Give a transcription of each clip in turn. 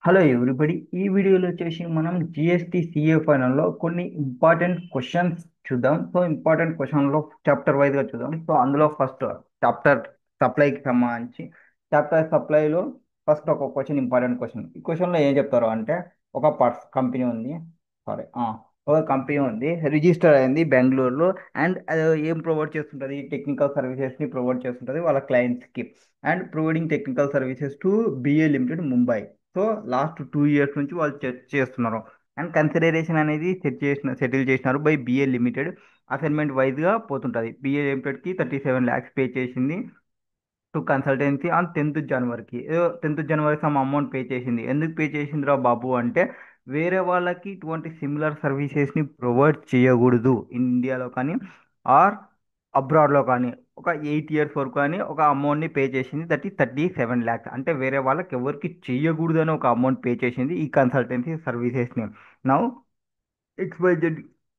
Hello everybody. ఈ వీడియోలో వచ్చేసి మనం జిఎస్టి సిఏ ఫైనల్లో కొన్ని ఇంపార్టెంట్ క్వశ్చన్స్ చూద్దాం. సో ఇంపార్టెంట్ క్వశ్చన్లో చాప్టర్ వైజ్గా చూద్దాం. సో అందులో ఫస్ట్ చాప్టర్ సప్లైకి సంబంధించి చాప్టర్ సప్లైలో ఫస్ట్ ఒక క్వశ్చన్, ఇంపార్టెంట్ క్వశ్చన్. ఈ క్వశ్చన్లో ఏం చెప్తారు అంటే ఒక కంపెనీ ఉంది. సారీ, ఒక కంపెనీ ఉంది, రిజిస్టర్ అయింది బెంగళూరులో. అండ్ అది ఏం ప్రొవైడ్ చేస్తుంటుంది? టెక్నికల్ సర్వీసెస్ని ప్రొవైడ్ చేస్తుంటుంది వాళ్ళ క్లయింట్స్కి. And providing technical services to BA Limited Mumbai. So last 2 years నుంచి వాళ్ళు చేస్తున్నారు. అండ్ కన్సిడరేషన్ అనేది సెటిల్ చేసినారు బై బిఏ లిమిటెడ్. అసైన్మెంట్ వైజ్గా పోతుంటుంది. బిఏ లిమిటెడ్కి 37 lakhs పే చేసింది టు కన్సల్టెన్సీ ఆన్ 10th జనవరికి. 10th జనవరి సమ్ అమౌంట్ పే చేసింది. ఎందుకు పే చేసిందిరా బాబు అంటే వేరే వాళ్ళకి ఇటువంటి సిమిలర్ సర్వీసెస్ని ప్రొవైడ్ చేయకూడదు ఇండియాలో కానీ ఆర్ అబ్రాడ్లో కానీ. ఒక 8 years వరకు కానీ ఒక అమౌంట్ని పే చేసింది, దట్ ఈస్ 37 lakhs. అంటే వేరే వాళ్ళకి ఎవరికి చేయకూడదు అని ఒక అమౌంట్ పే చేసింది ఈ కన్సల్టెన్సీ సర్వీసెస్ని. Now XYZ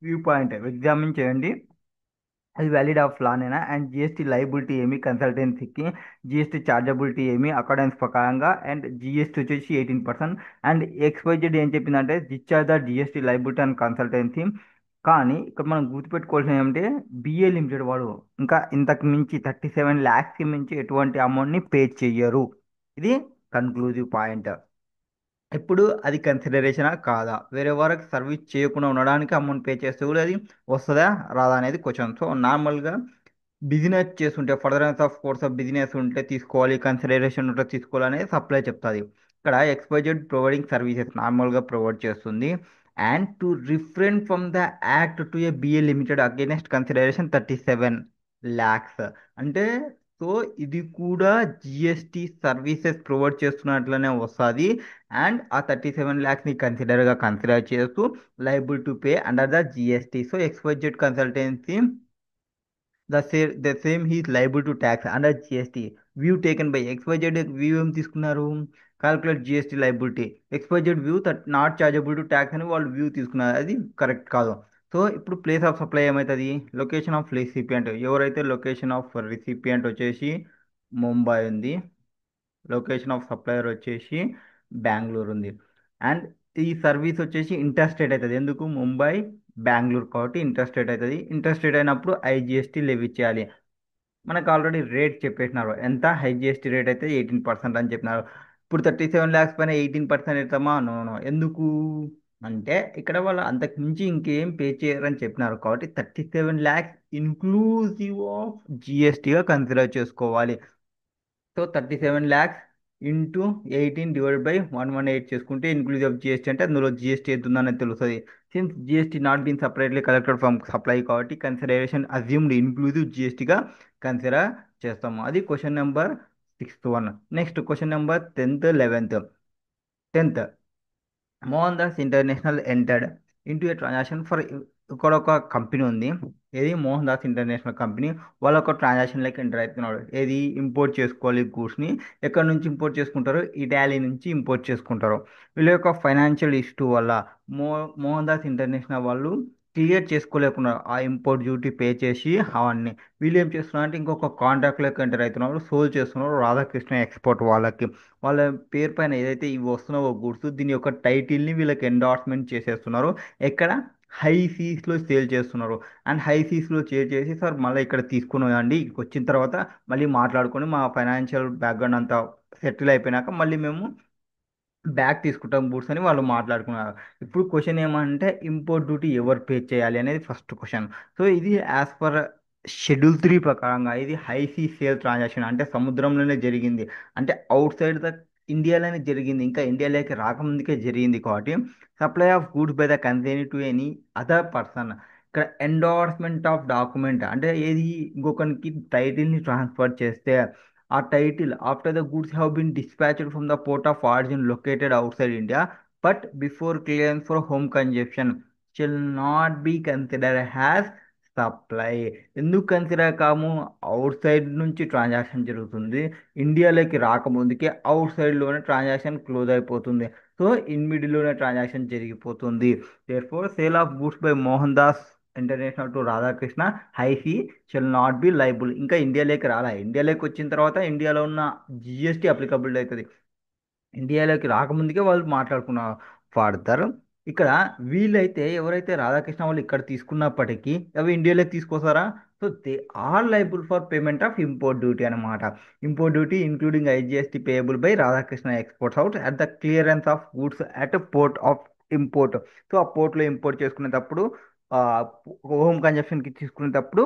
view point examine చేయండి. అది వ్యాలిడ్ ఆఫ్ లానేనా? అండ్ జిఎస్టీ లైబిలిటీ ఏమి కన్సల్టెన్సీకి, జిఎస్టీ చార్జబిలిటీ ఏమి అకాడెన్స్ ప్రకారంగా, అండ్ జిఎస్టీ వచ్చేసి 18%. అండ్ XYZ ఏం చెప్పిందంటే discharge the GST liability and consultancy. కానీ ఇక్కడ మనం గుర్తుపెట్టుకోవాల్సింది ఏమంటే బిఏ లిమిటెడ్ వాడు ఇంకా ఇంతకు మించి 37 lakhsకి మించి ఎటువంటి అమౌంట్ని పే చెయ్యరు. ఇది కన్క్లూజివ్ పాయింట్. ఇప్పుడు అది కన్సిడరేషనా కాదా? వేరే వారికి సర్వీస్ చేయకుండా ఉండడానికి అమౌంట్ పే చేస్తే కూడా అది వస్తుందా రాదా అనేది క్వశ్చన్. సో నార్మల్గా బిజినెస్ చేస్తుంటే furtherance of course of business ఉంటే తీసుకోవాలి, కన్సిడరేషన్ ఉంటే తీసుకోవాలి అనేది సప్లై చెప్తుంది. ఇక్కడ XYZ ప్రొవైడింగ్ సర్వీసెస్ నార్మల్గా ప్రొవైడ్ చేస్తుంది. And to reference from the act to a BA limited against consideration 37 lakhs. అంటే సో ఇది కూడా జిఎస్టి సర్వీసెస్ ప్రొవైడ్ చేస్తున్నట్లనే వస్తుంది. అండ్ ఆ 37 lakhsని కన్సిడర్ చేస్తూ liable to pay under the GST. So XYZ consultancy the same he is liable to tax under GST. View taken by XYZ view ఏం తీసుకున్నారు? Calculate GST liability. XYZ view that not chargeable to tax అని వాళ్ళు view తీసుకున్నారు. అది correct కాదు. So ఇప్పుడు place of supply ఏమవుతుంది? Location of recipient. ఎవరైతే లొకేషన్ ఆఫ్ రిసిపియంట్ వచ్చేసి ముంబై ఉంది, లొకేషన్ ఆఫ్ సప్లయర్ వచ్చేసి బెంగళూరు ఉంది. అండ్ ఈ సర్వీస్ వచ్చేసి ఇంటర్స్టేట్ అవుతుంది. ఎందుకు? ముంబై బెంగళూరు కాబట్టి ఇంటర్స్టేట్ అవుతుంది. ఇంటర్స్టేట్ అయినప్పుడు ఐజిఎస్టీ లెవీ చేయాలి. మనకు ఆల్రెడీ రేట్ చెప్పేసినారు. ఎంత? హైజిఎస్టీ రేట్ అయితే 18% అని చెప్పినారు. ఇప్పుడు 37 lakhs పైన 18% ఇస్తామా? No no. ఎందుకు అంటే ఇక్కడ వాళ్ళు అంతకు మించి ఇంకేం పే చేయరని చెప్పినారు కాబట్టి 37 lakhs ఇన్క్లూజివ్ ఆఫ్ జిఎస్టీగా కన్సిడర్ చేసుకోవాలి. సో 37 lakhs ఇంటూ 18 / 118 చేసుకుంటే ఇన్క్లూజివ్ ఆఫ్ జిఎస్టీ అంటే అందులో జిఎస్టీ ఎంత ఉందని తెలుస్తుంది. Since GST not been separately collected from supply కాబట్టి కన్సిడరేషన్ అజ్యూమ్డ్ ఇన్క్లూజివ్ జిఎస్టీగా కన్సిడర్ చేస్తాము. అది question number 6th 1. Next question number 10th. Mohan Das international entered into a transaction for. ఇక్కడ ఒక కంపెనీ ఉంది. ఏది? Mohan Das international company. వాళ్ళ ఒక ట్రాన్సాక్షన్ లెక్క ఎంటర్ అవుతున్నాడు. ఏది? ఇంపోర్ట్ చేసుకోవాలి గూడ్స్ని. ఎక్కడి నుంచి ఇంపోర్ట్ చేసుకుంటారు? ఇటాలీ నుంచి ఇంపోర్ట్ చేసుకుంటారు. వీళ్ళ యొక్క ఫైనాన్షియల్ ఇష్యూ వల్ల మోహన్ దాస్ ఇంటర్నేషనల్ వాళ్ళు క్లియర్ చేసుకోలేకున్నారు ఆ ఇంపోర్ట్ డ్యూటీ పే చేసి అవన్నీ. వీళ్ళు ఏం చేస్తున్నారు అంటే ఇంకొక కాంట్రాక్ట్ లెక్క ఎంటర్ అవుతున్నారు, సోల్ చేస్తున్నారు రాధాకృష్ణ ఎక్స్పోర్ట్ వాళ్ళకి. వాళ్ళ పేరు పైన ఏదైతే ఇవి వస్తున్నావో గూడ్స్, దీని యొక్క టైటిల్ని వీళ్ళకి ఎండార్స్మెంట్ చేసేస్తున్నారు. ఎక్కడ? హై సీస్లో సేల్ చేస్తున్నారు. అండ్ హై సీస్లో సేల్ చేసి సార్ మళ్ళీ ఇక్కడ తీసుకుని అండి, ఇక్కడికి వచ్చిన తర్వాత మళ్ళీ మాట్లాడుకొని మా ఫైనాన్షియల్ బ్యాక్గ్రౌండ్ అంతా సెటిల్ అయిపోయినాక మళ్ళీ మేము బ్యాక్ తీసుకుంటాం గూడ్స్ అని వాళ్ళు మాట్లాడుకున్నారు. ఇప్పుడు క్వశ్చన్ ఏమంటే ఇంపోర్ట్ డ్యూటీ ఎవరు పే చేయాలి అనేది ఫస్ట్ క్వశ్చన్. సో ఇది యాజ్ పర్ షెడ్యూల్ 3 ప్రకారంగా ఇది హై సీ సేల్ ట్రాన్సాక్షన్ అంటే సముద్రంలోనే జరిగింది. అంటే అవుట్ సైడ్ ద ఇండియాలోనే జరిగింది, ఇంకా ఇండియాలోకి రాకముందుకే జరిగింది కాబట్టి supply of goods by the consignee to any other person. ఇక్కడ ఎండార్స్మెంట్ ఆఫ్ డాక్యుమెంట్ అంటే ఏది? ఇంకొకరికి టైటిల్ని ట్రాన్స్ఫర్ చేస్తే ఆ title after the goods have been dispatched from the port of origin located outside India but before clearance for home consumption shall not be consider has supply. ఎందుకు consider కాము? Outside నుంచి transaction జరుగుతుంది, ఇండియాలోకి రాకముందుకే అవుట్ సైడ్లోనే transaction close అయిపోతుంది. So in మిడిల్లోనే transaction జరిగిపోతుంది. Therefore sale of goods by Mohan Das International to Radhakrishna high sea shall not be liable. ఇంకా ఇండియాలోకి రాలా. ఇండియాలోకి వచ్చిన తర్వాత ఇండియాలో ఉన్న జిఎస్టీ అప్లికబుల్ అవుతుంది. ఇండియాలోకి రాకముందుకే వాళ్ళు మాట్లాడుకున్న ఫర్దర్ ఇక్కడ వీళ్ళైతే ఎవరైతే రాధాకృష్ణ వాళ్ళు ఇక్కడ తీసుకున్నప్పటికీ అవి ఇండియాలోకి తీసుకొస్తారా? So they are liable for payment of import duty అనమాట. Import duty including IGST payable by Radhakrishna Exports out at the clearance of goods at port of import. So ఆ పోర్ట్లో ఇంపోర్ట్ చేసుకునేటప్పుడు హోమ్ కన్జప్షన్కి తీసుకునేటప్పుడు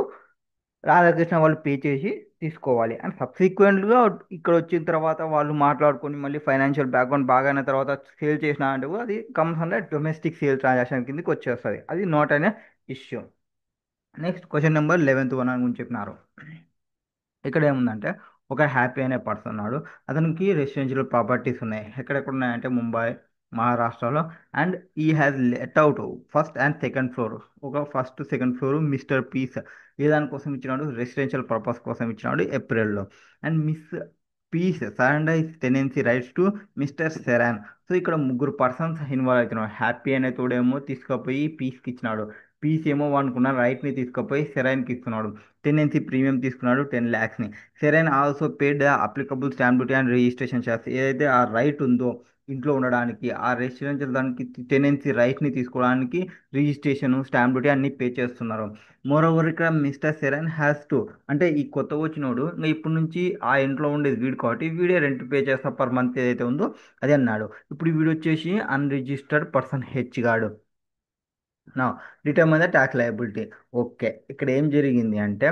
రాధాకృష్ణ వాళ్ళు పే చేసి తీసుకోవాలి. అండ్ సబ్సిక్వెంట్గా ఇక్కడ వచ్చిన తర్వాత వాళ్ళు మాట్లాడుకొని మళ్ళీ ఫైనాన్షియల్ బ్యాక్గ్రౌండ్ బాగా అయిన తర్వాత సేల్ చేసిన అంటే కూడా అది comes under domestic sale transaction కిందకి వచ్చేస్తుంది. అది నాట్ అనే issue. Next question number 11th one గురించి చెప్పినారు. ఇక్కడ ఏముందంటే ఒక హ్యాపీ అనే పర్సన్ ఉన్నాడు. అతనికి రెసిడెన్షియల్ ప్రాపర్టీస్ ఉన్నాయి. ఎక్కడెక్కడ ఉన్నాయంటే ముంబై, మహారాష్ట్రలో. అండ్ ఈ has let out first and second floor. ఒక ఫస్ట్ సెకండ్ ఫ్లోర్ మిస్టర్ పీస్ ఏ దానికోసం ఇచ్చినాడు? రెసిడెన్షియల్ పర్పస్ కోసం ఇచ్చినాడు ఏప్రిల్లో. అండ్ మిస్ పీస్ surrender tenancy rights to mister సెరాన్. సో ఇక్కడ ముగ్గురు పర్సన్స్ ఇన్వాల్వ్ అవుతున్నాడు. హ్యాపీ అనే తోడేమో తీసుకుపోయి పీస్కి ఇచ్చినాడు. పీస్ ఏమో అనుకున్న రైట్ని తీసుకుపోయి సెరైన్కి ఇస్తున్నాడు. టెనెన్సీ ప్రీమియం తీసుకున్నాడు 10 lakhs ని. Serine also paid the applicable stamp duty and registration charge. ఏదైతే ఆ రైట్ ఉందో ఇంట్లో ఉండడానికి, ఆ రెసిడెన్షియల్ దానికి టెనెన్సీ రైట్ని తీసుకోవడానికి రిజిస్ట్రేషన్, స్టాంప్ డ్యూటీ అన్ని పే చేస్తున్నారు. మోర్ ఓవర్ ఇక్కడ మిస్టర్ సెరైన్ హ్యాస్ టు, అంటే ఈ కొత్త వచ్చినోడు ఇంకా ఇప్పటి నుంచి ఆ ఇంట్లో ఉండేది వీడు కాబట్టి వీడే రెంట్ పే చేస్తా పర్ మంత్ ఏదైతే ఉందో అది అన్నాడు. ఇప్పుడు వీడు వచ్చేసి అన్రిజిస్టర్డ్ పర్సన్ హెచ్ గాడు. నా determine the tax liability. Okay, ఇక్కడ ఏం జరిగింది అంటే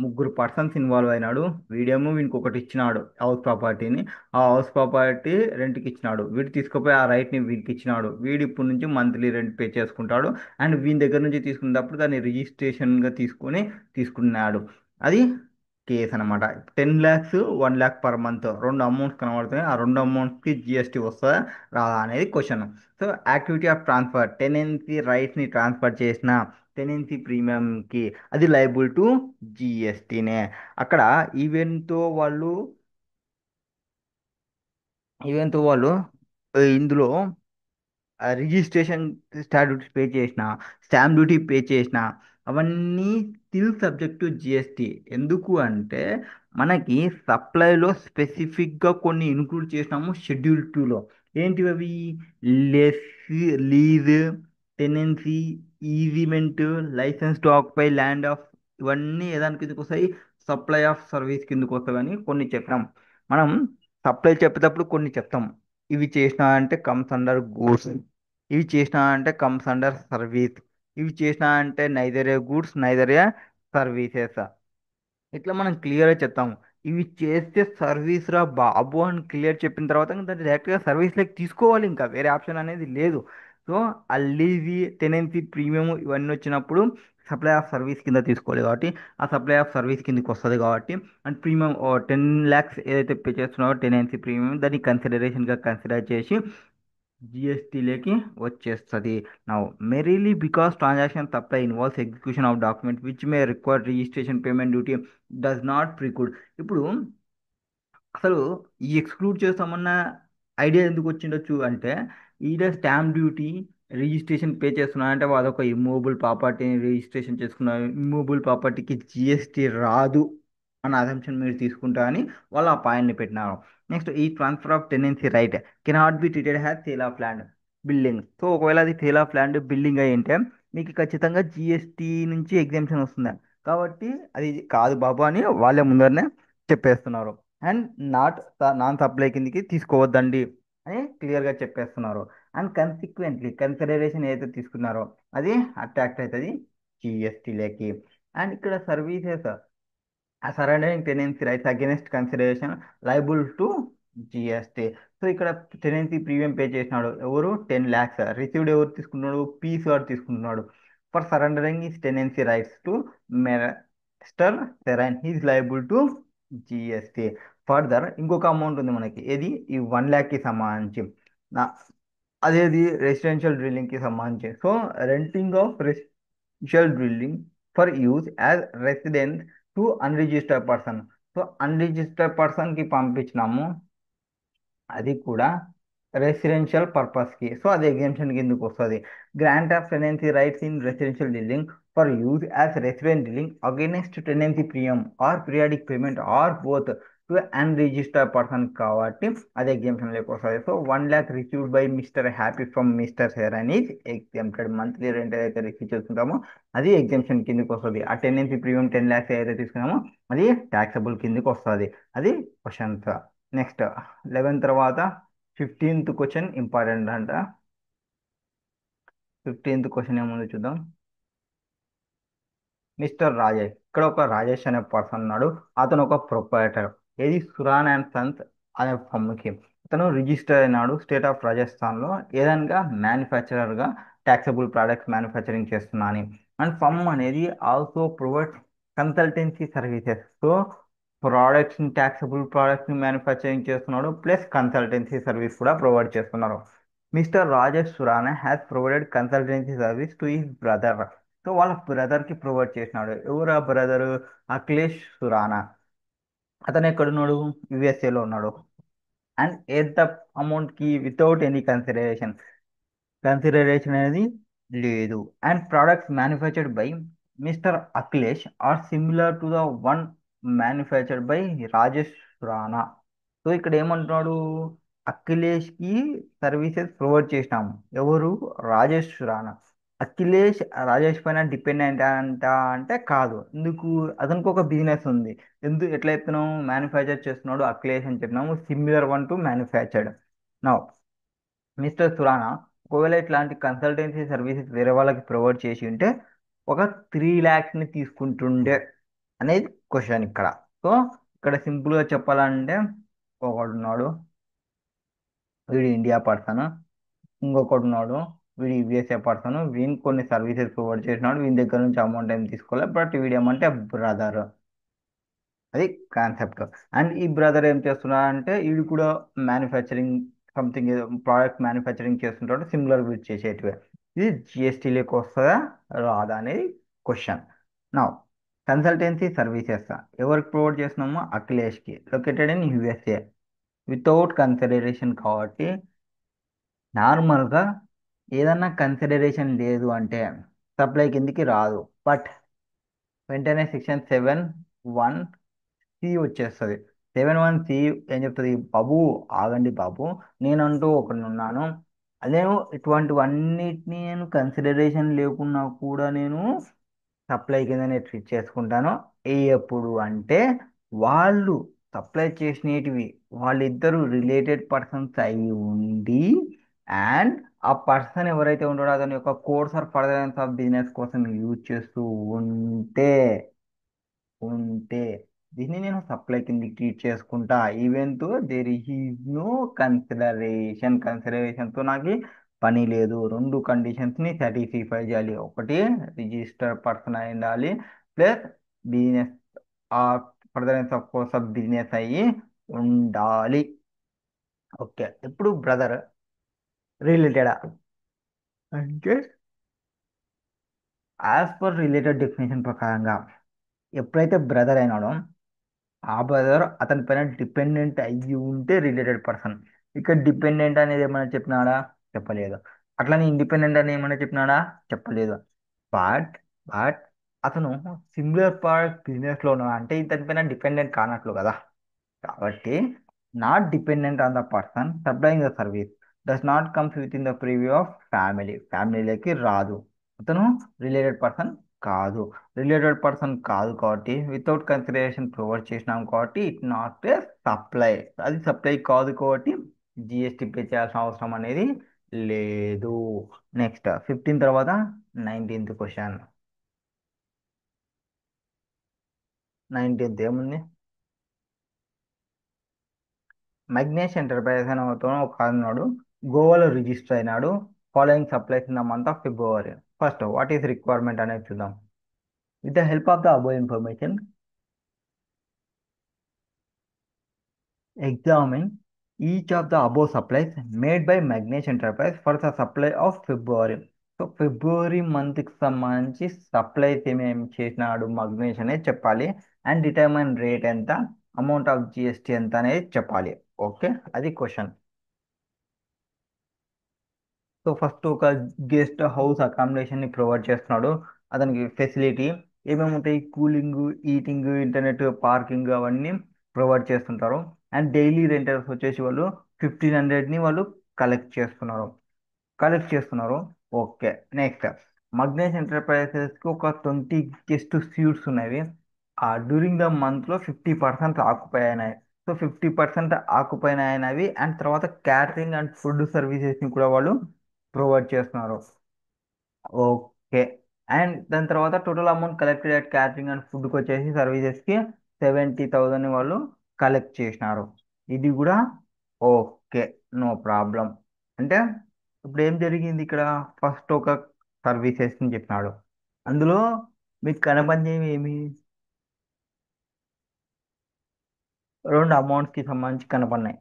ముగ్గురు పర్సన్స్ ఇన్వాల్వ్ అయినాడు. వీడేమో వీనికి ఒకటి ఇచ్చినాడు హౌస్ ప్రాపర్టీని. ఆ హౌస్ ప్రాపర్టీ రెంట్కి ఇచ్చినాడు. వీడు తీసుకుపోయి ఆ రైట్ని వీడికి ఇచ్చినాడు. వీడు ఇప్పటి నుంచి మంత్లీ రెంట్ పే చేసుకుంటాడు. అండ్ వీని దగ్గర నుంచి తీసుకున్నప్పుడు దాన్ని రిజిస్ట్రేషన్గా తీసుకున్నాడు. అది కేస్ అనమాట. 10 lakhs, 1 lakh పర్ మంత్ రెండు అమౌంట్స్ కనబడుతున్నాయి. ఆ రెండు అమౌంట్స్కి జిఎస్టీ వస్తుందా రాదా అనేది question. So activity of transfer, tenancy రైట్స్ని ట్రాన్స్ఫర్ చేసిన టెనెన్సీ ప్రీమియంకి అది లైబుల్ టు జిఎస్టీనే. అక్కడ ఈవెంట్తో వాళ్ళు ఈవెంట్తో వాళ్ళు ఇందులో రిజిస్ట్రేషన్ స్టాంప్ డ్యూటీ పే చేసిన, స్టాంప్ డ్యూటీ పే చేసిన, అవన్నీ స్టిల్ సబ్జెక్ట్ టు జిఎస్టీ. ఎందుకు అంటే మనకి సప్లైలో స్పెసిఫిక్గా కొన్ని ఇన్క్లూడ్ చేసినాము షెడ్యూల్ 2లో. ఏంటివి అవి? Less, lease, tenancy, easement, licence to occupy land of, ఇవన్నీ ఏదాని కిందకి వస్తాయి? సప్లై ఆఫ్ సర్వీస్ కిందకి వస్తాయి అని కొన్ని చెప్పినాం. మనం సప్లై చెప్పేటప్పుడు కొన్ని చెప్తాం. ఇవి చేసినా అంటే కమ్స్ అండర్ గూడ్స్, ఇవి చేసినా అంటే కమ్స్ అండర్ సర్వీస్, ఇవి చేసినా అంటే నైదర్ ఏ గూడ్స్ నైదర్ ఏ సర్వీసెస్. ఇట్లా మనం క్లియర్గా చెప్తాము. ఇవి చేస్తే సర్వీస్ రా బాబు అని క్లియర్ చెప్పిన తర్వాత ఇంకా దాన్ని డైరెక్ట్గా సర్వీస్లోకి తీసుకోవాలి, ఇంకా వేరే ఆప్షన్ అనేది లేదు. సో ఆ లీజీ, టెనెన్సీ ప్రీమియం ఇవన్నీ వచ్చినప్పుడు సప్లై ఆఫ్ సర్వీస్ కింద తీసుకోవాలి కాబట్టి ఆ సప్లై ఆఫ్ సర్వీస్ కిందకి వస్తుంది కాబట్టి. అండ్ ప్రీమియం 10 lakhs ఏదైతే పే చేస్తున్నారో టెనెన్సీ ప్రీమియం, దాన్ని కన్సిడరేషన్గా కన్సిడర్ చేసి జిఎస్టీలోకి వచ్చేస్తుంది. Now merely because transaction supply involves execution of document which may require registration payment duty does not preclude. ఇప్పుడు అసలు ఈ ఎక్స్క్లూడ్ చేస్తామన్న ఐడియా ఎందుకు వచ్చిండొచ్చు అంటే ఈడ స్టాంప్ డ్యూటీ రిజిస్ట్రేషన్ పే చేస్తున్నా అంటే వాళ్ళొక ఇమ్మూవబుల్ ప్రాపర్టీని రిజిస్ట్రేషన్ చేసుకున్నారు. ఇమ్మూవబుల్ ప్రాపర్టీకి జిఎస్టీ రాదు అన్న అసంప్షన్ మీరు తీసుకుంటా అని వాళ్ళు ఆ పాయింట్ని పెట్టినారు. నెక్స్ట్ ఈ transfer of tenancy right cannot be treated has sale of land, building. So ఒకవేళ అది సేల్ ఆఫ్ ల్యాండ్, బిల్డింగ్ అయి ఉంటే మీకు ఖచ్చితంగా జిఎస్టీ నుంచి ఎగ్జామ్షన్ వస్తుంది. కాబట్టి అది కాదు బాబు అని వాళ్ళే ముందరనే చెప్పేస్తున్నారు. అండ్ నాట్ నాన్ సప్లై కిందకి తీసుకోవద్దండి అని క్లియర్గా చెప్పేస్తున్నారు. అండ్ కన్సిక్వెంట్లీ కన్సిడరేషన్ ఏదైతే తీసుకున్నారో అది అట్రాక్ట్ అవుతుంది జిఎస్టీలోకి. అండ్ ఇక్కడ సర్వీసెస్ ఆ surrounding tenancy rights against consideration liable to GST. So ఇక్కడ టెనెన్సీ ప్రీమియం పే చేసినాడు ఎవరు? 10 lakhs. రిసీవ్డ్ ఎవరు తీసుకుంటున్నాడు? పీస్ వాడు తీసుకుంటున్నాడు. For surrendering is tenancy rights to mister serine he's liable to GST. Further ఇంకొక అమౌంట్ ఉంది మనకి, ఏది? ఈ 1 lakhకి సంబంధించి నా అదేది రెసిడెన్షియల్ డ్రిల్లింగ్కి సంబంధించి. So renting of residential drilling for use as residence to unregistered person. So unregistered పర్సన్కి పంపించినాము, అది కూడా రెసిడెన్షియల్ పర్పస్కి. సో అది ఎగ్జామ్షన్ కిందకి వస్తుంది. Grant of tenancy rights in residential building for use as resident building against tenancy premium or periodic payment or both to unregistered person కాబట్టి అది exemption లేక వస్తుంది. So 1 lakh received by Mister Happy from Mister Heron is exempted. Monthly rent ఏదైతే receive చేసుకుంటామో అది exemption కిందకి వస్తుంది. Attendance premium 10 lakhs ఏదైతే తీసుకున్నామో అది ట్యాక్సబుల్ కిందకి వస్తుంది. అది క్వశ్చన్స్. నెక్స్ట్ 11 తర్వాత 15th క్వశ్చన్ ఇంపార్టెంట్ అంట. 15th క్వశ్చన్ ఏముందో చూద్దాం. మిస్టర్ రాజేష్, ఇక్కడ ఒక రాజేష్ అనే పర్సన్ ఉన్నాడు. అతను ఒక ప్రొపరేటర్, ఏది సురాన్ అండ్ సన్స్ అనే ఫర్మ్కి. అతను రిజిస్టర్ అయినాడు స్టేట్ ఆఫ్ రాజస్థాన్లో ఏదైనా మ్యానుఫ్యాక్చరర్గా ట్యాక్సబుల్ ప్రోడక్ట్స్ మ్యానుఫ్యాక్చరింగ్ చేస్తున్నా అని. అండ్ ఫర్మ్ అనేది also provides consultancy services. So ప్రోడక్ట్స్ని ట్యాక్సబుల్ ప్రోడక్ట్స్ని మ్యానుఫ్యాక్చరింగ్ చేస్తున్నాడు, ప్లస్ కన్సల్టెన్సీ సర్వీస్ కూడా ప్రొవైడ్ చేస్తున్నారు. Mister Rajesh Surana has provided consultancy service to his brother. So వాళ్ళ బ్రదర్కి ప్రొవైడ్ చేసినాడు. ఎవరు ఆ బ్రదరు? అఖిలేష్ సురానా. అతను ఎక్కడున్నాడు? యుఎస్ఏలో ఉన్నాడు. అండ్ ఎట్ ద అమౌంట్కి వితౌట్ ఎనీ కన్సిడరేషన్, కన్సిడరేషన్ అనేది లేదు. And products manufactured by mister Akhilesh are similar to the one manufactured by Rajesh Rana. So ఇక్కడ ఏమంటున్నాడు? అఖిలేష్కి సర్వీసెస్ ప్రొవైడ్ చేసినాము. ఎవరు? రాజేష్ రాణా. అఖిలేష్ రాజేష్ పైన డిపెండెంట్ అంట అంటే కాదు. ఎందుకు? అతనికి ఒక బిజినెస్ ఉంది. ఎట్లా చెప్తున్నాము? మ్యానుఫ్యాక్చర్ చేస్తున్నాడు అఖిలేష్ అని చెప్పినాము, సిమిలర్ వన్ టు మ్యానుఫ్యాక్చర్డ్. నా మిస్టర్ సురానా ఒకవేళ ఇట్లాంటి కన్సల్టెన్సీ సర్వీసెస్ వేరే వాళ్ళకి ప్రొవైడ్ చేసి ఉంటే ఒక 3 lakhsని తీసుకుంటుండే అనేది క్వశ్చన్ ఇక్కడ. సో ఇక్కడ సింపుల్గా చెప్పాలంటే ఒకడున్నాడు, వీడు ఇండియా పర్సన్. ఇంకొకడు ఉన్నాడు, వీడు యుఎస్ఏ పర్సన్. వీని కొన్ని సర్వీసెస్ ప్రొవైడ్ చేసినాడు, వీని దగ్గర నుంచి అమౌంట్ ఏం తీసుకోలేదు. బట్ వీడేమంటే బ్రదర్. అది కాన్సెప్ట్. అండ్ ఈ బ్రదర్ ఏం చేస్తున్నాడు అంటే వీడు కూడా మ్యానుఫ్యాక్చరింగ్ సంథింగ్ ప్రోడక్ట్ మ్యానుఫ్యాక్చరింగ్ చేస్తుంటాడు, సిమిలర్ వీడు చేసేటివి. ఇది జిఎస్టీలోకి వస్తుందా రాదా అనేది క్వశ్చన్. నా కన్సల్టెన్సీ సర్వీసెస్ ఎవరికి ప్రొవైడ్ చేస్తున్నామో? అఖిలేష్కి, located in USA, without consideration. కాబట్టి నార్మల్గా ఏదన్నా కన్సిడరేషన్ లేదు అంటే సప్లై కిందికి రాదు. బట్ వెంటనే Section 7(1)(c) వచ్చేస్తుంది. 7(1)(c) ఏం చెప్తుంది? బాబు ఆగండి బాబు, నేనంటూ ఒకడున్నాను, అదేమో ఇటువంటివన్నిటిని నేను కన్సిడరేషన్ లేకున్నా కూడా నేను సప్లై కింద నేను ట్రీట్ చేసుకుంటాను. ఎప్పుడు అంటే వాళ్ళు సప్లై చేసినటివి వాళ్ళిద్దరు రిలేటెడ్ పర్సన్స్ అయి ఉండి, అండ్ ఆ పర్సన్ ఎవరైతే ఉంటాడో అతని యొక్క course or furtherance of business కోసం యూజ్ చేస్తూ ఉంటే ఉంటే దీన్ని నేను సప్లై కింద ట్రీట్ చేసుకుంటా. ఈవెన్ తో దేర్ ఈజ్ నో కన్సిడరేషన్. కన్సిడరేషన్తో నాకు పని లేదు. రెండు కండిషన్స్ని సాటిస్ఫై చేయాలి. ఒకటి రిజిస్టర్ పర్సన్ అయి ఉండాలి, ప్లస్ బిజినెస్ ఆ furtherance of course of business అయ్యి ఉండాలి. ఓకే, ఇప్పుడు బ్రదర్ రిలేటెడా అంటే యాజ్ పర్ రిలేటెడ్ డెఫినేషన్ ప్రకారంగా ఎప్పుడైతే బ్రదర్ అయినాడో ఆ బ్రదర్ అతని పైన డిపెండెంట్ అయ్యి ఉంటే రిలేటెడ్ పర్సన్. ఇక్కడ డిపెండెంట్ అనేది ఏమైనా చెప్పినాడా? చెప్పలేదు. అట్లనే ఇండిపెండెంట్ అని ఏమైనా చెప్పినాడా? చెప్పలేదు. బట్ బట్ అతను సిమిలర్ పార్ట్ బిజినెస్లో ఉన్నా అంటే ఇతని పైన డిపెండెంట్ కానట్లు కదా. కాబట్టి not dependent on the person supplying the service, does not comes with in the preview of family. ఫ్యామిలీలోకి రాదు. అతను రిలేటెడ్ పర్సన్ కాదు. రిలేటెడ్ పర్సన్ కాదు కాబట్టి వితౌట్ కన్సిడరేషన్ ప్రొవైడ్ చేసినాం కాబట్టి ఇట్ నాట్ ఏ సప్లై. అది సప్లై కాదు కాబట్టి జిఎస్టీ పే చేయాల్సిన అవసరం అనేది లేదు. నెక్స్ట్ 15 తర్వాత 19th క్వశ్చన్. 19th ఏముంది? మగ్నేష్ ఎంటర్ప్రైజెస్ అనే ఒక అన్నాడు, గోవాలో రిజిస్టర్ అయినాడు. Following supplies in the month of February. First what is requirement అనేది చూద్దాం. With the help of the above information examine each of the above supplies made by Magnesh Enterprise for the supply of February. So ఫిబ్రవరి మంత్కి సంబంధించి supplies ఏమేమి చేసినాడు మగ్నేష్ అనేది చెప్పాలి. And determine rate ఎంత, అమౌంట్ ఆఫ్ జిఎస్టీ ఎంత అనేది చెప్పాలి. ఓకే, అది క్వశ్చన్. సో ఫస్ట్ ఒక గెస్ట్ హౌస్ అకామిడేషన్ని ప్రొవైడ్ చేస్తున్నాడు. అతనికి ఫెసిలిటీ ఏమేమి ఉంటాయి? కూలింగ్, ఈటింగ్, ఇంటర్నెట్, పార్కింగ్ అవన్నీ ప్రొవైడ్ చేస్తుంటారు. అండ్ డైలీ రెంటర్స్ వచ్చేసి వాళ్ళు 1500ని వాళ్ళు కలెక్ట్ చేస్తున్నారు కలెక్ట్ చేస్తున్నారు ఓకే. నెక్స్ట్ మగ్నేష్ ఎంటర్ప్రైజెస్కి ఒక 20 గెస్ట్ సీట్స్ ఉన్నవి. డ్యూరింగ్ ద మంత్లో 50% ఆక్యుపై అయినాయి. సో 50% ఆక్యుపై అయినవి అండ్ తర్వాత క్యాటరింగ్ అండ్ ఫుడ్ సర్వీసెస్ని కూడా వాళ్ళు ప్రొవైడ్ చేస్తున్నారు ఓకే. అండ్ దాని తర్వాత total amount collected at catering and ఫుడ్కి వచ్చేసి సర్వీసెస్కి 70,000 వాళ్ళు కలెక్ట్ చేసినారు. ఇది కూడా ఓకే, నో ప్రాబ్లం. అంటే ఇప్పుడు ఏం జరిగింది ఇక్కడ? ఫస్ట్ ఒక సర్వీసెస్ అని చెప్పినాడు, అందులో మీకు కనపడేవి ఏమి? రెండు అమౌంట్స్కి సంబంధించి కనపడినాయి.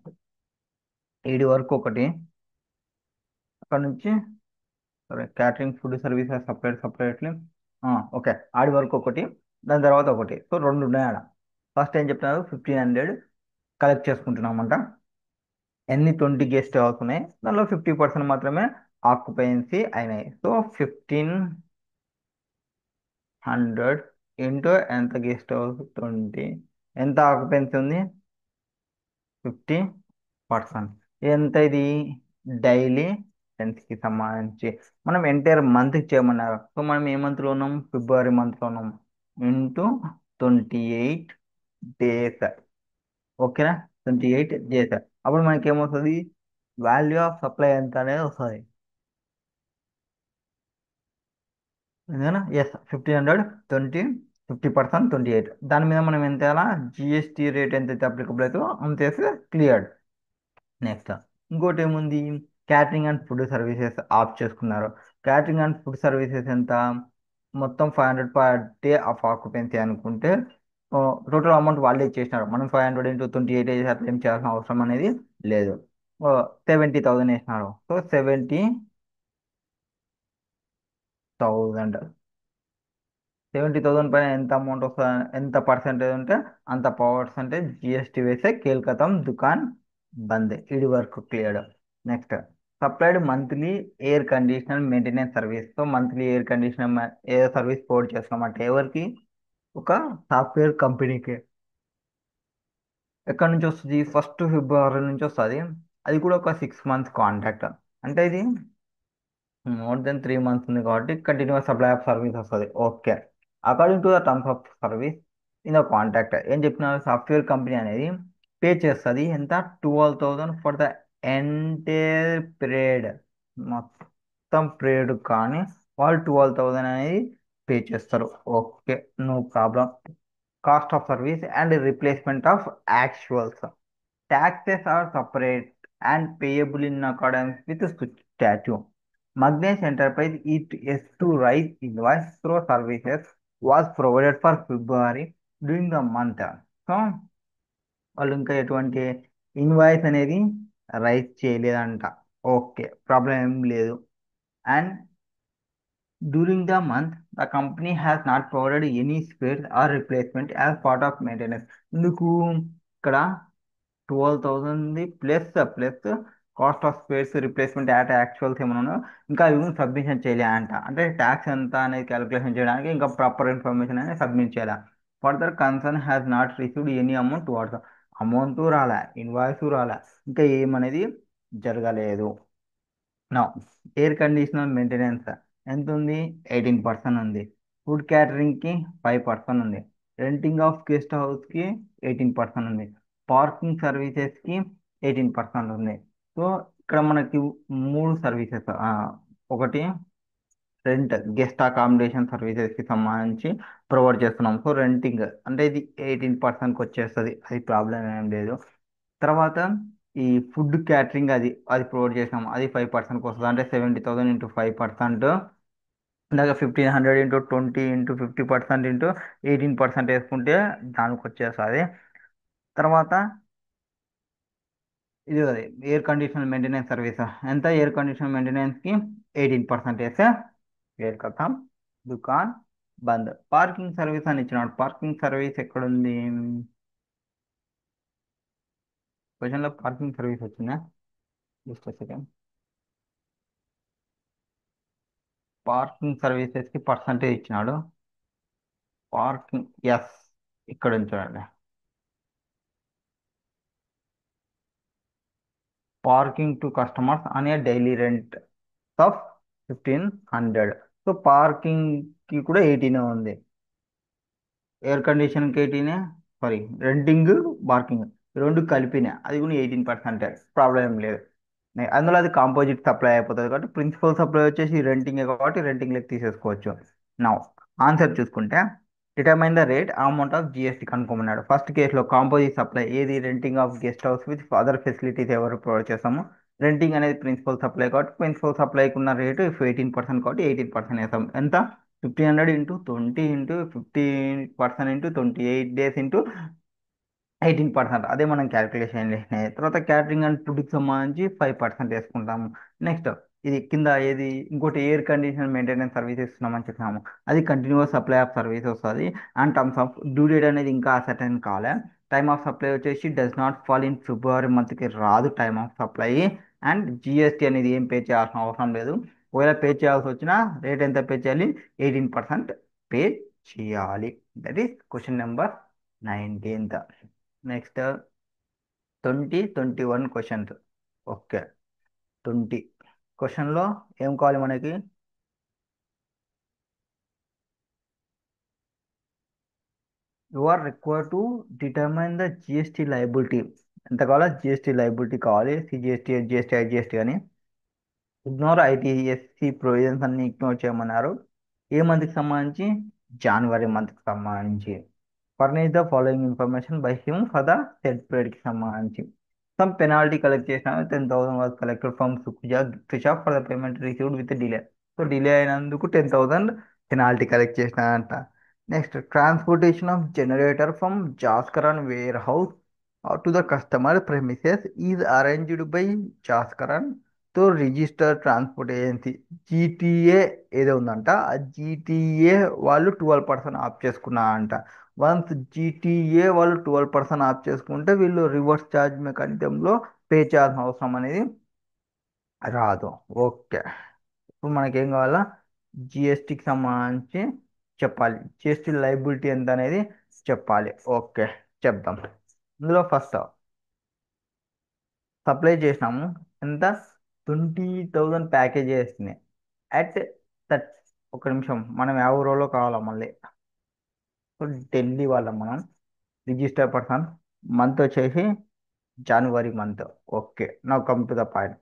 ఏడి వరకు ఒకటి, అక్కడ నుంచి సరే catering food services separately okay, ఆడి వరకు ఒకటి, దాని తర్వాత ఒకటి, సో రెండు ఉన్నాయి ఆడ. ఫస్ట్ ఏం చెప్తున్నారు, 1500 కలెక్ట్ చేసుకుంటున్నామంట. ఎన్ని 20 గెస్ట్ హౌస్ ఉన్నాయి, దానిలో 50% మాత్రమే ఆక్యుపెన్సీ అయినాయి. సో 1500 ఇంటూ ఎంత గెస్ట్ హౌస్ 20, ఎంత ఆక్యుపెన్సీ ఉంది? 50%. ఎంత ఇది? డైలీ రెంట్స్కి సంబంధించి మనం ఎంటైర్ మంత్కి చేయమన్నారు. సో మనం ఏ మంత్లో ఉన్నాం? ఫిబ్రవరి మంత్లో ఉన్నాం. ఇంటూ 28 డేస్, ఓకేనా? 28 డేస్. అప్పుడు మనకి ఏమవుతుంది? వాల్యూ ఆఫ్ సప్లై ఎంత అనేది వస్తుంది. అంతేనా? ఎస్, 1500 20, 50%, 28. దాని మీద మనం ఎంత వేయాలా? జిఎస్టీ రేట్ ఎంతైతే అప్లికబుల్ అవుతుందో అంత వేస్తే క్లియర్డ్. నెక్స్ట్ ఇంకోటి ఏముంది? Catering and food services of చేసుకున్నారు. క్యాటరింగ్ అండ్ ఫుడ్ సర్వీసెస్ ఎంత? మొత్తం 500 పర్ డే ఆఫ్ ఆక్యుపెన్సీ అనుకుంటే టోటల్ అమౌంట్ వాళ్ళే ఇచ్చేసినారు. మనం 500 ఇంటూ 28 వేసి అట్లా ఏం చేయాల్సిన అవసరం అనేది లేదు. 70,000 వేసినారు. సో 70,000. 70,000 పైన ఎంత అమౌంట్ వస్తుంది, ఎంత పర్సెంటేజ్ ఉంటే అంత పర్సెంటేజ్ జిఎస్టీ వేస్తే కేల్కతం దుకాన్ బంద్. ఇది వరకు clear. Next supplied monthly air conditioner maintenance service. So monthly air conditioner air service provide చేస్తామంటే ఎవరికి? ఒక సాఫ్ట్వేర్ కంపెనీకి. ఎక్కడి నుంచి వస్తుంది? ఫస్ట్ ఫిబ్రవరి నుంచి వస్తుంది. అది కూడా ఒక 6 months కాంట్రాక్ట్. అంటే ఇది మోర్ దెన్ 3 months ఉంది కాబట్టి కంటిన్యూస్ సప్లై ఆఫ్ సర్వీస్ వస్తుంది okay. According to the terms of service in the contract ఏం చెప్పినారు? సాఫ్ట్వేర్ కంపెనీ అనేది పే చేస్తుంది ఎంత? 12,000 ఫర్ ద ఎంటైర్ పీరియడ్. మొత్తం పీరియడ్ కానీ వాళ్ళు 12,000 అనేది పే చేస్తారు okay, no problem. Cost of service and replacement of actuals. Taxes are separate and payable in accordance with the statute. Magne's enterprise it is to raise invoice through services was provided for February during the month. So వాళ్ళు ఇంకా ఎటువంటి invoice అనేది rise చేయలేదంట okay, problem ఏం లేదు. And during the month the company has not provided any spare or replacement as part of maintenance. ఎందుకు ఇక్కడ 12,000 plus plus cost of space replacement at actuals ఏమైనా ఉన్నాయో ఇంకా ఇవి సబ్మిషన్ చేయాలి అంట. అంటే ట్యాక్స్ ఎంత అనేది క్యాలిక్యులేషన్ చేయడానికి ఇంకా ప్రాపర్ ఇన్ఫర్మేషన్ అనేది సబ్మిట్ చేయాలి. Further concern has not received any amount towards. Amount రాలే, ఇన్వాయిస్ రాలే, ఇంకా ఏమనేది జరగలేదు. నా ఎయిర్ కండిషనర్ మెయింటెనెన్స్ ఎంత ఉంది? 18% ఉంది. ఫుడ్ క్యాటరింగ్కి 5% ఉంది. రెంటింగ్ ఆఫ్ గెస్ట్ హౌస్కి 18% ఉంది. పార్కింగ్ సర్వీసెస్కి 18% ఉంది. సో ఇక్కడ మనకి మూడు సర్వీసెస్, ఒకటి రెంట్ గెస్ట్ అకామిడేషన్ సర్వీసెస్కి సంబంధించి ప్రొవైడ్ చేస్తున్నాం. సో రెంటింగ్ అంటే ఇది 18%కి వచ్చేస్తుంది, అది ప్రాబ్లం ఏం లేదు. తర్వాత ఈ ఫుడ్ క్యాటరింగ్ అది అది ప్రొవైడ్ చేసాం, అది 5%కి వస్తుంది. అంటే 70,000 ఇంటూ 5%, ఇందాక 1500 ఇంటూ 20 ఇంటూ 50% ఇంటూ 18% వేసుకుంటే దానికి వచ్చేస్తుంది. తర్వాత ఇది అది ఎయిర్ కండిషన్ మెయింటెనెన్స్ సర్వీస్ ఎంత? ఎయిర్ కండిషన్ మెయింటెనెన్స్కి 18% వేస్తే ఎయిర్ కథం దుకాన్ బంద్. పార్కింగ్ సర్వీస్ అని ఇచ్చినాడు. పార్కింగ్ సర్వీస్ ఎక్కడుంది? క్వశ్చన్లో పార్కింగ్ సర్వీస్ వచ్చిందా? Just second. పార్కింగ్ సర్వీసెస్కి పర్సంటేజ్ ఇచ్చినాడు. పార్కింగ్ ఎస్, ఇక్కడ ఉంచాడు. పార్కింగ్ టు కస్టమర్స్ అనే daily rent of 1500. So parking కి కూడా 18 ఉంది, ఎయిర్ కండిషన్ కి 18, సారీ రెంటింగ్ పార్కింగ్ రెండు కలిపిన అది కూడా 18%, ప్రాబ్లం ఏం లేదు. అందులో అది కాంపోజిట్ సప్లై అయిపోతుంది కాబట్టి ప్రిన్సిపల్ సప్లై వచ్చేసి రెంటింగ్ కాబట్టి రెంటింగ్ లెక్క తీసేసుకోవచ్చు. నా ఆన్సర్ చూసుకుంటే determine the rate amount of GST కనుక్కోమన్నాడు. ఫస్ట్ కేసులో కాంపోజిట్ సప్లై ఏది, renting of guest house with other facilities ఎవరు ప్రొవైడ్ చేస్తాము. రెంటింగ్ అనేది ప్రిన్సిపల్ సప్లై కాబట్టి ప్రిన్సిపల్ సప్లైకి ఉన్న రేటు 18% కాబట్టి 18% వేస్తాం. ఎంత, 1500 into 20 into 15% into 28 days into 18%. అదే మనం క్యాల్కులేషన్ చేసినాయి. తర్వాత క్యాటరింగ్ అండ్ ఫుడ్కి సంబంధించి 5% వేసుకుంటాము. నెక్స్ట్ ఇది కింద ఏది ఇంకోటి ఎయిర్ కండిషన్ మెయింటెనెన్స్ సర్వీస్ ఇస్తున్నామని చెప్పాము, అది కంటిన్యూస్ సప్లై ఆఫ్ సర్వీస్ వస్తుంది. And terms of due date అనేది ఇంకా అసర్టైన్ కాలే. టైమ్ ఆఫ్ సప్లై వచ్చేసి does not fall in February మంత్కి రాదు time of supply. And GST అనేది ఏం పే చేయాల్సిన అవసరం లేదు. ఒకవేళ పే చేయాల్సి వచ్చినా రేట్ ఎంత పే చేయాలి, 18% పే చేయాలి. That is question number 19th. Next 21 questions. Okay, 20 క్వశ్చన్లో ఏం కావాలి మనకి, you are required to determine the GST liability. ఎంత కావాలా, జిఎస్టీ లయబిలిటీ కావాలి, సిజిఎస్టీ, జిఎస్టీ, ఐజిఎస్టీ అని. ఇగ్నోర్ ఐటీఎస్సి ప్రొవిజన్స్ అన్ని ఇగ్నోర్ చేయమన్నారు. ఏ మంత్కి సంబంధించి, జనవరి మంత్కి సంబంధించి. Furnish the following information by him for the set పీరియడ్కి సంబంధించి. సమ్ పెనాల్టీ కలెక్ట్ చేసిన 10,000 was collected from Sukhija gift shop for the payment received with delay. So delay అయినందుకు 10,000 పెనాల్టీ కలెక్ట్ చేసిన అంట. Next transportation of generator from Jaskaran warehouse to the customer premises is arranged by Jaskaran తో register transport agency. GTA ఏదో ఉందంట, ఆ GTA వాళ్ళు 12% of చేసుకున్నారంట. Once GTA వాళ్ళు 12% of చేసుకుంటే వీళ్ళు రివర్స్ ఛార్జ్ మెకానిజంలో పే చేయాల్సిన అవసరం అనేది రాదు. ఓకే, ఇప్పుడు మనకేం కావాలా, జిఎస్టీకి సంబంధించి చెప్పాలి, జిఎస్టీ లైబిలిటీ ఎంత అనేది చెప్పాలి. ఓకే, చెప్దాం. ఇందులో ఫస్ట్ సప్లై చేసినాము, ఎంత, 20,000 ప్యాకేజ్ వేస్తుంది అట్ థర్ట్. ఒక నిమిషం, మనం ಯಾವ ఊరోలో కావాలా మళ్ళీ. సో ఢిల్లీ వాళ్ళం మనం, రిజిస్టర్ పర్సన్, మంత్ వచ్చేసి జనవరి month. Okay, now come to the point.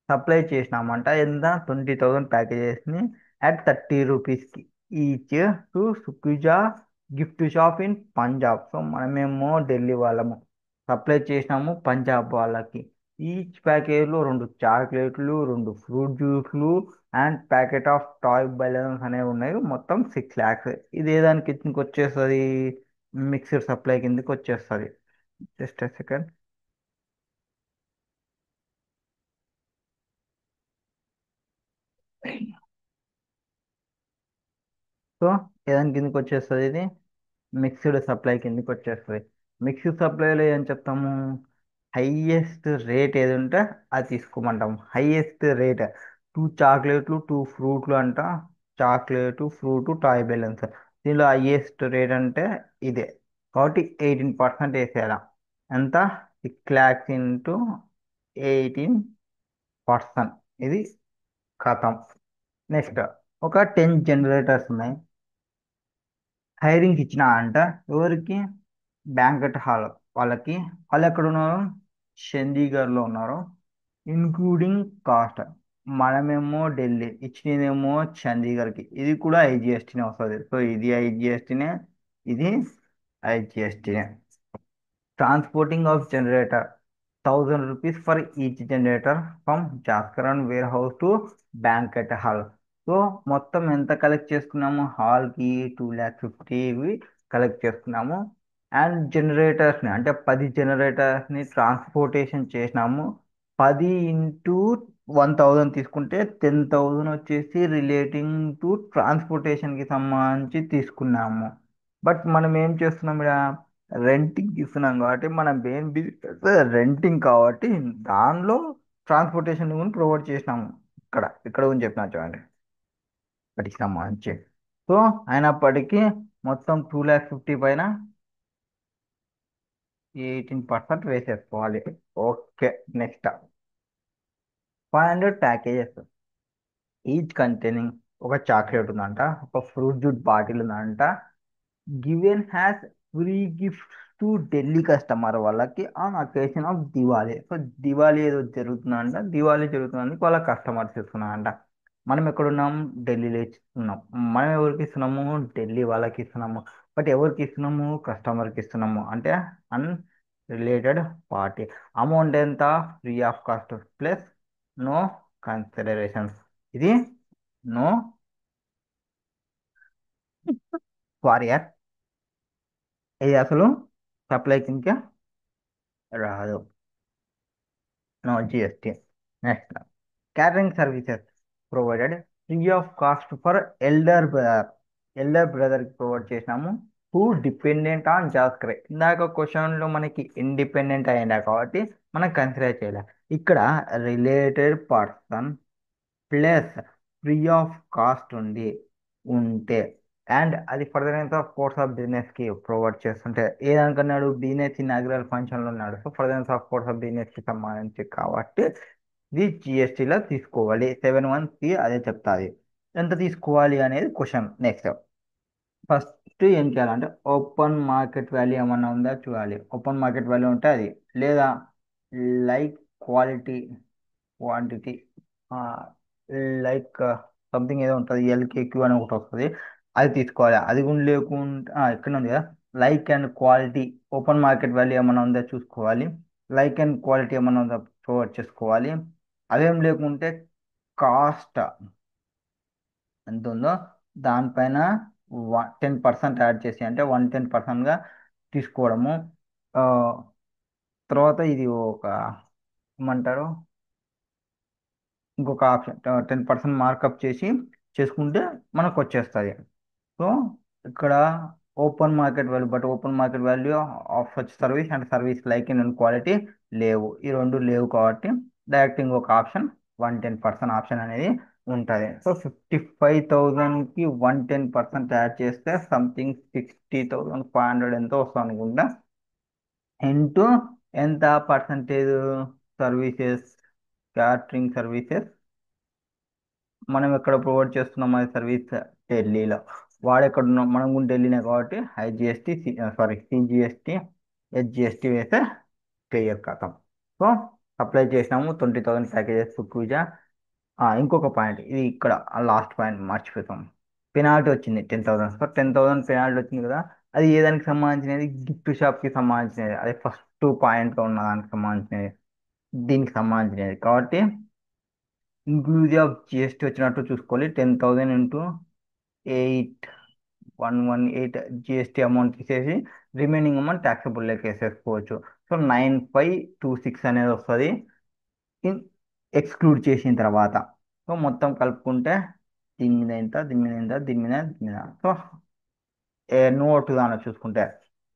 Supply చేసినామంట ఎంత, 20,000 ప్యాకేజెస్ని అట్ 30 రూపీస్కి each to Sukhija gift shop in Punjab. So మనమేమో ఢిల్లీ వాళ్ళము, సప్లై చేసినాము పంజాబ్ వాళ్ళకి. ఈచ్ ప్యాకేజ్లో 2 చాక్లెట్లు, 2 ఫ్రూట్ జ్యూస్లు and packet of toy balloons అనేవి ఉన్నాయి. మొత్తం 6 lakhs. ఇది ఏ దాని కిందకి వచ్చేస్తుంది, మిక్స్డ్ సప్లై కిందకి వచ్చేస్తుంది. Just second. సో ఏదాని కిందకి వచ్చేస్తుంది ఇది, మిక్స్డ్ సప్లై కిందకి వచ్చేస్తుంది. మిక్స్డ్ సప్లైలో ఏం చెప్తాము, హైయెస్ట్ రేట్ ఏది ఉంటే అది తీసుకోమంటాం. హైయెస్ట్ రేట్ 2 చాక్లెట్లు 2 ఫ్రూట్లు అంట, చాక్లెట్ ఫ్రూట్ టాయ్ బెలూన్స్. దీనిలో హైయెస్ట్ రేట్ అంటే ఇదే కాబట్టి 18% వేసేయాల. ఎంత, 6 lakhs ఇంటూ 18%. ఇది ఖతం. నెక్స్ట్ ఒక 10 జనరేటర్స్ ఉన్నాయి, హైరింగ్ ఇచ్చిన అంట. ఎవరికి, బ్యాంకెట్ హాల్ వాళ్ళకి. వాళ్ళు ఎక్కడ ఉన్నారు, చండీగఢ్లో ఉన్నారు. ఇంక్లూడింగ్ కాస్ట్, మనమేమో ఢిల్లీ, ఇచ్చినదేమో చండీగఢ్కి. ఇది కూడా ఐజిఎస్టీనే వస్తుంది. సో ఇది ఐజిఎస్టీనే, ఇది ఐజిఎస్టీనే. Transporting of generator 1,000 rupees for each generator from Jaskaran warehouse to banquet hall. So మొత్తం ఎంత కలెక్ట్ చేసుకున్నాము, హాల్కి 2,50,000 ఇవి కలెక్ట్ చేసుకున్నాము. అండ్ జనరేటర్స్ని అంటే 10 జనరేటర్స్ని ట్రాన్స్పోర్టేషన్ చేసినాము. 10 ఇంటూ 1,000 తీసుకుంటే 10,000 వచ్చేసి రిలేటింగ్ టు ట్రాన్స్పోర్టేషన్కి సంబంధించి తీసుకున్నాము. బట్ మనం ఏం చేస్తున్నాం ఇక్కడ, రెంటింగ్ ఇస్తున్నాం కాబట్టి మన మెయిన్ బిజినెస్ రెంటింగ్ కాబట్టి దానిలో ట్రాన్స్పోర్టేషన్ కూడా ప్రొవైడ్ చేసినాము. ఇక్కడ కూడా చెప్పినా చూడండి, వాటికి సంబంధించి. సో అయినప్పటికీ మొత్తం 2,50,000 పైన 18% వేసేసుకోవాలి. Okay, next 500 packages each containing ఒక చాక్లెట్ ఉందంట, ఒక ఫ్రూట్ జ్యూస్ బాటిల్ ఉందంట, given has free gifts to Delhi customer వాళ్ళకి on occasion of Diwali. So Diwali ఏదో జరుగుతుందంట, దివాళీ జరుగుతుందని వాళ్ళ కస్టమర్స్ ఇస్తున్నారంట. మనం ఎక్కడున్నాం? ఢిల్లీలో ఇస్తున్నాం. మనం ఎవరికి ఇస్తున్నాము? ఢిల్లీ వాళ్ళకి ఇస్తున్నాము. బట్ ఎవరికి ఇస్తున్నాము? కస్టమర్కి ఇస్తున్నాము, అంటే అన్ రిలేటెడ్ పార్టీ. అమౌంట్ ఎంత? Free of cost plus no considerations. ఇది నో వారియర్. ఇది అసలు సప్లై కిందకే రాదు. No GST. Next, catering services provided free of cost for elder brother. Elder బ్రదర్కి ప్రొవైడ్ చేసినాము హూ డిపెండెంట్ ఆన్ జాస్కరే. ఇందాక క్వశ్చన్లో మనకి ఇండిపెండెంట్ అయ్యిందా కాబట్టి మనం కన్సిడర్ చేయాలి. ఇక్కడ related person plus free of cost ఉంటే అండ్ అది further of course of business కి ప్రొవైడ్ చేస్తుంటే, ఏదనుకున్నాడు? బిజినెస్ ఇనాగ్రల్ ఫంక్షన్ లో ఉన్నాడు. So further of course of business కి సంబంధించి కాబట్టి ఇది జిఎస్టీలో తీసుకోవాలి. 7(1)(c) అదే చెప్తాది ఎంత తీసుకోవాలి అనేది క్వశ్చన్. నెక్స్ట్, ఫస్ట్ ఏం చేయాలంటే ఓపెన్ మార్కెట్ వాల్యూ ఏమన్నా ఉందా చూడాలి. ఓపెన్ మార్కెట్ వాల్యూ ఉంటే అది, లేదా like quality quantity, like something ఏదో ఉంటుంది, ఎల్కేక్యూ అని ఒకటి వస్తుంది, అది తీసుకోవాలి. అది కూడా లేకుండా ఇక్కడ ఉంది కదా, like and quality open market value ఏమైనా ఉందా చూసుకోవాలి. లైక్ అండ్ క్వాలిటీ ఏమైనా ఉందా ప్రొవైడ్ చేసుకోవాలి. అదేం లేకుంటే కాస్ట్ ఎంత ఉందో దానిపైన 10% యాడ్ చేసి, అంటే 110%గా తీసుకోవడము. ఆ, తర్వాత ఇది ఒక ఏమంటారు, ఇంకొక ఆప్షన్ 10% మార్కప్ చేసి చేసుకుంటే మనకు వచ్చేస్తుంది. సో ఇక్కడ open market value, but open market value of such service and service like in quality లేవు. ఈ రెండు లేవు కాబట్టి డైరెక్ట్ ఇంకొక ఆప్షన్ 110% ఆప్షన్ అనేది ఉంటుంది. సో 55,000కి 110% యాడ్ చేస్తే సంథింగ్ 60,500 ఎంతో వస్తుంది అనుకుంటా. ఇంటూ ఎంత పర్సంటేజ్ సర్వీసెస్, క్యాటరింగ్ సర్వీసెస్ మనం ఎక్కడ ప్రొవైడ్ చేస్తున్నాం అది సర్వీస్? ఢిల్లీలో. వాడు ఎక్కడ ఉన్నాం? మనం కూడా ఢిల్లీనే కాబట్టి ఐజిఎస్టీ, సారీ సిజిఎస్టీ, హెచ్జిఎస్టీ వేస్తే క్లియర్ కథం. సో అప్లై చేసినాము 20,000 ప్యాకేజెస్ క్విజా. ఇంకొక పాయింట్, ఇది ఇక్కడ లాస్ట్ పాయింట్ మర్చిపోతాం. పెనాల్టీ వచ్చింది 10,000. సో 10,000 పెనాల్టీ వచ్చింది కదా, అది ఏ దానికి సంబంధించినది? గిఫ్ట్ షాప్కి సంబంధించినది. అదే ఫస్ట్ పాయింట్లో ఉన్న దానికి సంబంధించినది, దీనికి సంబంధించినది కాబట్టి ఇంక్లూజివ్ ఆఫ్ జిఎస్టీ వచ్చినట్టు చూసుకోవాలి. 10,000 ఇంటూ 8,118 జిఎస్టీ అమౌంట్ తీసేసి రిమైనింగ్ అమౌంట్ ట్యాక్సబుల్ లెక్క వేసేసుకోవచ్చు. సో 9,526 అనేది వస్తుంది ఎక్స్క్లూడ్ చేసిన తర్వాత. సో మొత్తం కలుపుకుంటే దీని మీద ఎంత, దీని మీద ఎంత, దీని మీద దీని మీద. సో నోట్ దానిలో చూసుకుంటే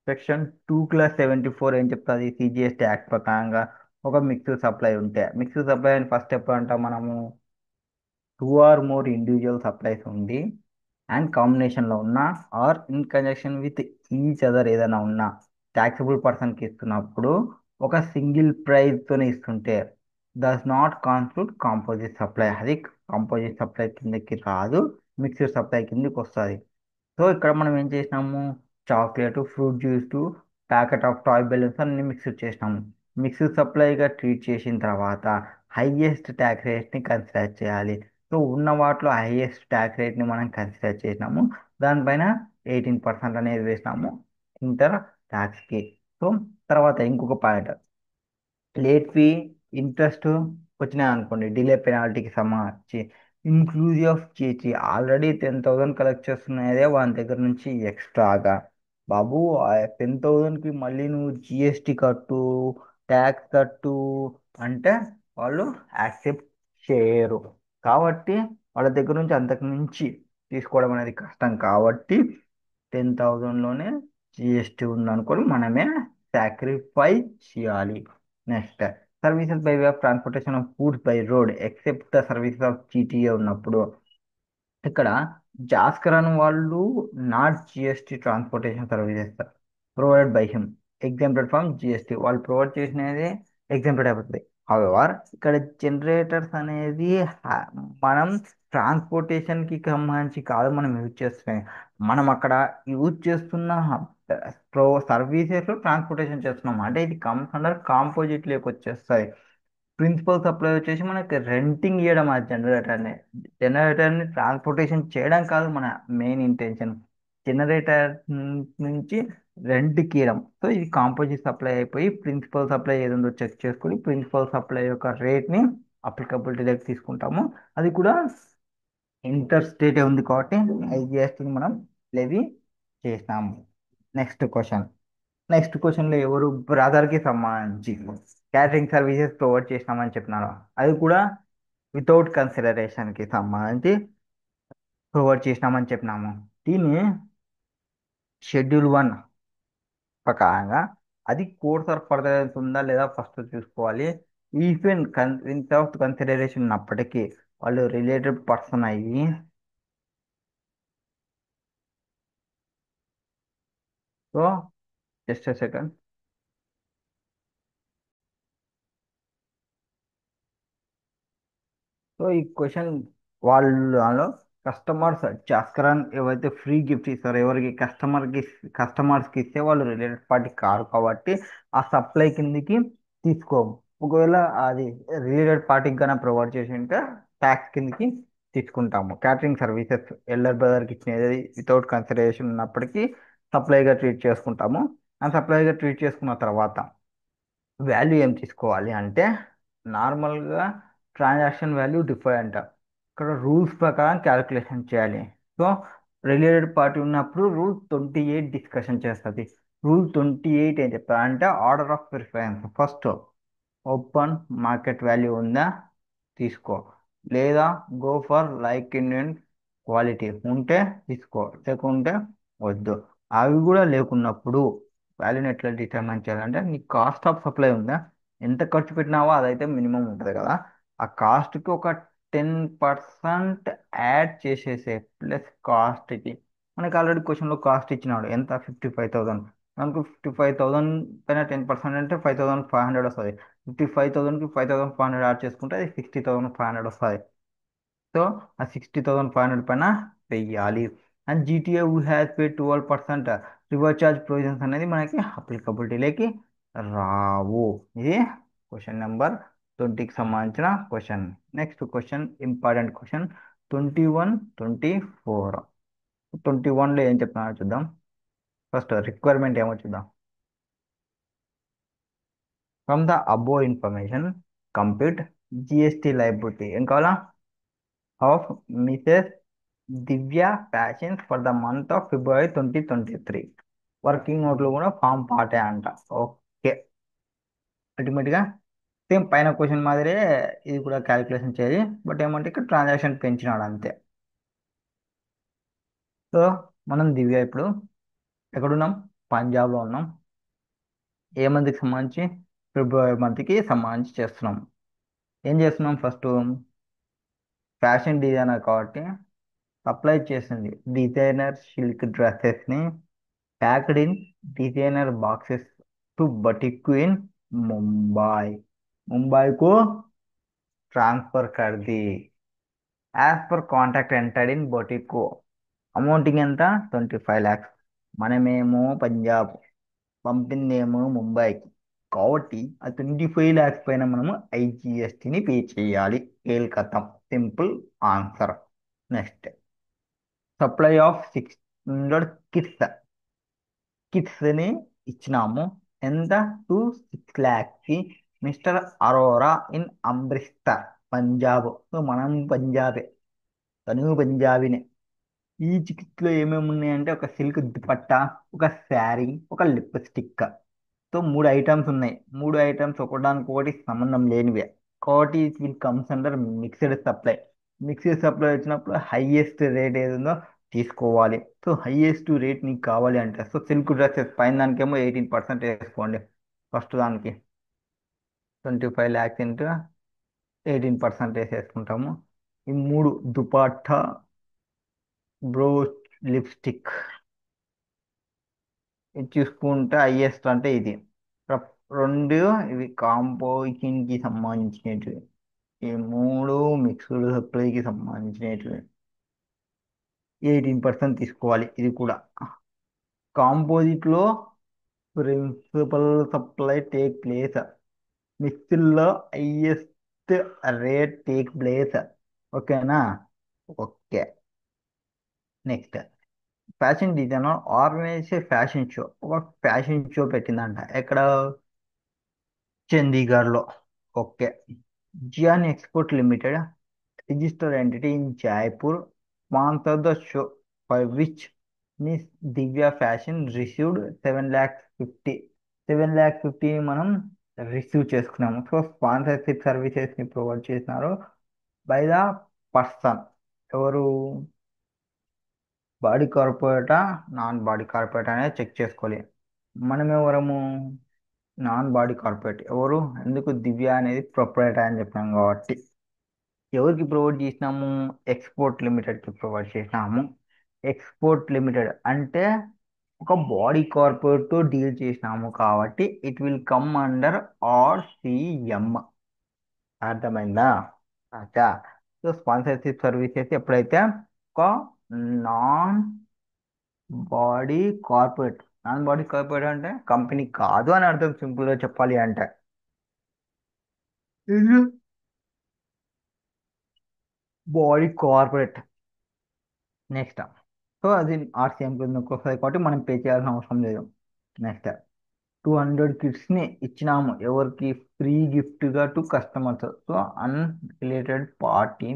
సెక్షన్ 2 clause 74 ఏం చెప్తుంది? సిజిఎస్టీ యాక్ట్ ప్రకారంగా ఒక మిక్స్డ్ సప్లై ఉంటే, మిక్స్డ్ సప్లై అని ఫస్ట్ ఎప్పుడు అంటాం మనము? 2 or more ఇండివిజువల్ సప్లైస్ ఉంది అండ్ కాంబినేషన్లో ఉన్నా or in conjunction with each other ఏదైనా ఉన్నా ట్యాక్సిబుల్ పర్సన్కి ఇస్తున్నప్పుడు ఒక సింగిల్ ప్రైస్తోనే ఇస్తుంటే does not constitute composite supply. అది కాంపోజిట్ సప్లై కిందకి రాదు, మిక్స్డ్ సప్లై కిందకి వస్తుంది. సో ఇక్కడ మనం ఏం చేసినాము? Chocolate, fruit juice, packet of toy balloons అన్ని మిక్స్ చేసినాము. మిక్స్డ్ సప్లైగా ట్రీట్ చేసిన తర్వాత హైయెస్ట్ ట్యాక్స్ రేట్ని కన్సిడర్ చేయాలి. సో ఉన్న వాటిలో హైయెస్ట్ ట్యాక్స్ రేట్ని మనం కన్సిడర్ చేసినాము. దానిపైన 18% అనేది వేసినాము ఇంటర్ ట్యాక్స్కి. సో తర్వాత ఇంకొక పాయింట్, లేట్ ఫీ, ఇంట్రెస్ట్ వచ్చినాయి అనుకోండి, డిలే పెనాల్టీకి సంబంధించి ఇంక్లూజివ్ ఆఫ్ జీఎస్టీ. ఆల్రెడీ 10,000 కలెక్ట్ చేస్తున్నాయే వాళ్ళ దగ్గర నుంచి ఎక్స్ట్రాగా, బాబు ఆ 10,000కి మళ్ళీ నువ్వు జిఎస్టీ కట్టు, ట్యాక్స్ కట్టు అంటే వాళ్ళు యాక్సెప్ట్ చేయరు. కాబట్టి వాళ్ళ దగ్గర నుంచి అంతకు మించి తీసుకోవడం అనేది కష్టం కాబట్టి 10,000లోనే జిఎస్టీ ఉందనుకొని మనమే సాక్రిఫైస్ చేయాలి. Next, services by way of transportation of goods by road except the services of GTA ఉన్నప్పుడు, ఇక్కడ జాస్కర్ వాళ్ళు not GST transportation services provided by him example from GST. వాళ్ళు ప్రొవైడ్ చేసినది ఎగ్జాంపుల్ అయిపోతుంది. హవెవర్ ఇక్కడ జనరేటర్స్ అనేది హ- మనం ట్రాన్స్పోర్టేషన్కి సంబంధించి కాదు మనం యూజ్ చేస్తున్నాం. మనం అక్కడ యూజ్ చేస్తున్న సర్వీసెస్ ట్రాన్స్పోర్టేషన్ చేస్తున్నాం అంటే ఇది కమ్స్ అండర్ కాంపోజిట్ లేకి వచ్చేస్తాయి. ప్రిన్సిపల్ సప్లై వచ్చేసి మనకి రెంటింగ్ ఇవ్వడం ఆ జనరేటర్ని. జనరేటర్ని ట్రాన్స్పోర్టేషన్ చేయడం కాదు మన మెయిన్ ఇంటెన్షన్. జనరేటర్ నుంచి రెంట్కి ఇవ్వడం. సో ఇది కాంపోజిట్ సప్లై అయిపోయి ప్రిన్సిపల్ సప్లై ఏదో చెక్ చేసుకుని ప్రిన్సిపల్ సప్లై యొక్క రేట్ని అప్లికబిలిటీ దగ్గర తీసుకుంటాము. అది కూడా ఇంటర్ స్టేట్ ఉంది కాబట్టి ఐజిఎస్టీని మనం లెవీ చేస్తాము. Next question. నెక్స్ట్ క్వశ్చన్లో ఎవరు బ్రదర్కి సంబంధించి క్యాటరింగ్ సర్వీసెస్ ప్రొవైడ్ చేసినామని చెప్పినారు. అది కూడా వితౌట్ కన్సిడరేషన్కి సంబంధించి ప్రొవైడ్ చేసినామని చెప్పినాము. దీన్ని షెడ్యూల్ 1 ప్రకారంగా అది కోర్స్ ఆర్ ఫర్దరెన్స్ ఉందా లేదా ఫస్ట్ చూసుకోవాలి. ఈవెన్ వితౌట్ కన్సిడరేషన్ ఉన్నప్పటికీ వాళ్ళు రిలేటెడ్ పర్సన్ అయ్యి సో జస్ట్ సెకండ్. సో ఈ క్వశ్చన్ వాళ్ళలో కస్టమర్స్ చక్రాన్ ఏవైతే ఫ్రీ గిఫ్ట్ ఇస్తారో ఎవరికి కస్టమర్స్కి ఇస్తే వాళ్ళు రిలేటెడ్ పార్టీ కారు కాబట్టి ఆ సప్లై కిందకి తీసుకోము. ఒకవేళ అది రిలేటెడ్ పార్టీకి కన్నా ప్రొవైడ్ చేసి ఉంటే ట్యాక్స్ కిందకి తీసుకుంటాము. క్యాటరింగ్ సర్వీసెస్ ఎల్డర్ బ్రదర్కి ఇచ్చినది వితౌట్ కన్సిడరేషన్ ఉన్నప్పటికీ సప్లైగా ట్రీట్ చేసుకుంటాము. ఆ సప్లైగా ట్రీట్ చేసుకున్న తర్వాత వాల్యూ ఏం తీసుకోవాలి అంటే నార్మల్గా ట్రాన్సాక్షన్ వాల్యూ డిఫర్ అంట. ఇక్కడ రూల్స్ ప్రకారం క్యాలిక్యులేషన్ చేయాలి. సో రిలేటెడ్ పార్టీ ఉన్నప్పుడు రూల్ 28 డిస్కషన్ చేస్తుంది. రూల్ 28 ఏం చెప్తా అంటే order of preference. First open market value ఉందా తీసుకో, లేదా go for like Indian quality ఉంటే తీసుకో, లేకుంటే వద్దు. అవి కూడా లేకున్నప్పుడు వాల్యూని ఎట్లా డిటర్మైన్ చేయాలంటే నీ కాస్ట్ ఆఫ్ సప్లై ఉందా, ఎంత ఖర్చు పెట్టినావో అదైతే మినిమం ఉంటుంది కదా, ఆ కాస్ట్కి ఒక 10% యాడ్ చేసేసే ప్లస్ కాస్ట్కి. మనకి ఆల్రెడీ క్వశ్చన్లో కాస్ట్ ఇచ్చినాడు ఎంత 55,000. మనకు 55,000 పైన 10% అంటే 5,500 వస్తుంది. 55,000కి 5,500 యాడ్ చేసుకుంటే అది 60,500 వస్తుంది. సో ఆ 60,500 పైన వెయ్యాలి. And GTA who has pay 12% reverse charge provisions అనేది మనకి అప్లికబిలిటీలోకి రావు. ఇది క్వశ్చన్ నెంబర్ 20కి సంబంధించిన question. Next question important question 21, 24. 21లో ఏం చెప్తున్నారో చూద్దాం. ఫస్ట్ రిక్వైర్మెంట్ ఏమో చూద్దాం. From the above information compute GST liability ఏం కావాలా of Mrs Divya Fashions for the month of February 2023. Working నోట్లో కూడా ఫామ్ పాటే అంట. ఓకే. అల్టిమేట్గా సేమ్ పైన క్వశ్చన్ మాదిరే ఇది కూడా క్యాలిక్యులేషన్ చేయాలి. బట్ ఏమంటే ఇక్కడ ట్రాన్సాక్షన్ పెంచినాడు అంతే. సో మనం దివ్య ఇప్పుడు ఎక్కడున్నాం, పంజాబ్లో ఉన్నాం. ఏ మంత్కి సంబంధించి ఫిబ్రవరి మంత్కి సంబంధించి చేస్తున్నాం. ఏం చేస్తున్నాం ఫస్ట్ ఫ్యాషన్ డిజైనర్ కాబట్టి సప్లై చేసింది డిజైనర్ సిల్క్ డ్రెస్సెస్ని packed in designer boxes to boutique in Mumbai. ముంబైకు ట్రాన్స్ఫర్ कर दी as per contract entered in boutique. Amounting ఎంత 25 lakhs. మనమేమో పంజాబ్, పంపిందేమో ముంబైకి కాబట్టి ఆ 25 lakhs పైన మనము ఐజిఎస్టిని పే చేయాలి. కేల్కతం simple answer. Next supply of 600 కిట్స్ని ఇచ్చినాము. ఎంత 2 6 lakhs mister Arora in Amritsar Punjab. So మనం పంజాబే, తను పంజాబీనే. ఈ చికిత్సలో ఏమేమి ఉన్నాయంటే ఒక సిల్క్ దుపట్టా, ఒక శారీ, ఒక లిప్స్టిక్. సో 3 ఐటమ్స్ ఉన్నాయి. 3 ఐటమ్స్ ఒకదానికొకటి సంబంధం లేనివే కాబట్టి it will comes under mixed supply. Mixed supply వచ్చినప్పుడు హైయెస్ట్ రేట్ ఏది ఉందో తీసుకోవాలి. సో హైయెస్ట్ రేట్ నీకు కావాలి అంటే సో సిల్క్ డ్రెస్సెస్ పైన దానికేమో 18% వేసుకోండి. ఫస్ట్ దానికి 25 lakhs ఇంటూ 18% వేసేసుకుంటాము. ఈ మూడు దుపట్టా, బ్రోచ్, లిప్స్టిక్ ఇది చూసుకుంటే హైయెస్ట్ అంటే ఇది రెండు ఇవి కాంపోజిషన్ కి సంబంధించినవి. ఈ మూడు మిక్స్డ్ సప్లైకి సంబంధించినవి. 18% తీసుకోవాలి ఇది కూడా. కాంపోజిట్ లో principal supply take place, mixed లో హైయెస్ట్ రేట్ టేక్ ప్లేస్. ఓకేనా? Okay. Next, fashion designer organize fashion show. ఒక ఫ్యాషన్ షో పెట్టిందంట ఎక్కడ? చండీగఢ్లో. Okay. Jiyan export limited register entity in Jaipur sponsor the show for which miss Divya fashion received 7,50,000. 7,50,000 మనం receive చేసుకున్నాము. So sponsorship services ని provide చేసినారు by the person. ఎవరు? Body కార్పొరేటా నాన్ బాడీ కార్పొరేట్ అనేది చెక్ చేసుకోవాలి. మనం ఎవరము? Non body corporate. ఎవరు? ఎందుకు? దివ్య అనేది ప్రొపరేటర్ అని చెప్పినాం కాబట్టి. ఎవరికి ప్రొవైడ్ చేసినాము? ఎక్స్పోర్ట్ లిమిటెడ్కి ప్రొవైడ్ చేసినాము. ఎక్స్పోర్ట్ లిమిటెడ్ అంటే ఒక బాడీ కార్పొరేట్తో డీల్ చేసినాము కాబట్టి it will come under RCM. అర్థమైందా? అచ్చా. సో స్పాన్సర్షిప్ సర్వీసెస్ ఎప్పుడైతే ఒక non body corporate. Non body corporate అంటే కంపెనీ కాదు అని అర్థం, సింపుల్గా చెప్పాలి అంటే. Body corporate. నెక్స్ట్, సో అది ఆర్సీఎం కిందకి వస్తుంది కాబట్టి మనం పే చేయాల్సిన అవసరం లేదు. నెక్స్ట్, 200 కిట్స్ని ఇచ్చినాము ఎవరికి? ఫ్రీ గిఫ్ట్గా to customers. So unrelated party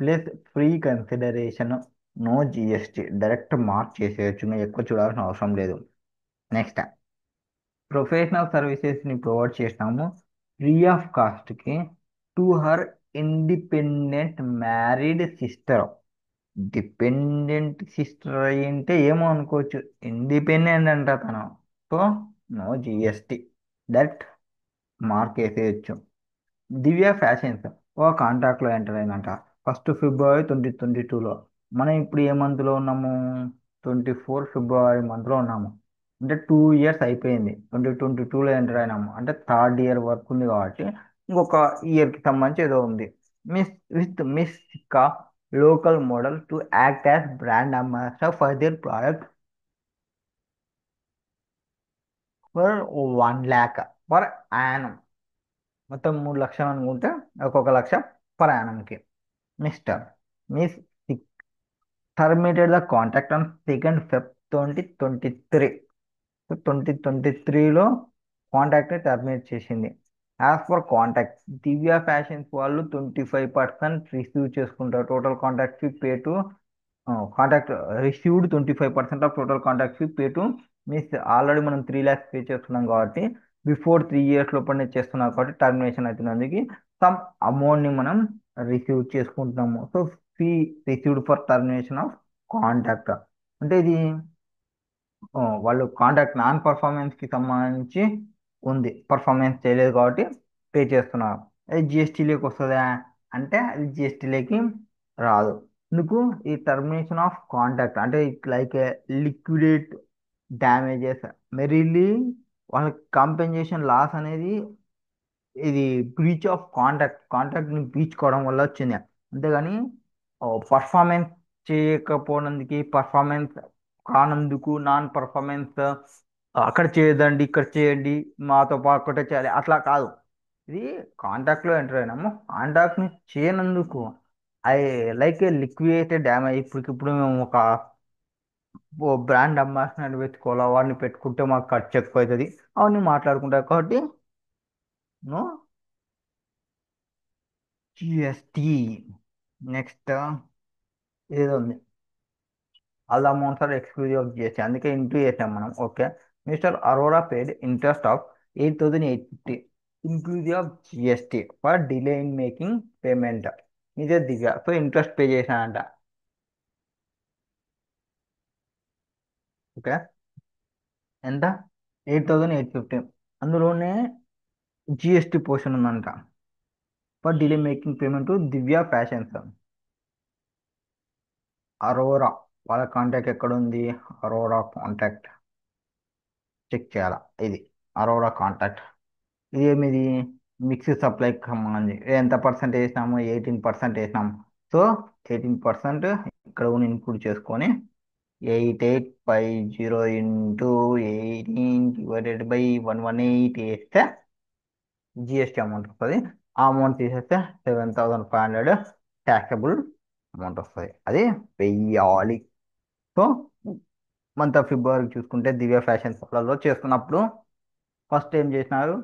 plus free consideration, no GST. Direct mark చేసేయచ్చు, ఇంకా ఎక్కువ చూడాల్సిన అవసరం లేదు. నెక్స్ట్, ప్రొఫెషనల్ సర్వీసెస్ని ప్రొవైడ్ చేసినాము ఫ్రీ ఆఫ్ కాస్ట్కి to her independent married sister. Dependent sister అంటే ఏమో అనుకోవచ్చు, ఇండిపెండెంట్ అంట తను. So no GST, that mark వేసేయచ్చు. దివ్య ఫ్యాషన్స్ ఒక కాంట్రాక్ట్లో ఎంటర్ అయిందంట 1 ఫిబ్రవరి 2022లో. మనం ఇప్పుడు ఏ మంత్లో ఉన్నాము? 24 ఫిబ్రవరి మంత్లో ఉన్నాము. అంటే 2 ఇయర్స్ అయిపోయింది. 2022లో ఎంటర్ అయినాము అంటే థర్డ్ ఇయర్ వర్క్ ఉంది కాబట్టి ఇంకొక ఇయర్కి సంబంధించి ఏదో ఉంది. Miss Sikka local model to act as brand ambassador for their product for 1 lakh per annum. మొత్తం 3 లక్షలు అనుకుంటే ఒక్కొక్క లక్ష పర్ యానంకి. Next, miss terminated the contract on 2nd Feb 2023. So 2023లో కాంట్రాక్ట్ టర్మినేట్ చేసింది. As per contract Divya fashions వాళ్ళు 25% receive చేసుకుంటారు. Total contract fee pay to contract received 25% of total contract fee pay to means. Already మనం 3 lakhs pay చేస్తున్నాం కాబట్టి before 3 years లోపలనే చేస్తున్నాం కాబట్టి టర్మినేషన్ అవుతున్నందుకు సమ్ అమౌంట్ని మనం రిసీవ్ చేసుకుంటున్నాము. So fee received for termination of contract అంటే ఇది వాళ్ళు కాంట్రాక్ట్ నాన్ పర్ఫార్మెన్స్కి సంబంధించి ఉంది. పర్ఫార్మెన్స్ చేయలేదు కాబట్టి పే చేస్తున్నారు. అది జిఎస్టీలోకి వస్తుందా అంటే అది జిఎస్టీలోకి రాదు. ఎందుకు? ఈ టర్మినేషన్ ఆఫ్ కాంట్రాక్ట్ అంటే it like liquidate damages merely వాళ్ళకి కాంపెన్సేషన్ లాస్ అనేది ఇది బ్రీచ్ ఆఫ్ కాంట్రాక్ట్ని బ్రీచ్ కావడం వల్ల వచ్చింది. అంతేగాని పర్ఫార్మెన్స్ చేయకపోవడానికి, పర్ఫార్మెన్స్ కానందుకు, నాన్ పర్ఫార్మెన్స్ అక్కడ చేయదండి ఇక్కడ చేయండి మాతో పాటు చేయాలి అట్లా కాదు. ఇది కాంట్రాక్ట్లో ఎంటర్ అయినాము, కాంట్రాక్ట్ని చేయనందుకు I like a liquidated damage. ఇప్పటికిప్పుడు మేము ఒక బ్రాండ్ అంబాసిడర్ వెతుకోవాలా, వాడిని పెట్టుకుంటే మాకు ఖర్చు ఎక్కువ అవుతుంది అవన్నీ మాట్లాడుకుంటారు కాబట్టి నో జిఎస్టీ. నెక్స్ట్ ఏదో ఉంది, all amounts are exclusive of GST, అందుకే ఇంటూ చేసాం మనం. Okay. Mister Arora paid interest of 8,850 inclusive of GST for delay in making payment. ఇదే దివ్య. సో ఇంట్రెస్ట్ పే చేశానంట. ఓకే. ఎంత? 8,850. అందులోనే జిఎస్టీ పోర్షన్ ఉందంట for delay making payment to Divya fashions. Arora వాళ్ళ contact ఎక్కడ ఉంది? అరోరా కాంటాక్ట్ చెక్ చేయాలా? ఇది అరోరా కాంటాక్ట్. ఇదేమిది మిక్స్ సప్లైకి సంబంధించి ఎంత పర్సెంట్ వేసినాము 18% వేసినాము. సో 18% ఇక్కడ ఉన్న ఇన్పుట్ చేసుకొని 8850 ఇంటూ 18 డివైడెడ్ బై 118 వేస్తే జిఎస్టీ అమౌంట్ వస్తుంది. ఆ అమౌంట్ తీసేస్తే 7500 ట్యాక్సబుల్ అమౌంట్ వస్తుంది. అది వెయ్యాలి. సో మంత్ ఆఫ్ ఫిబ్రవరి చూసుకుంటే దివ్య ఫ్యాషన్ పార్లర్లో చేస్తున్నప్పుడు ఫస్ట్ ఏం చేసినారు,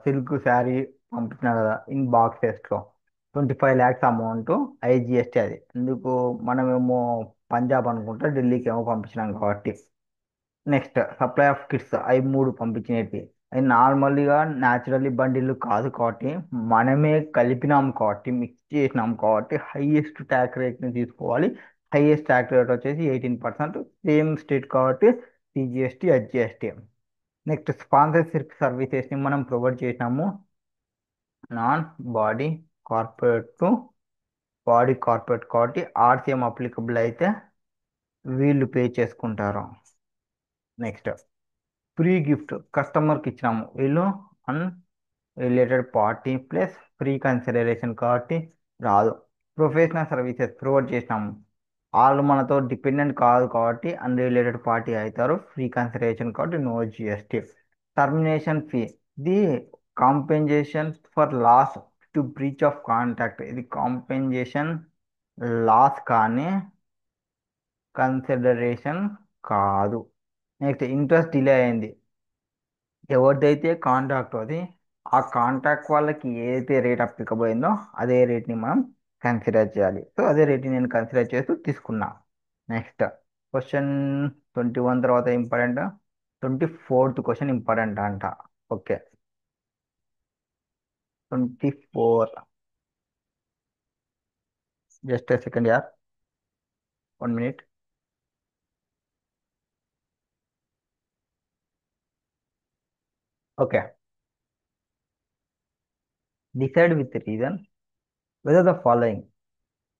సిల్క్ శారీ పంపించిన కదా ఇన్ బాక్సెస్లో 25 lakhs అమౌంట్ ఐజిఎస్టీ. అది ఎందుకు, మనమేమో పంజాబ్ అనుకుంటా ఢిల్లీకి ఏమో పంపించినాం కాబట్టి. నెక్స్ట్ సప్లై ఆఫ్ కిట్స్ అవి మూడు పంపించినవి. అవి నార్మల్గా న్యాచురల్లీ బండిల్ కాదు కాబట్టి మనమే కలిపినాం కాబట్టి మిక్స్ చేసినాం కాబట్టి హైయెస్ట్ ట్యాక్స్ రేట్ని తీసుకోవాలి. హైయెస్ట్ ట్యాక్స్ రేట్ వచ్చేసి 18%. సేమ్ స్టేట్ కాబట్టి సిజిఎస్టీ హెచ్జిఎస్టీ. నెక్స్ట్ స్పాన్సర్షిప్ సర్వీసెస్ని మనం ప్రొవైడ్ చేసినాము. Non body corporate to body corporate కాబట్టి ఆర్సిఎం అప్లికబుల్ అయితే వీళ్ళు పే చేసుకుంటారు. నెక్స్ట్ ఫ్రీ గిఫ్ట్ కస్టమర్కి ఇచ్చినాము, వీళ్ళు unrelated party plus free consideration కాబట్టి రాదు. ప్రొఫెషనల్ సర్వీసెస్ ప్రొవైడ్ చేసినాము, వాళ్ళు మనతో డిపెండెంట్ కాదు కాబట్టి అన్రిలేటెడ్ పార్టీ అవుతారు. ఫ్రీ కన్సిడరేషన్ కాబట్టి నో జిఎస్టీ. టర్మినేషన్ ఫీ, ఇది compensation for loss to breach of contract. ఇది కాంపెన్సేషన్ లాస్ కానీ కన్సిడరేషన్ కాదు. నెక్స్ట్ ఇంట్రెస్ట్ డిలే అయింది, ఎవరిదైతే కాంట్రాక్ట్ అది ఆ కాంట్రాక్ట్ వాళ్ళకి ఏదైతే రేట్ అప్లికబుల్ అయిందో అదే రేట్ని మనం కన్సిడర్ చేయాలి. సో అదే రేట్ని నేను కన్సిడర్ చేస్తూ తీసుకున్నా. నెక్స్ట్ క్వశ్చన్ 21 తర్వాత ఇంపార్టెంట్, 24th క్వశ్చన్ ఇంపార్టెంట్ అంట. ఓకే, 24, జస్ట్ సెకండ్ యార్, 1 minute. Okay, decide with reason whether the following.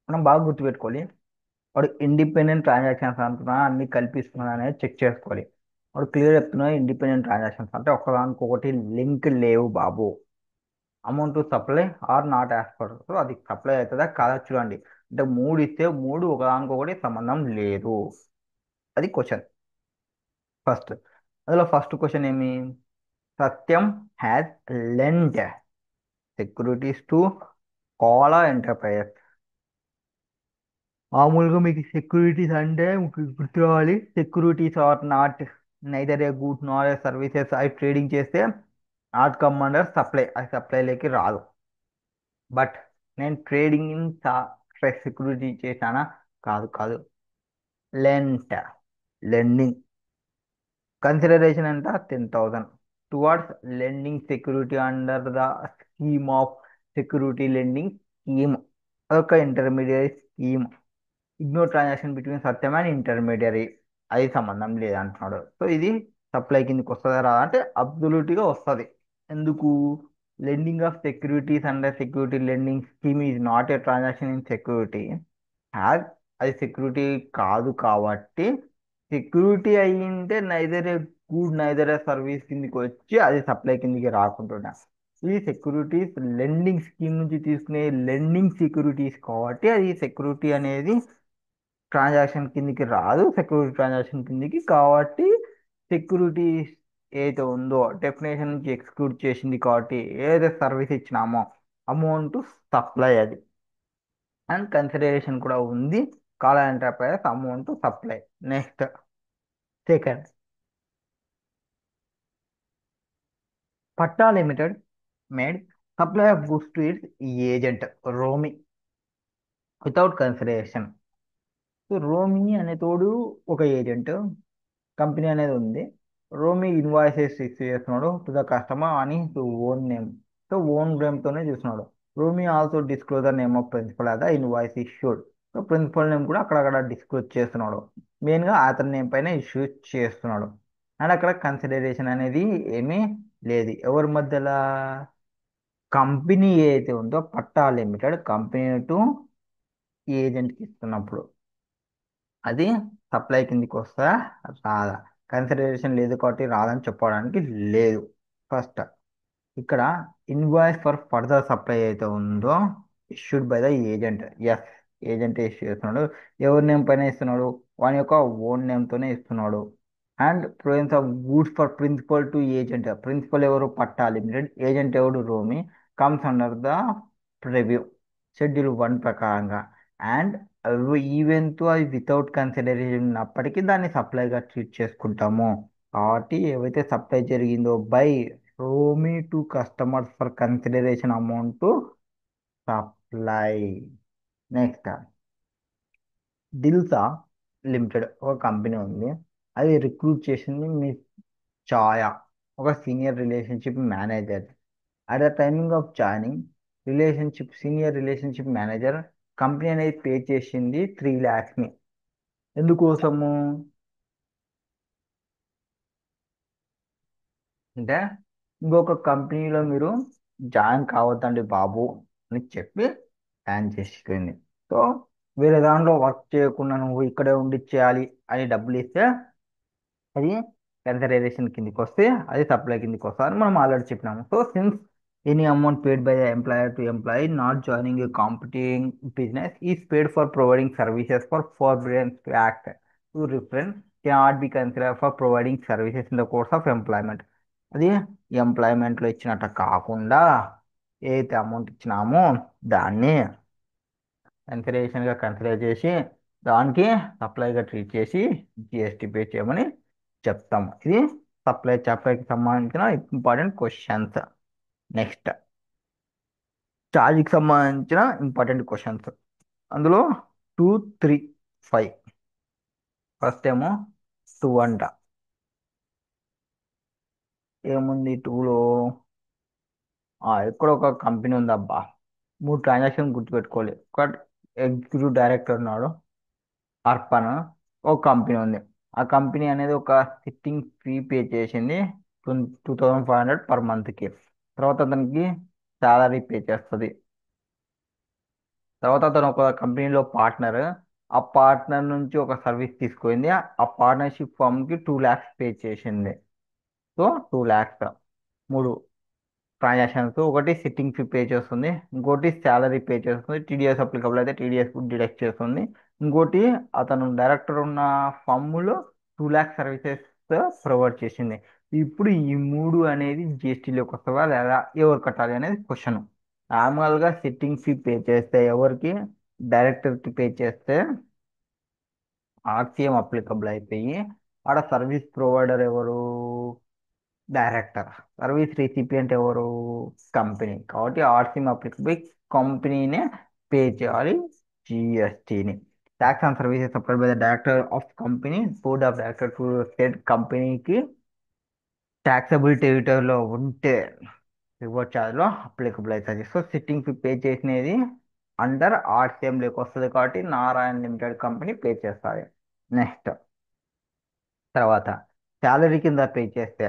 మనం బాగా గుర్తుపెట్టుకోవాలి, వాడు ఇండిపెండెంట్ ట్రాన్సాక్షన్స్ అంటున్నా అన్ని కల్పిస్తున్నా అనేది చెక్ చేసుకోవాలి. వాడు క్లియర్ చెప్తున్నా ఇండిపెండెంట్ ట్రాన్సాక్షన్స్ అంటే ఒకదానికొకటి లింక్ లేవు బాబు. Amount supply are not as per, so అది సప్లై అవుతుందా కాదా చూడండి. అంటే మూడు ఇస్తే మూడు ఒకదానికొకటి సంబంధం లేదు. అది క్వశ్చన్ ఫస్ట్. అందులో ఫస్ట్ క్వశ్చన్ ఏమి, Satyam has lend securities to Kola enterprises. మామూలుగా మీకు సెక్యూరిటీస్ అంటే మీకు గుర్తు రావాలి, securities are not neither a good nor a services. అవి ట్రేడింగ్ చేస్తే నాట్ కమ్ అండర్ సప్లై, అది సప్లైలోకి రాదు. బట్ నేను ట్రేడింగ్ ఇన్ సెక్యూరిటీ చేశానా, కాదు కాదు. లెంట్, లెండింగ్, కన్సిడరేషన్ అంట 10,000 towards lending security under the scheme of security lending scheme. అదొక intermediate scheme. Ignore transaction between Satyam and intermediary, అది సంబంధం లేదంటున్నాడు. సో ఇది సప్లై కిందకి వస్తుందా రాదా అంటే అబ్సల్యూట్గా వస్తుంది. ఎందుకు, lending of securities under security lending scheme is not a transaction in security has, అది సెక్యూరిటీ కాదు కాబట్టి సెక్యూరిటీ అయ్యింటే neither a good neither a service కిందకి వచ్చి అది సప్లై కిందకి రాకుంటున్నా. ఈ సెక్యూరిటీస్ లెండింగ్ స్కీమ్ నుంచి తీసుకునే లెండింగ్ సెక్యూరిటీస్ కాబట్టి అది సెక్యూరిటీ అనేది ట్రాన్సాక్షన్ కిందికి రాదు, సెక్యూరిటీ ట్రాన్సాక్షన్ కిందికి కాబట్టి సెక్యూరిటీ ఏదైతే ఉందో డెఫినేషన్ నుంచి ఎక్స్క్లూడ్ చేసింది కాబట్టి ఏదైతే సర్వీస్ ఇచ్చినామో అమౌంట్ సప్లై అది. అండ్ కన్సిడరేషన్ కూడా ఉంది, Kala enterprises amount supply. Next second, Patta limited made supply of goods to its agent Romi without consideration. So Romi అనే తోడు ఒక ఏజెంట్ కంపెనీ అనేది ఉంది. రోమి ఇన్వాయిసెస్ ఇష్యూ చేస్తున్నాడు టు ద కస్టమర్ అని to own name. So own నేమ్తోనే చూస్తున్నాడు. Romi also disclosure name of principal అదా invoice issued. So principal name కూడా అక్కడక్కడ డిస్క్లోజ్ చేస్తున్నాడు. మెయిన్గా అతని నేమ్ పైన ఇష్యూ చేస్తున్నాడు. అండ్ అక్కడ కన్సిడరేషన్ అనేది ఏమీ లేదు. ఎవరి మధ్యలో, కంపెనీ ఏదైతే ఉందో పట్టా లిమిటెడ్ కంపెనీ టు ఏజెంట్కి ఇస్తున్నప్పుడు అది సప్లై కిందికి వస్తా రాదా, కన్సిడరేషన్ లేదు కాబట్టి రాదని చెప్పడానికి లేదు. ఫస్ట్ ఇక్కడ ఇన్వాయిస్ ఫర్ ఫర్దర్ సప్లై అయితే ఉందో issued by the agent. Yes, agent issue చేస్తున్నాడు. ఎవరి నేమ్ పైన ఇస్తున్నాడు? వాని యొక్క ఓన్ నేమ్తోనే ఇస్తున్నాడు. And provisions of goods for principal to agent. Principal ఎవరు? పట్టా లిమిటెడ్. ఏజెంట్ ఎవడు? Romi. Comes under the preview schedule 1 ప్రకారంగా. అండ్ ఈవెన్ అది వితౌట్ కన్సిడరేషన్ ఉన్నప్పటికీ దాన్ని సప్లైగా ట్రీట్ చేసుకుంటాము. కాబట్టి ఏవైతే సప్లై జరిగిందో by Romi to customers for consideration amount supply. Next, Dilsa limited ఒక కంపెనీ ఉంది. అది రిక్రూట్ చేసింది మీ ఛాయా, ఒక senior relationship manager. At the timing of joining, senior relationship manager company అనేది పే చేసింది 3 lakhs. ఎందుకోసము అంటే ఇంకొక కంపెనీలో మీరు జాయిన్ కావద్దండి బాబు అని చెప్పి బ్యాన్ చేసిపోయింది. సో వేరే దాంట్లో వర్క్ చేయకుండా నువ్వు ఇక్కడే ఉండి చేయాలి అని డబ్బులు ఇస్తే అది కన్సిడరేషన్ కిందకి వస్తే అది సప్లై కిందకి వస్తుంది అని మనం ఆల్రెడీ చెప్పినాము. So since any amount paid by the employer to employee not joining a competing business is paid for providing services for forbiddance to act to reference cannot be consider for providing services in the course of employment. అది ఎంప్లాయ్మెంట్లో ఇచ్చినట్ట కాకుండా ఏదైతే amount ఇచ్చినామో దాన్ని consider చేసి దానికి సప్లైగా treat చేసి GST pay చేయమని చెప్తాము. ఇది సప్లైకి సంబంధించిన ఇంపార్టెంట్ క్వశ్చన్స్. నెక్స్ట్, ఛార్జ్కి సంబంధించిన ఇంపార్టెంట్ క్వశ్చన్స్. అందులో 2, 3, 5. ఫస్ట్ ఏమో 2 అంట. ఏముంది 2లో? ఇక్కడ ఒక కంపెనీ ఉంది అబ్బా. 3 ట్రాన్సాక్షన్ గుర్తుపెట్టుకోవాలి. ఒక ఎగ్జిక్యూటివ్ డైరెక్టర్ ఉన్నాడు, అర్పన్. ఒక కంపెనీ ఉంది. ఆ కంపెనీ అనేది ఒక సిట్టింగ్ ఫీ పే చేసింది 2500 పర్ మంత్కి. తర్వాత అతనికి శాలరీ పే చేస్తుంది. తర్వాత అతను ఒక కంపెనీలో పార్ట్నర్. ఆ పార్ట్నర్ నుంచి ఒక సర్వీస్ తీసుకుంది. ఆ పార్ట్నర్షిప్ ఫామ్కి 2 lakhs పే చేసింది. So 2 lakhs. 3 ట్రాన్సాక్షన్స్. ఒకటి సిట్టింగ్ ఫీ పే చేస్తుంది, ఇంకోటి శాలరీ పే చేస్తుంది, టీడీఎస్ అప్లికబుల్ అయితే టీడీఎస్ డిడక్ట్ చేస్తుంది, ఇంకోటి అతను డైరెక్టర్ ఉన్న ఫమ్ములో 2 lakhs సర్వీసెస్ ప్రొవైడ్ చేసింది. ఇప్పుడు ఈ మూడు అనేది జిఎస్టీలోకి వస్తావా లేదా, ఎవరు కట్టాలి అనేది క్వశ్చన్. నార్మల్గా సిట్టింగ్ ఫీ పే చేస్తే ఎవరికి? డైరెక్టర్కి పే చేస్తే ఆర్సీఎం అప్లికబుల్ అయిపోయి ఆడ సర్వీస్ ప్రొవైడర్ ఎవరు? డైరెక్టర్. సర్వీస్ రిసిపియంట్ ఎవరు? కంపెనీ. కాబట్టి ఆర్సీఎం అప్లికబుల్, కంపెనీనే పే చేయాలి జిఎస్టీని. Tax on services supplied by the director of company, board of director to state కంపెనీకి ట్యాక్సబుల్ టెరిటరీలో ఉంటే రివర్స్ ఛార్జ్లో అప్లికబుల్ అవుతుంది. సో సిట్టింగ్ ఫీ పే చేసినది అండర్ ఆర్సీఎం లేక వస్తుంది కాబట్టి నారాయణ లిమిటెడ్ కంపెనీ పే చేస్తుంది. నెక్స్ట్, తర్వాత శాలరీ కింద పే చేస్తే,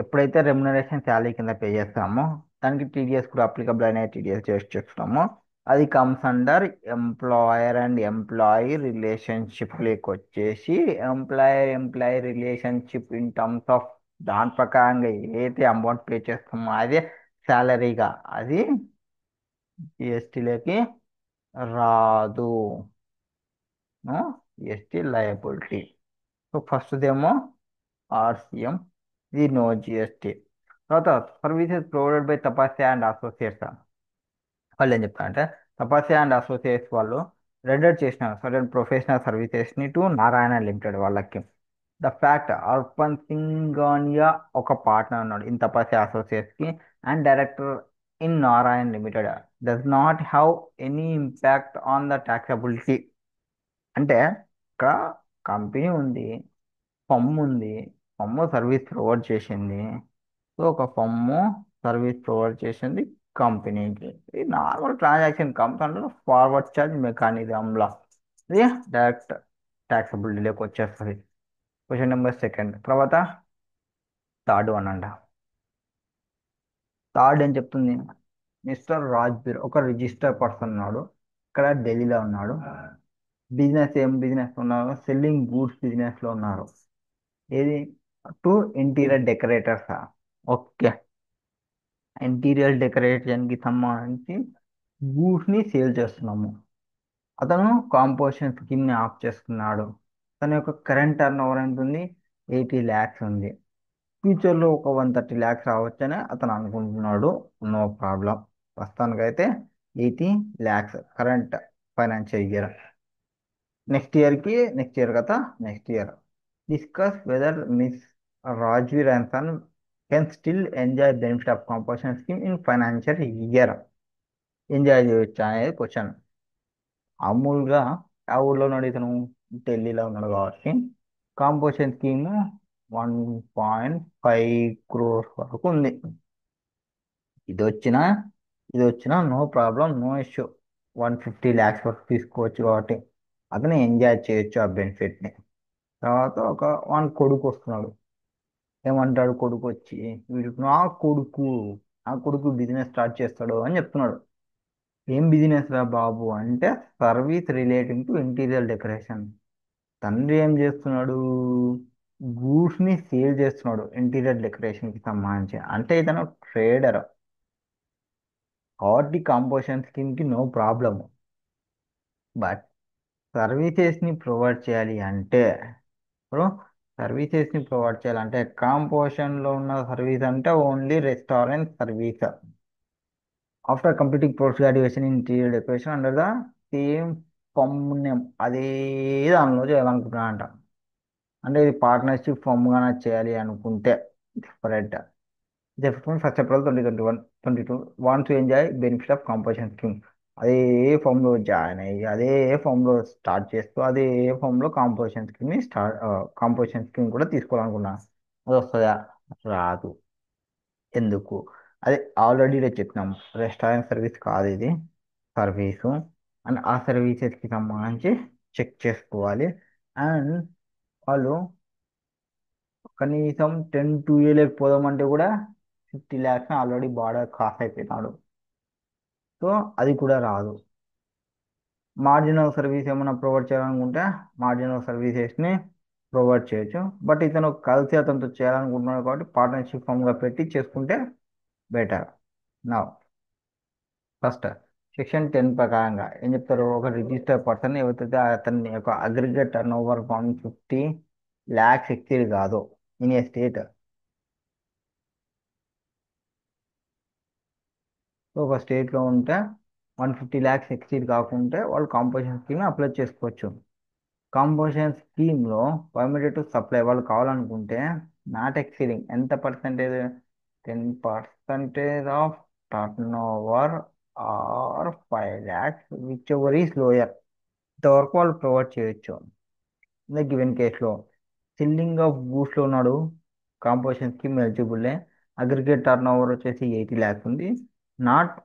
ఎప్పుడైతే రెమ్యునరేషన్ శాలరీ కింద పే చేస్తామో దానికి టీడీఎస్ కూడా అప్లికబుల్ అనే టీడీఎస్ చేస్తామో అది comes under employer and employee relationship లేక వచ్చేసి employee relationship in terms of దాని ప్రకారంగా ఏదైతే అమౌంట్ పే చేస్తామో అదే శాలరీగా, అది జిఎస్టీలోకి రాదు. GST liability. సో ఫస్ట్దేమో ఆర్సిఎం, ఇది నో జిఎస్టీ. తర్వాత services provided by Tapasya and associates. వాళ్ళు ఏం చెప్తారంటే తపస్య అండ్ అసోసియేట్స్ వాళ్ళు రెండర్ చేసిన సర్టెన్ ప్రొఫెషనల్ సర్వీసెస్ని టు నారాయణ లిమిటెడ్ వాళ్ళకి. ద ఫ్యాక్ట్ అర్పన్ సింగానియా ఒక పార్ట్నర్ ఉన్నాడు ఇన్ తపస్య అసోసియేట్స్కి and director in Narayana limited does not have any impact on the taxability. అంటే ఇక్కడ కంపెనీ ఉంది, ఫమ్ ఉంది, ఫమ్ సర్వీస్ ప్రొవైడ్ చేసింది. సో ఒక ఫమ్ము సర్వీస్ ప్రొవైడ్ చేసింది కంపెనీకి. ఇది normal transaction comes under forward charge మెకానిజంలో ఇది డైరెక్ట్ ట్యాక్సబిలిటీలోకి వచ్చేస్తుంది. Question number second. తర్వాత థర్డ్ వన్ అంట. థర్డ్ ఏం చెప్తుంది? మిస్టర్ రాజ్బీర్ ఒక రిజిస్టర్ పర్సన్ ఉన్నాడు, ఇక్కడ ఢిల్లీలో ఉన్నాడు. ఏం బిజినెస్ ఉన్నారు? సెల్లింగ్ గూడ్స్ బిజినెస్లో ఉన్నారు. ఏది? To interior decorators. Okay. Interior డెకరేషన్కి సంబంధించి గూడ్స్ని సేల్ చేస్తున్నాము. అతను కాంపోజిషన్ స్కీమ్ని ఆఫ్ చేసుకున్నాడు. తన యొక్క కరెంట్ టర్న్ ఓవర్ ఎంత ఉంది? 80 lakhs ఉంది. ఫ్యూచర్లో ఒక 130 lakhs రావచ్చని అతను అనుకుంటున్నాడు. No problem. ప్రస్తుతానికైతే 80 lakhs current financial year. Next year కదా, next year discuss whether miss Rajveer and son can still enjoy benefit of composition scheme in financial year. Enjoy చేయొచ్చా అనేది క్వశ్చన్. మామూలుగా ఆ ఊళ్ళో ఉన్నాడు ఇతను, ఢిల్లీలో ఉన్నాడు కాబట్టి కాంపోజిషన్ స్కీమ్ 1.5 crores వరకు ఉంది. ఇది వచ్చినా ఇది వచ్చినా no problem, no issue. 150 lakhs వరకు తీసుకోవచ్చు కాబట్టి అతను ఎంజాయ్ చేయొచ్చు ఆ బెనిఫిట్ని. తర్వాత ఒక వన్ కొడుకు వస్తున్నాడు. ఏమంటాడు కొడుకు వచ్చి, వీడికి కొడుకు నా కొడుకు బిజినెస్ స్టార్ట్ చేస్తాడు అని చెప్తున్నాడు. ఏం బిజినెస్ రా బాబు అంటే service relating to interior decoration. తండ్రి ఏం చేస్తున్నాడు? గూడ్స్ ని సేల్ చేస్తున్నాడు ఇంటీరియర్ డెకరేషన్ కి సంబంధించి. అంటే ఇతను ట్రేడర్ కాబట్టి కాంపోజిషన్ స్కీమ్ కి నో ప్రాబ్లం. బట్ సర్వీసెస్ ని ప్రొవైడ్ చేయాలి అంటే ఇప్పుడు సర్వీసెస్ ని ప్రొవైడ్ చేయాలంటే కాంపోజిషన్ లో ఉన్న సర్వీస్ అంటే only restaurant service. After completing post graduation in interior decoration under the same name, అదే దానిలో చేయాలనుకుంటున్నా అంట. అంటే ఇది పార్ట్నర్షిప్ ఫామ్గానే చేయాలి అనుకుంటే different. Just first April 2021-22 want to enjoy benefit of composition scheme. అదే ఫామ్లో జాయిన్ అయ్యి అదే ఫామ్లో స్టార్ట్ చేస్తూ అదే ఫామ్లో కాంపోజిషన్ స్కీమ్ కూడా తీసుకోవాలనుకున్నా. అది వస్తుందా? రాదు. ఎందుకు? అదే ఆల్రెడీ చెప్పినాం, రెస్టారెంట్ సర్వీస్ కాదు ఇది, సర్వీసు. అండ్ ఆ సర్వీసెస్కి సంబంధించి చెక్ చేసుకోవాలి. అండ్ వాళ్ళు కనీసం 10 to 12 పోదామంటే కూడా 50 lakhs ఆల్రెడీ బార్డర్ క్రాస్ అయిపోయినాడు. సో అది కూడా రాదు. మార్జినల్ సర్వీస్ ఏమైనా ప్రొవైడ్ చేయాలనుకుంటే మార్జినల్ సర్వీసెస్ని ప్రొవైడ్ చేయొచ్చు. బట్ ఇతను కలిసి అతనితో చేయాలనుకుంటున్నాడు కాబట్టి పార్ట్నర్షిప్ ఫామ్గా పెట్టి చేసుకుంటే బెటర్. నా ఫస్ట్ సెక్షన్ 10 ప్రకారంగా ఏం చెప్తారు? ఒక రిజిస్టర్ పర్సన్ ఎవరైతే అతని యొక్క aggregate turnover 150 lakhs exceed కాదు ఇన్ ఏ స్టేట్. ఒక స్టేట్లో ఉంటే 150 lakhs ఎక్సీడ్ కాకుంటే వాళ్ళు కాంపోజిషన్ స్కీమ్ అప్లై చేసుకోవచ్చు. కాంపోజిషన్ స్కీమ్లో పర్మిటెడ్ టు సప్లై వాళ్ళు కావాలనుకుంటే నాట్ ఎక్సీడింగ్ ఎంత percentage? 10% of turnover or 5 lakhs whichever is lower. ఇంతవరకు వాళ్ళు ప్రొవైడ్ చేయొచ్చు. ఇన్ ద గివెన్ కేసులో సెల్లింగ్ ఆఫ్ గూడ్స్లో ఉన్నాడు, కాంపోజిషన్ స్కీమ్ ఎలిజిబుల్లే. అగ్రిగేట్ టర్న్ ఓవర్ వచ్చేసి 80 lakhs ఉంది. Not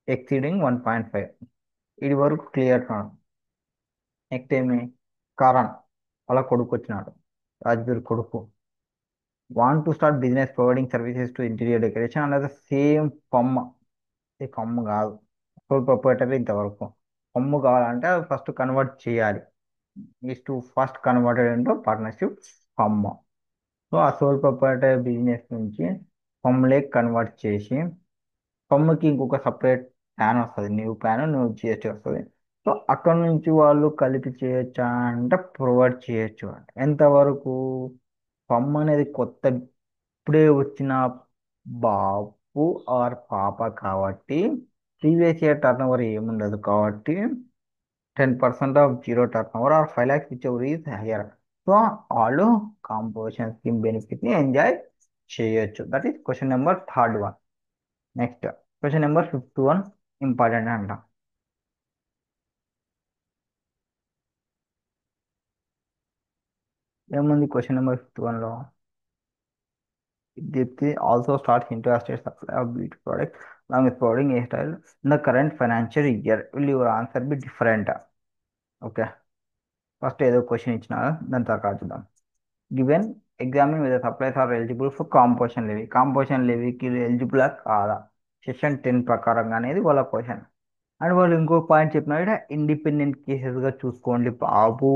exceeding 1.5. ఇది వరకు క్లియర్ కాదు. నెక్స్ట్ ఏమి? కరణ్ వాళ్ళ కొడుకు వచ్చినాడు, రాజ్బీర్ కొడుకు. Want to start business providing services to interior decoration and the same firm. ఇది ఫమ్ కాదు, సోల్ ప్రొపరేటరీ ఇంతవరకు. ఫమ్ కావాలంటే అది ఫస్ట్ కన్వర్ట్ చేయాలి. Is to first converted into partnership firm. So ఆ సోల్ ప్రొపరేటరీ బిజినెస్ నుంచి ఫమ్ లేక్ convert చేసి పమ్ముకి ఇంకొక సపరేట్ ప్లాన్ వస్తుంది, న్యూ ప్లాన్, న్యూ జిఎస్టీ వస్తుంది. సో అక్కడ నుంచి వాళ్ళు కలిపి చేయొచ్చా అంటే ప్రొవైడ్ చేయొచ్చు. ఎంతవరకు? పమ్ అనేది కొత్త ఇప్పుడే వచ్చిన బాబు ఆర్ పాప కాబట్టి ప్రీవియస్ ఇయర్ టర్న్ ఓవర్ ఏముండదు కాబట్టి 10% ఆఫ్ zero turnover or 5 lakhs whichever is higher. So వాళ్ళు కాంపోజిషన్ స్కీమ్ బెనిఫిట్ని ఎంజాయ్ చేయొచ్చు. That is question number third one. Next question number 51 important అంట. ఏముంది క్వశ్చన్ నెంబర్ 51లో? Deepti also starts interested supply of beauty product along with providing a style in the current financial year. Will your answer be different? Okay. First ఏదో question ఇచ్చిన దాని తర్వాత చూద్దాం. Given examine with supplies are eligible for composition levy. Composition లెవీకి eligible కాదా section 10 ప్రకారంగా అనేది వాళ్ళ క్వశ్చన్. అండ్ వాళ్ళు ఇంకో పాయింట్ చెప్పిన ఇండిపెండెంట్ కేసెస్గా చూసుకోండి బాబు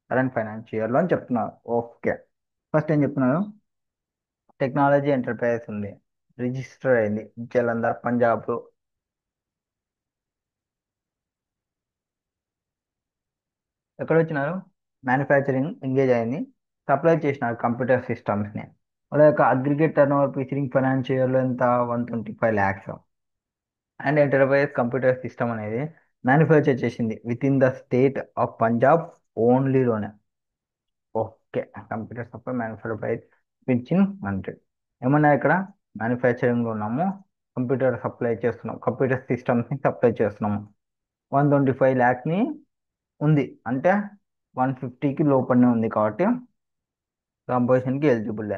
కరెంట్ ఫైనాన్షియల్ ఇయర్లో అని చెప్తున్నారు. ఓకే. ఫస్ట్ ఏం చెప్తున్నారు? టెక్నాలజీ ఎంటర్ప్రైజెస్ ఉంది. రిజిస్టర్ అయింది జలంధర్ పంజాబ్. ఎక్కడ వచ్చినారు? మ్యానుఫ్యాక్చరింగ్ ఎంగేజ్ అయింది. సప్లై చేసినారు కంప్యూటర్ సిస్టమ్స్ని. వాళ్ళ యొక్క aggregate turnover preceding financial ఇయర్లో ఎంత? 125 lakhs. And enterprise computer system అనేది మ్యానుఫ్యాక్చర్ చేసింది with in the state of Punjab ఓన్లీలోనే. ఓకే. కంప్యూటర్ సప్లై మ్యానుఫ్యాక్చర్ పిచ్చింగ్ 100. ఏమన్నా ఇక్కడ మ్యానుఫ్యాక్చరింగ్లో ఉన్నాము, కంప్యూటర్ సప్లై చేస్తున్నాం, కంప్యూటర్ సిస్టమ్స్ని సప్లై చేస్తున్నాము. 125 lakhsని ఉంది అంటే 150కి లోపలనే ఉంది కాబట్టి కంపోజిషన్కి eligible.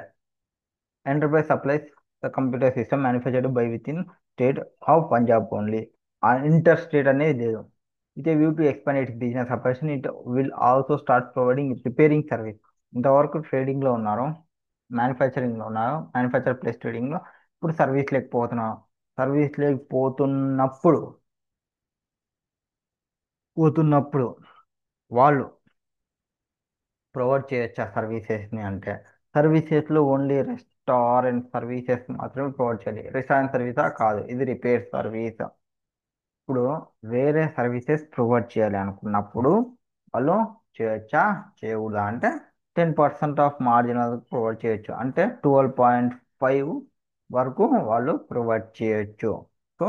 Enterprise supplies the computer system manufactured by with in state of Punjab only. Inter state అనేది లేదు. It view to expand it's business operation it will also start providing repairing service. ఇంతవరకు ట్రేడింగ్లో ఉన్నారు, మ్యానుఫ్యాక్చరింగ్లో ఉన్నారు, మ్యానుఫ్యాక్చర్ ప్లస్ ట్రేడింగ్లో. ఇప్పుడు service లేకపోతున్నారు. Service లేకపోతున్నప్పుడు పోతున్నప్పుడు వాళ్ళు ప్రొవైడ్ చేయొచ్చు ఆ సర్వీసెస్ని అంటే సర్వీసెస్లో ఓన్లీ రెస్టారెంట్ సర్వీసెస్ మాత్రమే ప్రొవైడ్ చేయాలి. రెస్టారెంట్ సర్వీసా? కాదు, ఇది రిపేర్ సర్వీస్. ఇప్పుడు వేరే సర్వీసెస్ ప్రొవైడ్ చేయాలి అనుకున్నప్పుడు వాళ్ళు చేయొచ్చా చేయకూడదా అంటే 10% ఆఫ్ మార్జిన్ ప్రొవైడ్ చేయొచ్చు. అంటే 12.5 వరకు వాళ్ళు ప్రొవైడ్ చేయొచ్చు. సో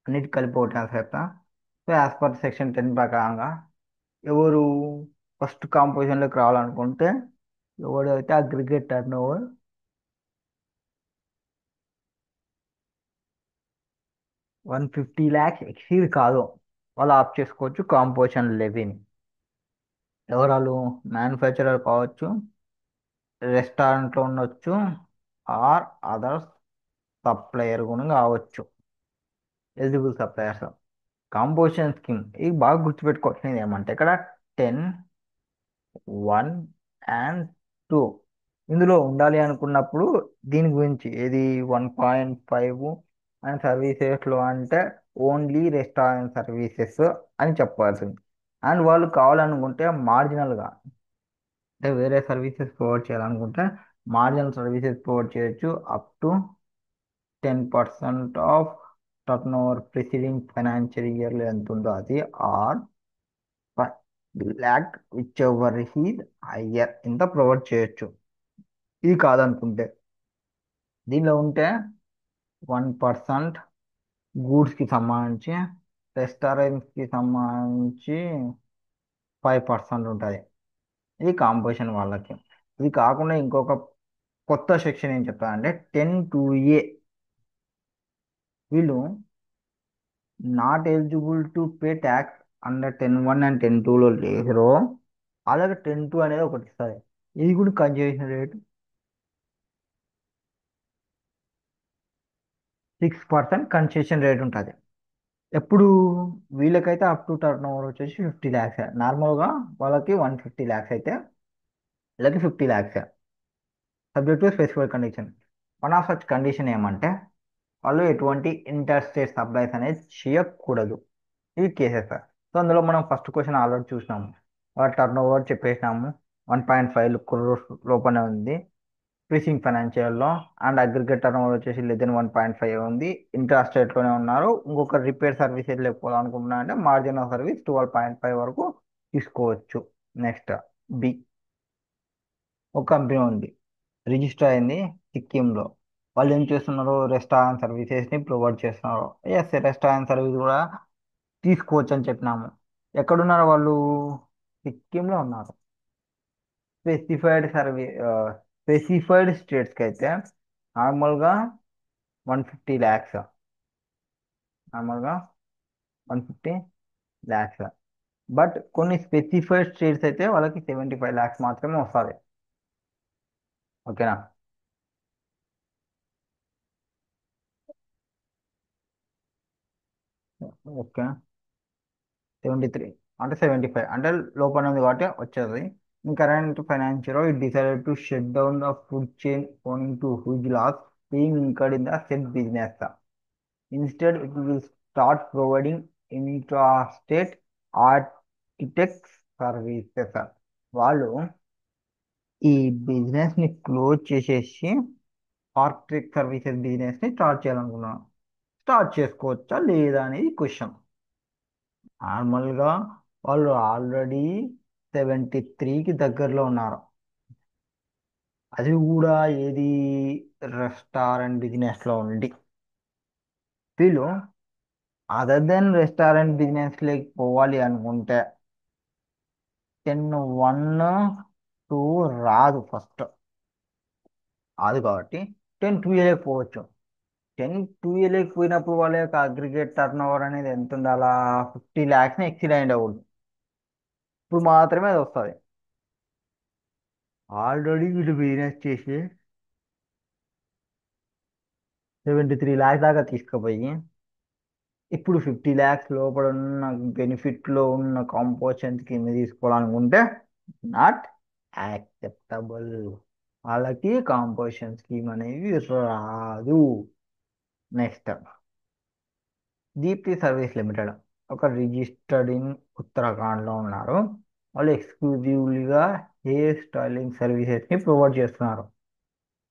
అన్నిటి కలిపి ఒకటి చెప్తా. సో యాజ్ పర్ సెక్షన్ 10 ప్రకారంగా ఎవరు ఫస్ట్ కాంపోజిషన్లోకి రావాలనుకుంటే ఎవడైతే aggregate turnover 150 lakhs exceed కాదు వాళ్ళు ఆప్ చేసుకోవచ్చు కాంపోజిషన్ లెవీని. ఎవరాలు? మ్యానుఫ్యాక్చరర్ కావచ్చు, రెస్టారెంట్లో ఉండొచ్చు, ఆర్ అదర్స్ సప్లయర్ కూడా కావచ్చు. Eligible suppliers. కాంపోజిషన్ స్కీమ్ ఇది బాగా గుర్తుపెట్టుకోవాల్సింది ఏమంటే ఇక్కడ 10, 1 and 2 ఇందులో ఉండాలి అనుకున్నప్పుడు దీని గురించి ఏది 1.5 అండ్ సర్వీసెస్లో అంటే ఓన్లీ రెస్టారెంట్ సర్వీసెస్ అని చెప్పాల్సింది. అండ్ వాళ్ళు కావాలనుకుంటే మార్జినల్గా అంటే వేరే సర్వీసెస్ ప్రొవైడ్ చేయాలనుకుంటే మార్జినల్ సర్వీసెస్ ప్రొవైడ్ చేయొచ్చు up to 10% of turnover preceding financial ఇయర్లో ఎంత ఉందో అది, or 5 lakh whichever is higher ఇంత ప్రొవైడ్ చేయొచ్చు. ఇది కాదనుకుంటే దీనిలో ఉంటే 1% గూడ్స్కి సంబంధించి, రెస్టారెంట్స్కి సంబంధించి 5% ఉంటుంది. ఇది కాంపోజిషన్ వాళ్ళకి. ఇది కాకుండా ఇంకొక కొత్త సెక్షన్ ఏం చెప్తా అంటే 10(2)A వీళ్ళు not eligible to pay tax under 10(1) and 10(2)లో లేరు. అలాగే 10(2) అనేది ఒకటి ఇస్తుంది. ఇది కూడా కన్జర్వేషన్ రేట్ 6% కన్సెషన్ రేట్ ఉంటుంది. ఎప్పుడు వీళ్ళకైతే అప్ టు టర్న్ ఓవర్ వచ్చేసి 50 lakhs. నార్మల్గా వాళ్ళకి 150 lakhs అయితే వీళ్ళకి 50 lakhs subject to specified condition. One of such condition ఏమంటే వాళ్ళు ఎటువంటి ఇంటర్ స్టేట్ సప్లైస్ అనేది చేయకూడదు. ఇవి కేసెస్. సో అందులో మనం ఫస్ట్ క్వశ్చన్ ఆల్రెడీ చూసినాము. వాళ్ళ టర్న్ ఓవర్ చెప్పేసినాము 1.5 crores లోపలనే ఉంది ప్రీసింగ్ ఫైనాన్షియల్లో. అండ్ అగ్రిగేట్ టర్న్ ఓవర్ వచ్చేసి లెస్ 1.5 ఉంది. ఇంటర్ స్టేట్లోనే ఉన్నారు. ఇంకొక రిపేర్ సర్వీసెస్ లేకపోవాలనుకుంటున్నా అంటే మార్జిన్ ఆఫ్ సర్వీస్ 12.5 వరకు తీసుకోవచ్చు. Next B. ఒక కంపెనీ ఉంది, రిజిస్టర్ అయింది సిక్కింలో. వాళ్ళు ఏం చేస్తున్నారు? రెస్టారెంట్ సర్వీసెస్ని ప్రొవైడ్ చేస్తున్నారు. ఎస్, రెస్టారెంట్ సర్వీస్ కూడా తీసుకోవచ్చు అని చెప్పినాము. ఎక్కడున్నారు వాళ్ళు? సిక్కింలో ఉన్నారు. స్పెసిఫైడ్ స్పెసిఫైడ్ స్టేట్స్కి అయితే నార్మల్గా 150 lakhs. నార్మల్గా 150 lakhs. బట్ కొన్ని స్పెసిఫైడ్ స్టేట్స్ అయితే వాళ్ళకి 75 lakhs మాత్రమే వస్తుంది. ఓకేనా? ఓకే. 73 అంటే 75 అంటే లోపల ఉంది కాబట్టి వచ్చేది. In current financial it decided to shut down the food chain owing to huge loss being incurred in the set business. Instead it will start providing intrastate architect services. వాళ్ళు ఈ బిజినెస్ ని close చేసేసి architect services business ని start చేయాలనుకున్నాను. Start చేసుకోవచ్చా లేదా అనేది question. నార్మల్గా వాళ్ళు ఆల్రెడీ 73కి దగ్గరలో ఉన్నారు. అది కూడా ఏది, రెస్టారెంట్ బిజినెస్ లో ఉండి. వీళ్ళు అదర్ దెన్ రెస్టారెంట్ బిజినెస్ లేకి పోవాలి అనుకుంటే 10-1 టూ రాదు ఫస్ట్. అది కాబట్టి 10-2 పోవచ్చు. 10-2 పోయినప్పుడు వాళ్ళ యొక్క అగ్రిగేట్ టర్న్ ఓవర్ అనేది ఎంత ఉండాలా? 50 lakhs ఎక్సీడ్ అయి ఉండకూడదు. ఇప్పుడు మాత్రమే అది వస్తుంది. ఆల్రెడీ వీళ్ళు బిజినెస్ చేసి 73 lakhs దాకా తీసుకుపోయి ఇప్పుడు 50 lakhs లోపల ఉన్న బెనిఫిట్ లో ఉన్న కాంపోజిషన్ కింద తీసుకోవాలనుకుంటే నాట్ యాక్సెప్టబుల్. వాళ్ళకి కాంపోజిషన్ స్కీమ్ అనేది రాదు. నెక్స్ట్, దీప్తి సర్వీస్ లిమిటెడ్ ఒక రిజిస్టర్డ్ ఇన్ ఉత్తరాఖండ్లో ఉన్నారు. వాళ్ళు ఎక్స్క్లూజివ్లీగా హెయిర్ స్టైలింగ్ సర్వీసెస్ని ప్రొవైడ్ చేస్తున్నారు.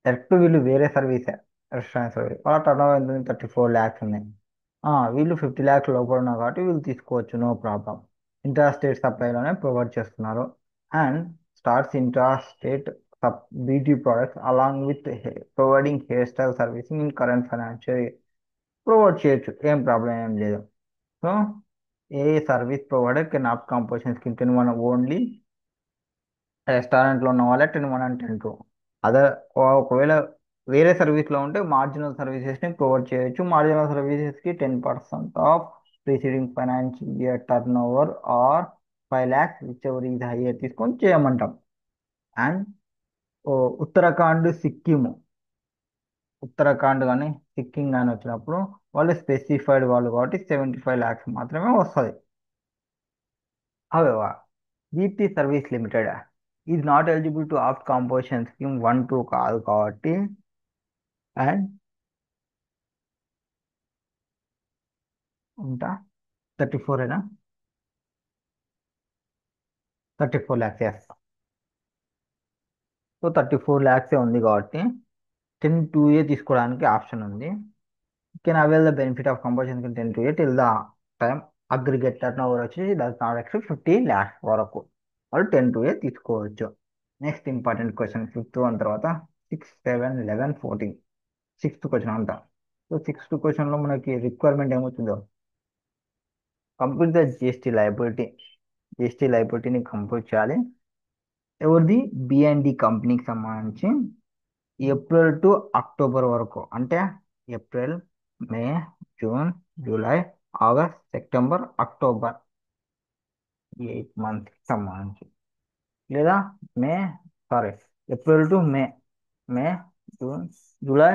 డైరెక్ట్ వీళ్ళు వేరే సర్వీసే, రెస్టారెంట్ సర్వీస్. వాళ్ళ టర్న్ ఓవర్ ఎంత ఉంది? 34 lakhs ఉంది. వీళ్ళు 50 lakhs లోపల ఉన్నారు కాబట్టి వీళ్ళు తీసుకోవచ్చు, నో ప్రాబ్లం. ఇంట్రా స్టేట్ సప్లైలోనే ప్రొవైడ్ చేస్తున్నారు. And starts intra state beauty products along with providing hair style servicing in current financial provide చేయొచ్చు, ఏం ప్రాబ్లం ఏం లేదు. So a service provider can opt composition scheme 10-1 only. రెస్టారెంట్లో ఉన్న వాళ్ళే 10-1 and 10-2. Other ఒకవేళ వేరే సర్వీస్లో ఉంటే మార్జినల్ సర్వీసెస్ని ప్రొవైడ్ చేయొచ్చు. మార్జినల్ సర్వీసెస్కి 10% of preceding financial year turnover or 5 lakhs whichever is higher తీసుకొని చేయమంటాం. అండ్ ఉత్తరాఖండ్ సిక్కిం, ఉత్తరాఖండ్ కానీ సిక్కిం కానీ వచ్చినప్పుడు వాళ్ళు స్పెసిఫైడ్ వాళ్ళు కాబట్టి 75 lakhs మాత్రమే వస్తుంది. However, Deepti service limited is not eligible to opt composition scheme 1-2 కాదు కాబట్టి. అండ్ ఉంటా 34 34 lakhs వేస్తాం. సో 34 lakhs ఉంది కాబట్టి 10-2 తీసుకోవడానికి ఆప్షన్ ఉంది. Can avail the benefit of composition 10-2 till the time aggregate turnover వచ్చేసి డస్ నాట్ ఎక్సెప్ట్ 50 lakhs వరకు వాళ్ళు 10-2 తీసుకోవచ్చు. Next important question, fifth one తర్వాత 6, 7, 11, 14, సిక్స్త్ క్వశ్చన్ అంట. సో సిక్స్త్ క్వశ్చన్లో మనకి రిక్వైర్మెంట్ ఏమవుతుందో, కంప్లీట్ ద జిఎస్టీ లైబిలిటీని కంప్లీట్ చేయాలి. ఎవరిది? బిఎన్డి కంపెనీకి సంబంధించి ఏప్రిల్ టు అక్టోబర్ వరకు, అంటే April, May, June, July, August, September, October, 8 months సంబంధించి. లేదా May, sorry, April to May, May, June, July,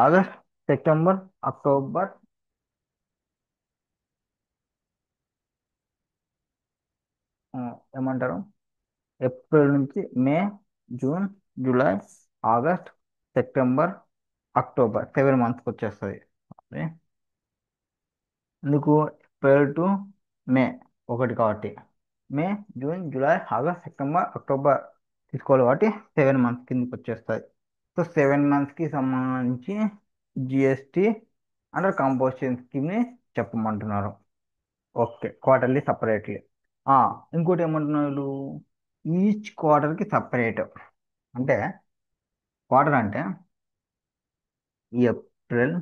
August, September, October, ఆ, ఏమంటారు, ఏప్రిల్ నుంచి May, June, July, August, September, October, 7 months వచ్చేస్తుంది. అదే ఎందుకు ఏప్రిల్ టు మే ఒకటి కాబట్టి, May, June, July, August, September, October తీసుకోవాలి కాబట్టి 7 months కిందకి వచ్చేస్తుంది. సో 7 monthsకి సంబంధించి జిఎస్టి అండర్ కాంపోజిషన్ స్కీమ్ని చెప్పమంటున్నారు. Okay, quarterly separately. ఇంకోటి ఏమంటున్నారు, ఈచ్ క్వార్టర్కి సపరేట్. అంటే క్వార్టర్ అంటే ఏప్రిల్,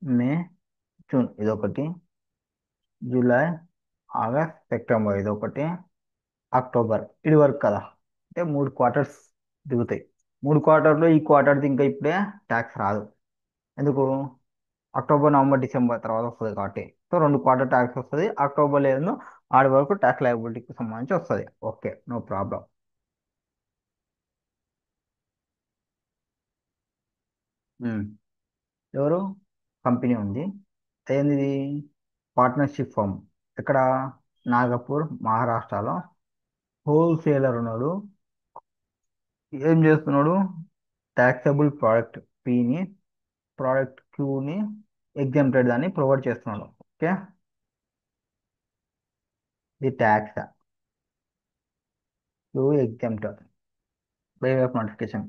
మే, జూన్ ఇదొకటి, జూలై, ఆగస్ట్, సెప్టెంబర్ ఇదొకటి, అక్టోబర్ ఇది వరకు కదా. అంటే 3 quarters దిగుతాయి. 3 quarterలో ఈ క్వార్టర్ది ఇంకా ఇప్పుడే ట్యాక్స్ రాదు. ఎందుకు? అక్టోబర్, నవంబర్, డిసెంబర్ తర్వాత వస్తుంది కాబట్టి. సో 2 quarter ట్యాక్స్ వస్తుంది. అక్టోబర్ లేదు, ఆడి వరకు ట్యాక్స్ లయబిలిటీకి సంబంధించి వస్తుంది. Okay, no problem. ఎవరు? కంపెనీ ఉంది. ఏంది? Partnership firm. ఇక్కడ నాగపూర్, మహారాష్ట్రలో. హోల్సేలర్ ఉన్నాడు. ఏం చేస్తున్నాడు? ట్యాక్సబుల్ ప్రోడక్ట్ పిని, ప్రోడక్ట్ క్యూని, ఎగ్జామ్టెడ్ దాన్ని ప్రొవైడ్ చేస్తున్నాడు. ఓకే, ఇది tax Q exempted. By way of notification.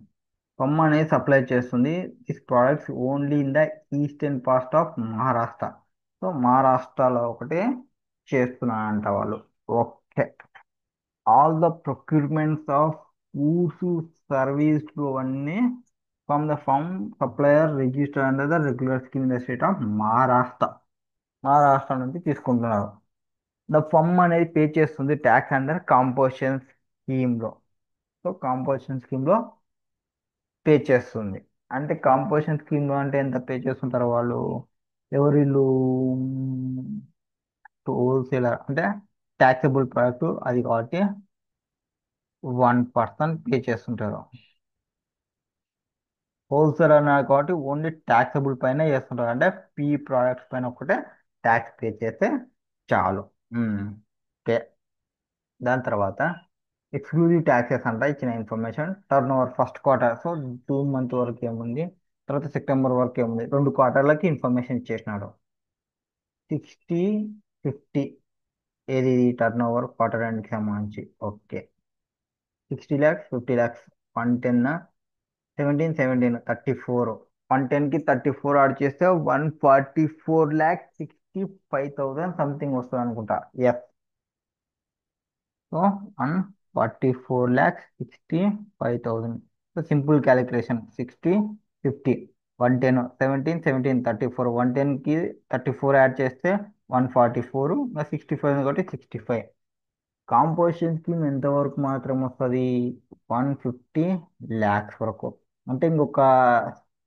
Firm అనేది సప్లై చేస్తుంది this products only in the eastern part of Maharashtra. So మహారాష్ట్రలో ఒకటి చేస్తున్నారంట వాళ్ళు. Okay. All the procurements of goods సర్వీస్లు అవన్నీ from the firm supplier register under the regular scheme in the state of Maharashtra. Maharashtra నుంచి తీసుకుంటున్నారు. ద ఫమ్ అనేది పే చేస్తుంది ట్యాక్స్ అండర్ కాంపోజిషన్ స్కీమ్లో. సో కాంపోజిషన్ స్కీమ్లో పే చేస్తుంది. అంటే కాంపోజిషన్ స్కీమ్లో అంటే ఎంత పే చేస్తుంటారు వాళ్ళు? ఎవరిళ్ళు? హోల్సేలర్ అంటే ట్యాక్సబుల్ ప్రోడక్ట్ అది కాబట్టి 1% పే చేస్తుంటారు. హోల్సేల్ అన్నారు కాబట్టి ఓన్లీ ట్యాక్సబుల్ పైన చేస్తుంటారు. అంటే పీ ప్రోడక్ట్స్ పైన ఒకటే ట్యాక్స్ పే చేస్తే చాలు. ఓకే. దాని తర్వాత ఎక్స్క్లూజివ్ ట్యాక్సెస్ అంట ఇచ్చిన information. Turn over first quarter, so June month వరకు ఏముంది, తర్వాత సెప్టెంబర్ వరకు ఏముంది, 2 క్వార్టర్లకి ఇన్ఫర్మేషన్ ఇచ్చేసినాడు. 60, 50 ఏది టర్న్ ఓవర్ క్వార్టర్ ఎండ్కి సంబంధించి. ఓకే. 60 lakhs, 50 lakhs, 110, 17, 17, 34. 110కి 34 యాడ్ చేస్తే 144,65,000 సంథింగ్ వస్తుంది అనుకుంటా. Yes. So 144,65,000. So simple calculation. 60, 50, 110, 17, 17, 34. 110కి 34 యాడ్ చేస్తే 144, 65 కాబట్టి 65. కాంపోజిషన్ స్కీమ్ ఎంతవరకు మాత్రం వస్తుంది? 150 lakhs వరకు. అంటే ఇంకొక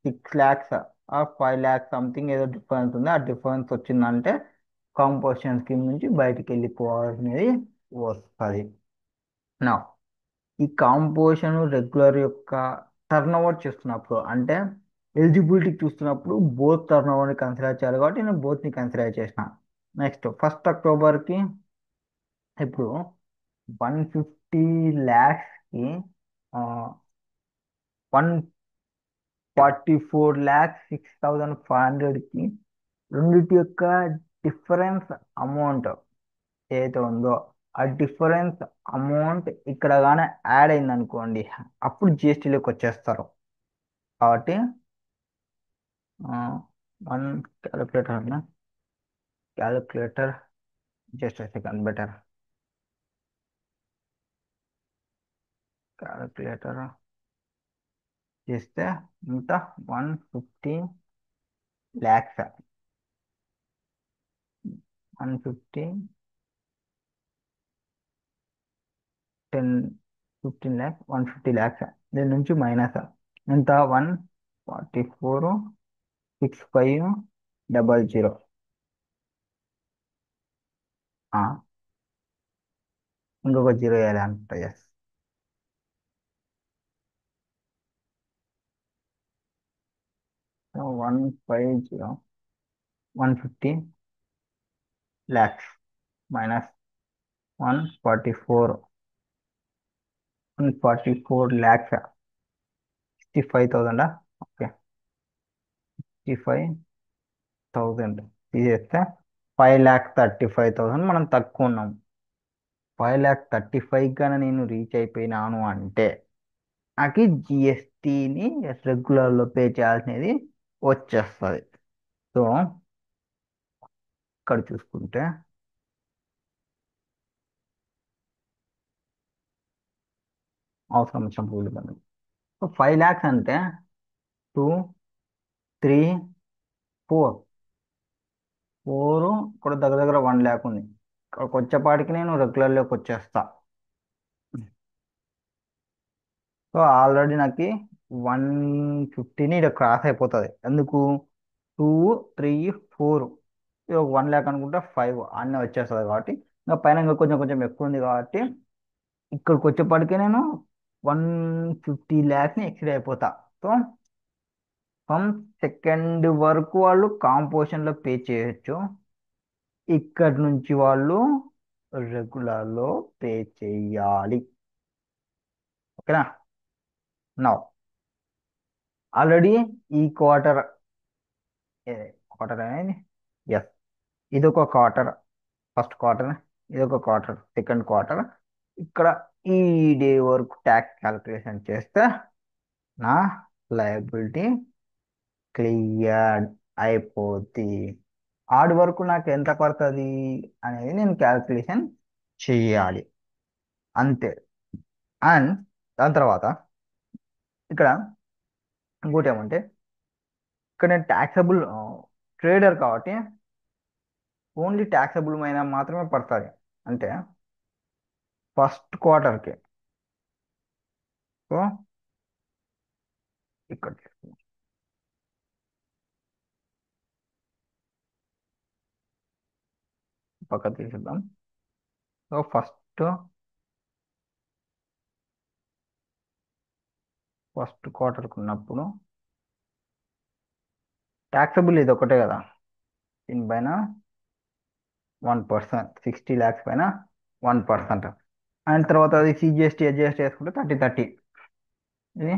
6 lakhs ఆర్ 5 lakhs సంథింగ్ ఏదో డిఫరెన్స్ ఉంది. ఆ డిఫరెన్స్ వచ్చిందంటే కాంపోజిషన్ స్కీమ్ నుంచి బయటికి వెళ్ళిపోవాలనేది వస్తుంది. నా ఈ కాంపోజిషన్ రెగ్యులర్ యొక్క టర్న్ ఓవర్ చేస్తున్నప్పుడు అంటే ఎలిజిబిలిటీ చూస్తున్నప్పుడు బోత్ టర్న్ ఓవర్ని కన్సిడర్ చేయాలి కాబట్టి నేను బోత్ని కన్సిడర్ చేసిన. నెక్స్ట్ 1 అక్టోబర్కి ఇప్పుడు 150 lakhsకి 144,06,500కి రెండిటి యొక్క డిఫరెన్స్ అమౌంట్ ఏదైతే ఉందో ఆ డిఫరెన్స్ అమౌంట్ ఇక్కడ కానీ యాడ్ అయింది అనుకోండి, అప్పుడు జిఎస్టీలోకి వచ్చేస్తారు. కాబట్టి వన్ క్యాలిక్యులేటర్ అన్న, calculator just second better. Calculator చేస్తే ఇంత 150 lakhs, 150, 10, 15 lakhs, 150 lakhs. దీని నుంచి మైనస్ ఎంత? 144,65,00. ఇంకొక జీరో వేయాలి అంట. Yes. 150, 150 lakhs minus 144 lakhs, 65,000. Okay. 65,000 తీసేస్తే 5,35,000 మనం తక్కువ ఉన్నాం. 5,35 కానీ నేను రీచ్ అయిపోయినాను అంటే నాకు జిఎస్టీని రెగ్యులర్లో పే చేయాల్సినది వచ్చేస్తుంది. సో ఇక్కడ చూసుకుంటే అవసరం వచ్చినప్పుడు సో 5 lakhs అంటే 2, 3, 4 కూడా దగ్గర దగ్గర 1 lakh ఉంది. ఇక్కడికి వచ్చేపాటికి నేను రెగ్యులర్లోకి వచ్చేస్తా. సో ఆల్రెడీ నాకు 150ని ఇక్కడ క్రాస్ అయిపోతుంది. ఎందుకు? 2, 3, 4 ఇది ఒక 1 lakh అనుకుంటే 5 అన్నీ వచ్చేస్తుంది. కాబట్టి ఇంకా పైన ఇంకా కొంచెం కొంచెం ఎక్కువ ఉంది కాబట్టి ఇక్కడికి వచ్చేప్పటికే నేను 150 lakhsని ఎక్సీడ్ అయిపోతా. సో ఫ్రమ్ సెకండ్ వరకు వాళ్ళు కాంపోజిషన్లో పే చేయొచ్చు. ఇక్కడి నుంచి వాళ్ళు రెగ్యులర్లో పే చేయాలి. ఓకేనా? నౌ ఆల్రెడీ ఈ క్వార్టర్ క్వార్టర్ అనేది, ఎస్, ఇది ఒక క్వార్టర్, ఫస్ట్ క్వార్టర్, ఇది ఒక క్వార్టర్, సెకండ్ క్వార్టర్. ఇక్కడ ఈ డే వరకు ట్యాక్స్ క్యాలిక్యులేషన్ చేస్తే నా లయబిలిటీ క్లియర్ అయిపోద్ది. ఆడి వరకు నాకు ఎంత పడుతుంది అనేది నేను క్యాలిక్యులేషన్ చెయ్యాలి అంతే. అండ్ దాని తర్వాత ఇక్కడ ఇంకోటి ఏమంటే, ఇక్కడ నేను ట్యాక్సబుల్ ట్రేడర్ కాబట్టి ఓన్లీ ట్యాక్సబుల్ అయినా మాత్రమే పడుతుంది. అంటే ఫస్ట్ క్వార్టర్కి. సో ఇక్కడ పక్క తీసేద్దాం. సో ఫస్ట్ క్వార్టర్కి ఉన్నప్పుడు ట్యాక్సబుల్ ఇది ఒకటే కదా, దీనిపైన 1%, 60 lakhs పైన 1%. అండ్ తర్వాత అది సిజిఎస్టీ ఎస్జిఎస్టీ వేసుకుంటే 30 ఇది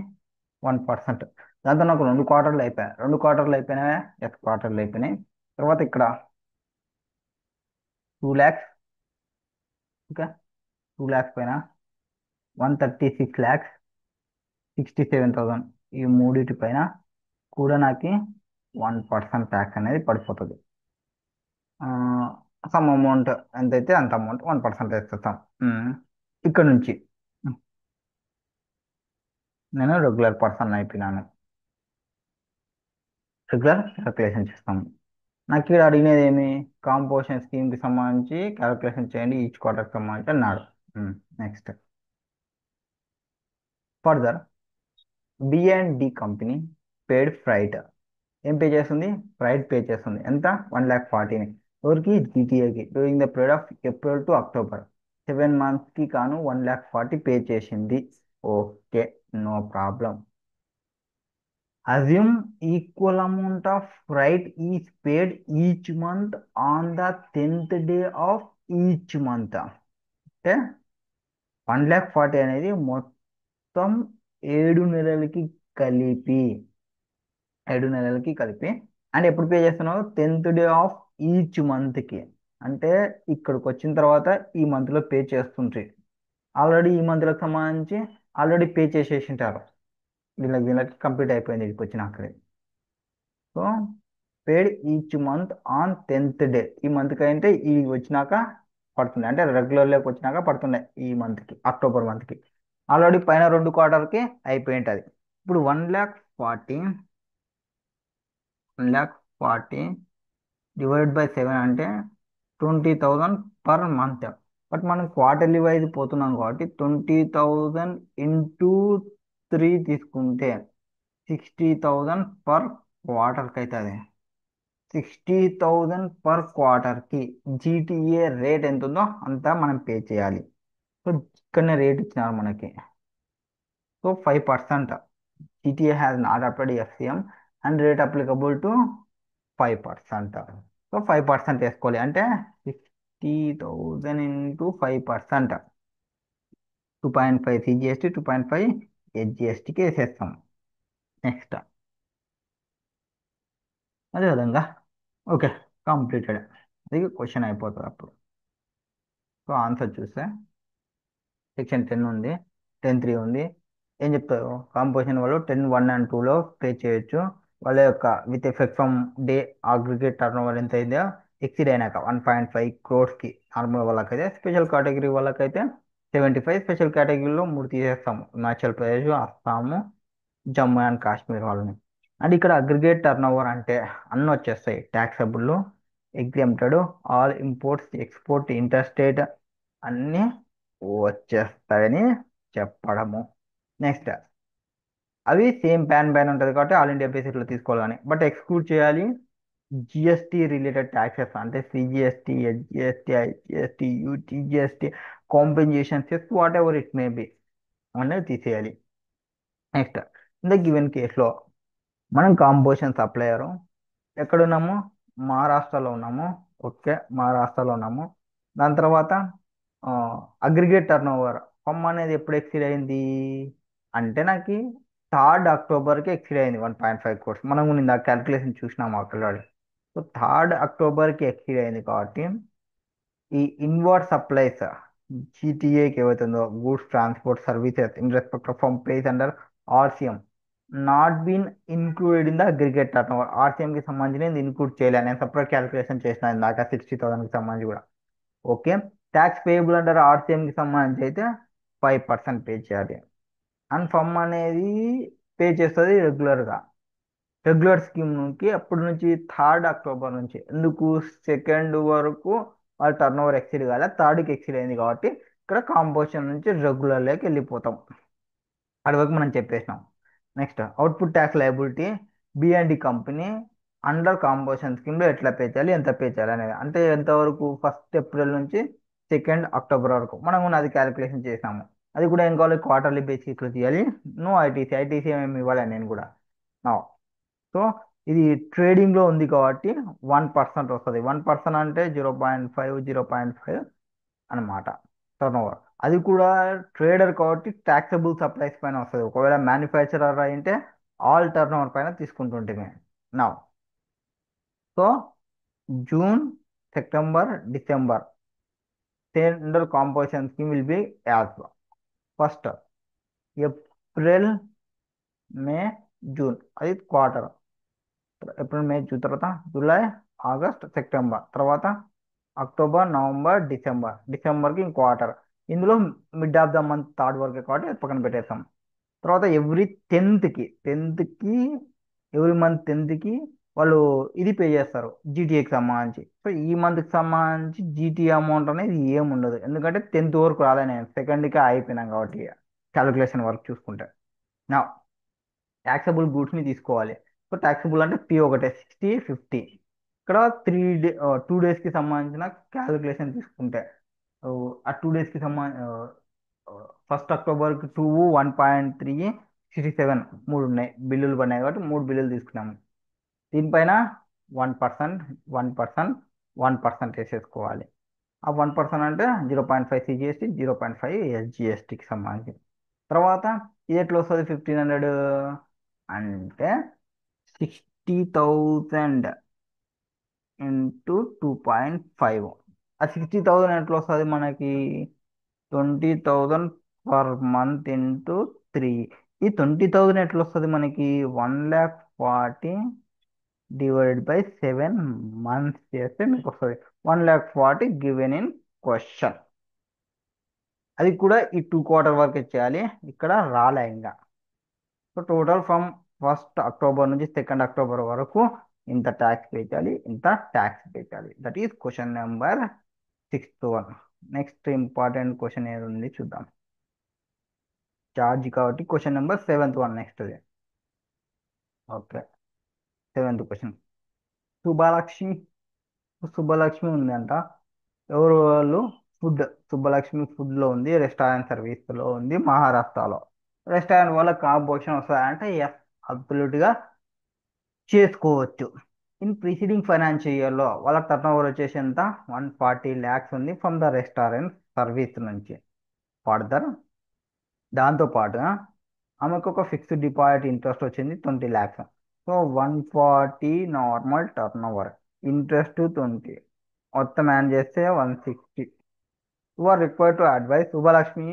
1%. దాంతో నాకు 2 క్వార్టర్లు అయిపోయాయి. 2 క్వార్టర్లు అయిపోయినాయా? ఎస్, క్వార్టర్లు అయిపోయినాయి. తర్వాత ఇక్కడ 2 lakhs. ఓకే, 2 lakhs పైన 136 lakhs, 67,000. ఈ మూడిటి పైన కూడా నాకు 1% ట్యాక్స్ అనేది పడిపోతుంది. సమ్ అమౌంట్ ఎంతైతే అంత అమౌంట్ 1% వేస్తాం. ఇక్కడ నుంచి నేను రెగ్యులర్ పర్సన్ అయిపోయినాను. రెగ్యులర్ క్యాల్కులేషన్ చేస్తాము. నాకు ఇక్కడ అడిగినది ఏమి, కాంపోజిషన్ స్కీమ్కి సంబంధించి క్యాల్కులేషన్ చేయండి ఈచ్ క్వార్టర్కి సంబంధించి అన్నాడు. Next further, B&D company paid freight. ఏం పే చేస్తుంది? ఫ్రైట్ పే చేస్తుంది. ఎంత? 1,40,000. ఎవరికి? జీటీఏకి. During the period of April to October 7 monthsకి కాను 1,40,000 పే చేసింది. Okay, no problem. Assume equal amount of freight is paid each month on the 10th day of each month. అంటే 1,40,000 అనేది మొత్తం 7 నెలలకి కలిపి 7 నెలలకి కలిపి. అండ్ ఎప్పుడు పే చేస్తున్నావు? 10th day ఆఫ్ ఈచ్ మంత్కి. అంటే ఇక్కడికి వచ్చిన తర్వాత ఈ మంత్లో పే చేస్తుంటారు. ఆల్రెడీ ఈ మంత్లకు సంబంధించి ఆల్రెడీ పే చేసేసి ఉంటారు. వీళ్ళకి కంప్లీట్ అయిపోయింది ఇక్కడికి వచ్చినాక. So paid each month on 10th day. ఈ మంత్కి అయితే ఈ వచ్చినాక పడుతుంది, అంటే రెగ్యులర్లోకి వచ్చినాక పడుతున్నాయి ఈ మంత్కి, అక్టోబర్ మంత్కి. ఆల్రెడీ పైన 2 క్వార్టర్కి అయిపోయి ఉంటుంది. ఇప్పుడు 1,40,000 డివైడ్ బై 7 అంటే 20,000 పర్ మంత్. బట్ మనం క్వార్టర్లీ వైజ్ పోతున్నాం కాబట్టి 20,000 ఇంటూ 3 తీసుకుంటే 60,000 పర్ క్వార్టర్కి అవుతుంది. 60,000 పర్ క్వార్టర్కి జీటీఏ రేట్ ఎంత ఉందో అంతా మనం పే చేయాలి. సో ఇక్కడనే రేట్ ఇచ్చినారు మనకి. So 5%. GTA has not applied FCM and rate applicable to 5%. So 5% వేసుకోవాలి. అంటే 60,000 ఇంటూ 5%, 2.5 CGST, 2.5 HGSTకి వేసేస్తాం. నెక్స్ట్ అదేవిధంగా ఓకే, కంప్లీటెడ్. అది క్వశ్చన్ అయిపోతుంది అప్పుడు. సో ఆన్సర్ చూస్తే సెక్షన్ 10 ఉంది, 10(3) ఉంది. ఏం చెప్తారు? కాంపోజిషన్ వాళ్ళు 10(1 and 2)లో పే చేయొచ్చు. వాళ్ళ యొక్క with effect from day aggregate turnover ఎంత అయిందో ఎక్సీడ్ అయినాక 1.5 crores నార్మల్ వాళ్ళకైతే. స్పెషల్ కేటగిరీ వాళ్ళకైతే 75. స్పెషల్ కేటగిరీలో 3 తీసేస్తాము, హిమాచల్ ప్రదేశ్, అస్సాము, జమ్మూ అండ్ కాశ్మీర్ వాళ్ళని. అండ్ ఇక్కడ అగ్రిగేట్ టర్న్ ఓవర్ అంటే అన్నీ వచ్చేస్తాయి. Taxable, exempted, all imports, export, inter state అన్నీ వచ్చేస్తాయని చెప్పడము. నెక్స్ట్ అవి సేమ్ ప్యాన్ ఉంటుంది కాబట్టి ఆల్ ఇండియా బేసిస్లో తీసుకోవాలి. కానీ బట్ ఎక్స్క్లూడ్ చేయాలి జిఎస్టీ రిలేటెడ్ ట్యాక్సెస్, అంటే CGST, HGST, IGST, UTGST, compensation cess, whatever it may be, అనేది తీసేయాలి. నెక్స్ట్ ఇన్ ద గివెన్ కేసులో మనం కాంపోజిషన్ సప్లయరు ఎక్కడున్నాము? మహారాష్ట్రలో ఉన్నాము. ఓకే, మహారాష్ట్రలో ఉన్నాము. దాని తర్వాత అగ్రిగేట్ టర్న్ ఓవర్ ఫమ్ అనేది ఎప్పుడు ఎక్సీడ్ అయింది అంటే నాకు 3rd Octoberకి ఎక్సీడ్ అయింది 1.5 crores. మనం నిన్న క్యాల్కులేషన్ చూసినాము అక్కడ. సో 3rd Octoberకి ఎక్సీడ్ అయింది కాబట్టి ఈ ఇన్వర్డ్ సప్లైస్ జీటీఏకి ఏవైతుందో goods transport services in respect of from pays under RCM not been included in the aggregate turnover. ఆర్సిఎంకి సంబంధించి ఇంక్లూడ్ చేయలేదు, నేను సపరేట్ క్యాలిక్యులేషన్ చేసిన ఇందాక 60,000కి సంబంధించి కూడా. ఓకే. ట్యాక్స్ పేయబుల్ అండర్ ఆర్సిఎంకి సంబంధించి అయితే 5% పే చేయాలి. అండ్ ఫమ్ అనేది పే చేస్తుంది రెగ్యులర్గా, రెగ్యులర్ స్కీమ్ నుంచి అప్పటి నుంచి 3rd అక్టోబర్ నుంచి. ఎందుకు 2nd వరకు వాళ్ళ టర్న్ ఓవర్ ఎక్సీడ్ కాలే, 3rdకి ఎక్సీడ్ అయింది కాబట్టి ఇక్కడ కాంపోజిషన్ నుంచి రెగ్యులర్లోకి వెళ్ళిపోతాం. అడి వరకు మనం చెప్పేసినాం. Next output tax liability BMD company under composition స్కీమ్లో ఎట్లా పే చేయాలి, ఎంత పే చేయాలి అనేది. అంటే ఎంతవరకు 1st ఏప్రిల్ నుంచి 2nd అక్టోబర్ వరకు మనం కూడా అది క్యాలిక్యులేషన్ చేసాము. అది కూడా ఏం కావాలి, క్వార్టర్లీ బేసిక్లో తీయాలి. నో ఐటీసీ, ఐటీసీ ఏమి ఇవ్వాలి నేను కూడా. సో ఇది ట్రేడింగ్లో ఉంది కాబట్టి 1% వస్తుంది. 1% అంటే 0.5, 0.5 అనమాట టర్న్ ఓవర్. అది కూడా ట్రేడర్ కాబట్టి ట్యాక్సబుల్ సప్లైస్ పైన వస్తుంది. ఒకవేళ మ్యానుఫ్యాక్చరర్ అయితే ఆల్ టర్న్ ఓవర్ పైన తీసుకుంటుంటే నా. So June, September, December tender composition scheme will be as first April, May, June అది క్వార్టర్. ఏప్రిల్, మే, జూన్ తర్వాత జూలై, ఆగస్ట్, సెప్టెంబర్ తర్వాత అక్టోబర్, నవంబర్, డిసెంబర్. డిసెంబర్కి క్వార్టర్. ఇందులో mid of the month 3rd వరకే కాబట్టి అది పక్కన పెట్టేస్తాం. తర్వాత ఎవ్రీ 10th కి ఎవ్రీ మంత్ 10th కి వాళ్ళు ఇది పే చేస్తారు జీటీఏకి సంబంధించి. సో ఈ మంత్కి సంబంధించి జీటీఏ అమౌంట్ అనేది ఏముండదు, ఎందుకంటే 10th వరకు రాలే, నేను 2ndకే అయిపోయినాం కాబట్టి క్యాలిక్యులేషన్ వర్క్ చూసుకుంటే. నా ట్యాక్సబుల్ గూడ్స్ని తీసుకోవాలి. సో ట్యాక్సబుల్ అంటే పి ఒకటే 60, 50. ఇక్కడ 2 డేస్కి సంబంధించిన క్యాలిక్యులేషన్ తీసుకుంటే ఆ 2 డేస్కి సంబంధించి 1st అక్టోబర్కి 2, 1.3, 67 మూడు ఉన్నాయి బిల్లులు పడినాయి కాబట్టి 3 బిల్లులు తీసుకున్నాము. దీనిపైన 1%, 1%, 1% వేసేసుకోవాలి. ఆ 1% అంటే 0.5 సిజిఎస్టీ, 0.5 ఎస్జిఎస్టీకి సంబంధించి. తర్వాత ఇది ఎట్లా వస్తుంది 1500 అంటే 60,000 ఇంటూ 2.5. ఆ 60,000 ఎట్లా వస్తుంది మనకి 20,000 పర్ మంత్ ఇంటూ 3. ఈ 20,000 ఎట్లా వస్తుంది మనకి 1,40,000 డివైడెడ్ బై 7 మంత్స్ చేస్తే మీకు వస్తుంది 1,40,000 గివెన్ ఇన్ క్వశ్చన్. అది కూడా ఈ 2 క్వార్టర్ వరకు చేయాలి, ఇక్కడ రాలే ఇంకా. So total from 1st October నుంచి 2nd అక్టోబర్ వరకు ఇంత ట్యాక్స్ పే చేయాలి, ఇంత ట్యాక్స్ పే చేయాలి. That is question number 6th 1. Next important question ఏది ఉంది చూద్దాం. చార్జ్ కాబట్టి question number 7th 1 next. Okay, 7th question. Subhalakshmi, Subhalakshmi ఉందంట. ఎవరు వాళ్ళు? ఫుడ్. శుభలక్ష్మి ఫుడ్లో ఉంది, రెస్టారెంట్ సర్వీస్లో ఉంది, మహారాష్ట్రలో. రెస్టారెంట్ వాళ్ళ కాంపోజిషన్ వస్తుందంటే ఎస్, అబ్సల్యూట్గా చేసుకోవచ్చు. ఇన్ ప్రిసీడింగ్ ఫైనాన్షియల్ ఇయర్లో వాళ్ళ టర్న్ ఓవర్ వచ్చేసి ఎంత 140 lakhs ఉంది ఫ్రమ్ ద రెస్టారెంట్ సర్వీస్ నుంచి. ఫర్దర్ దాంతోపాటు ఆమెకు ఒక ఫిక్స్డ్ డిపాజిట్ ఇంట్రెస్ట్ వచ్చింది 20 lakhs. So 140 normal turnover, interest 20, మొత్తం యాడ్ చేస్తే 160. You are required to advise Shubhalakshmi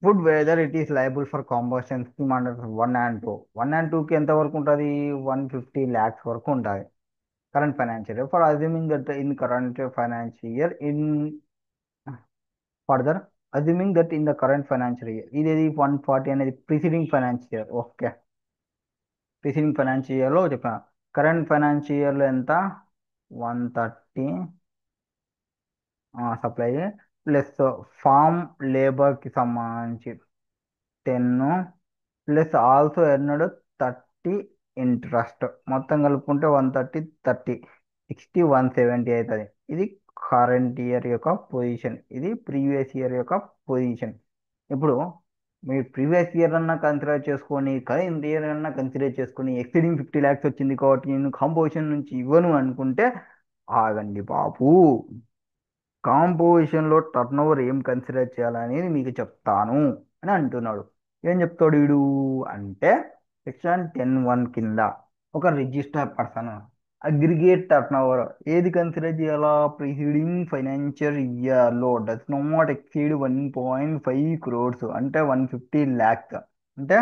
would whether it is liable for composition scheme under 1 and 2. 1 and 2కి ఎంత వరకు ఉంటుంది, 150 lakhs వరకు ఉంటుంది current financial year. For assuming that in current financial year in further assuming that in the current financial year, ఇది 140 అనేది preceding financial year. Okay, preceding financial ఇయర్లో చెప్పాను. కరెంట్ ఫైనాన్షియల్ ఇయర్లో ఎంత 130 సప్లై ప్లస్ ఫార్మ్ లేబర్కి సంబంధించి 10 plus also earned 30 interest. మొత్తం కలుపుకుంటే 130, 30, 60, 170 అవుతుంది. ఇది కరెంట్ ఇయర్ యొక్క పొజిషన్, ఇది ప్రీవియస్ ఇయర్ యొక్క పొజిషన్. ఇప్పుడు మీరు ప్రీవియస్ ఇయర్ అన్నా కన్సిడర్ చేసుకొని కరెంట్ ఇయర్ అన్నా కన్సిడర్ చేసుకొని ఎక్సీడింగ్ 50 lakhs వచ్చింది కాబట్టి నేను కాంపోజిషన్ నుంచి ఇవ్వను అనుకుంటే ఆగండి బాబు. కాంపోజిషన్లో టర్న్ ఓవర్ ఏం కన్సిడర్ చేయాలనేది మీకు చెప్తాను అని అంటున్నాడు. ఏం చెప్తాడు వీడు అంటే సెక్షన్ 10(1) కింద ఒక register person aggregate turnover ఏది కన్సిడర్ చేయాలా? ప్రిసీడింగ్ ఫైనాన్షియల్ ఇయర్లో డస్ నాట్ ఎక్సీడ్ 1.5 crores అంటే 150 lakhs. అంటే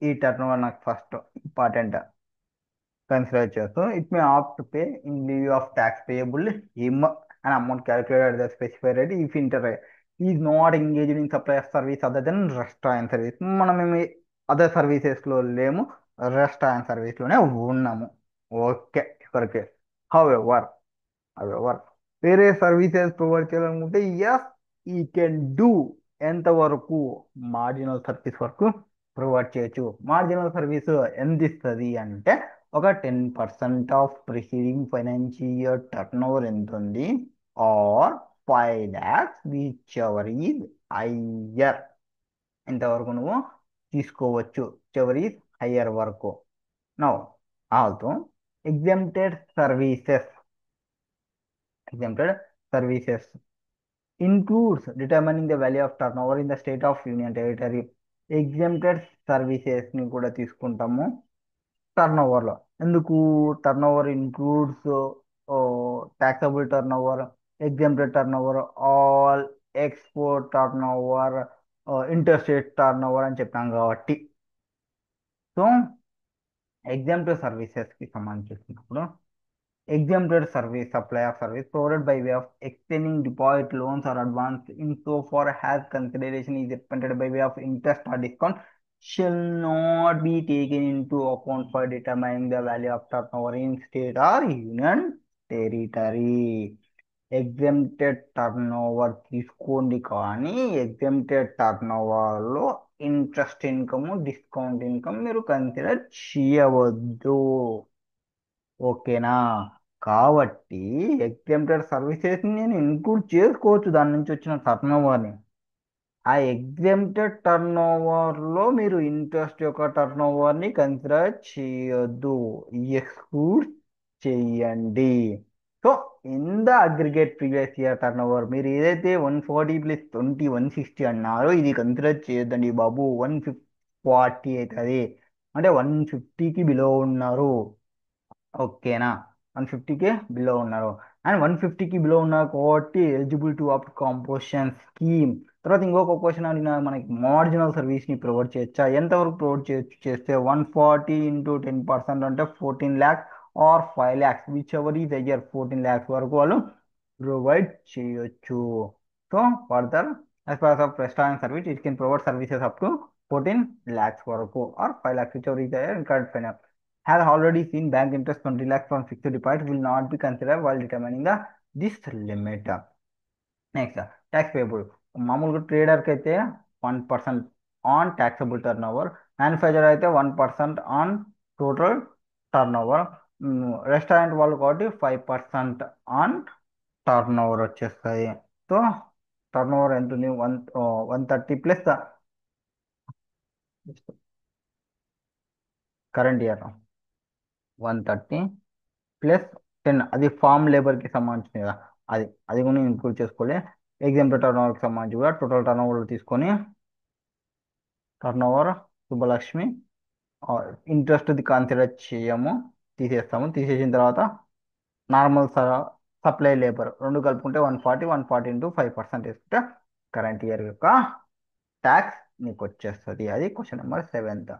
ఈ టర్న్ ఓవర్ నాకు ఫస్ట్ ఇంపార్టెంట్ కన్సిడర్ చేస్తూ it may opt pay in lieu of tax payable ఇమ్ an amount calculated at the specified rate if inter is not engaged in supply of service other than restaurant service. మనం ఏమి other సర్వీసెస్లో లేము, restaurant సర్వీస్లోనే ఉన్నాము. Okay, ఇక్కడికి however our వేరే services provide చేయాలనుకుంటే yes we can do. ఎంతవరకు? Marginal service వరకు ప్రొవైడ్ చేయొచ్చు. మార్జినల్ సర్వీస్ ఎంత ఇస్తుంది అంటే ఒక 10% of preceding financial year turnover ఎంత ఉంది or 5 lakhs whichever is higher. ఇంతవరకు నువ్వు తీసుకోవచ్చు, చివరి హయ్యర్ వరకు. Now also exempted services exempted services includes determining the value of turnover in the state of union territory. Exempted services ని కూడా తీసుకుంటాము టర్న్ ఓవర్లో. ఎందుకు? Turnover includes taxable turnover, exempted turnover, all export turnover, interstate turnover అని చెప్పాం కాబట్టి. So exempted సర్వీసెస్కి సంబంధించినప్పుడు exempted service supply of service provided by way of extending deposit loans or advance insofar as consideration is expended by way of interest or discount shall not be taken into account for determining the value of turnover in state or union territory. Exempted turn over తీసుకోండి, కానీ exempted turn ఓవర్లో interest income, discount income మీరు consider చేయవద్దు. ఓకేనా? కాబట్టి exempted services నేను include చేసుకోవచ్చు దాని నుంచి వచ్చిన టర్న్ ఓవర్ని. ఆ ఎగ్జెంప్టెడ్ టర్న్ ఓవర్లో మీరు ఇంట్రెస్ట్ యొక్క టర్న్ ఓవర్ని కన్సిడర్ చేయొద్దు, ఎక్స్క్లూడ్ చేయండి. So in the aggregate previous year turn over మీరు ఏదైతే 140 + 20 160 అన్నారో ఇది కన్సిడర్ చేయొద్దండి బాబు. 140 అవుతుంది అంటే 150కి బిలో ఉన్నారు. ఓకేనా? 150కే బిలో ఉన్నారు అండ్ 150కి బిలో ఉన్నారు కాబట్టి eligible to up composition scheme. తర్వాత ఇంకొక క్వశ్చన్ అడిగిన, మనకి మార్జినల్ సర్వీస్ని ప్రొవైడ్ చేయొచ్చా? ఎంతవరకు ప్రొవైడ్ చేయొచ్చు? చేస్తే 140 × 10% అంటే 14 lakhs or 5 lakhs whichever is higher. 14 lakhs వరకు వాళ్ళు ప్రొవైడ్ చేయొచ్చు. So further as part of restaurant service it can provide services up to 14 lakhs వరకు are 5 lakhs which ever is higher in current finance. Has already seen bank interest 20 lakhs from fixed deposit will not be considered while determining this limit. Next tax payable. మామూలుగా ట్రేడర్కి అయితే 1% on taxable turn over, manufacture అయితే 1% on total turn over, restaurant వాళ్ళు కాబట్టి 5% on turn over వచ్చేస్తుంది. So turnover ఎంత ఉంది? 130 plus current year 130 +10 అది form లేబర్కి సంబంధించింది కదా, అది కూడా ఇంక్లూడ్ చేసుకోవాలి. ఎగ్జాంపుల్ టర్న్ ఓవర్కి సంబంధించి కూడా టోటల్ టర్న్ ఓవర్ తీసుకొని టర్న్ ఓవర్ శుభలక్ష్మి ఇంట్రెస్ట్ది కన్సిడర్ చేయము, తీసేస్తాము. తీసేసిన తర్వాత నార్మల్ సప్లై లేబర్ రెండు కలుపుకుంటే 140 × 5% వేసుకుంటే కరెంట్ ఇయర్ యొక్క ట్యాక్స్ నీకు వచ్చేస్తుంది. అది క్వశ్చన్ నెంబర్ 7th.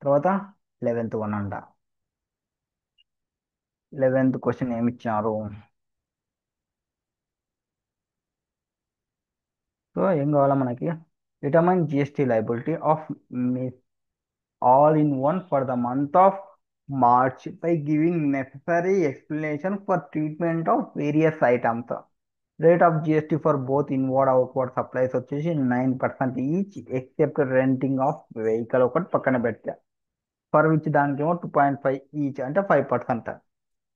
తర్వాత 11th వన్ అంట. 11th క్వశ్చన్ ఏమి ఇచ్చినారు? సో ఏం కావాలా మనకి? Determine GST liability of all in one for the month of March by giving necessary explanation for treatment of various items. Rate of GST for both inward outward supplies వచ్చేసి 9% each except renting of vehicle ఒకటి పక్కన పెట్టా. For which దానికేమో 2.5 each అంటే 5%.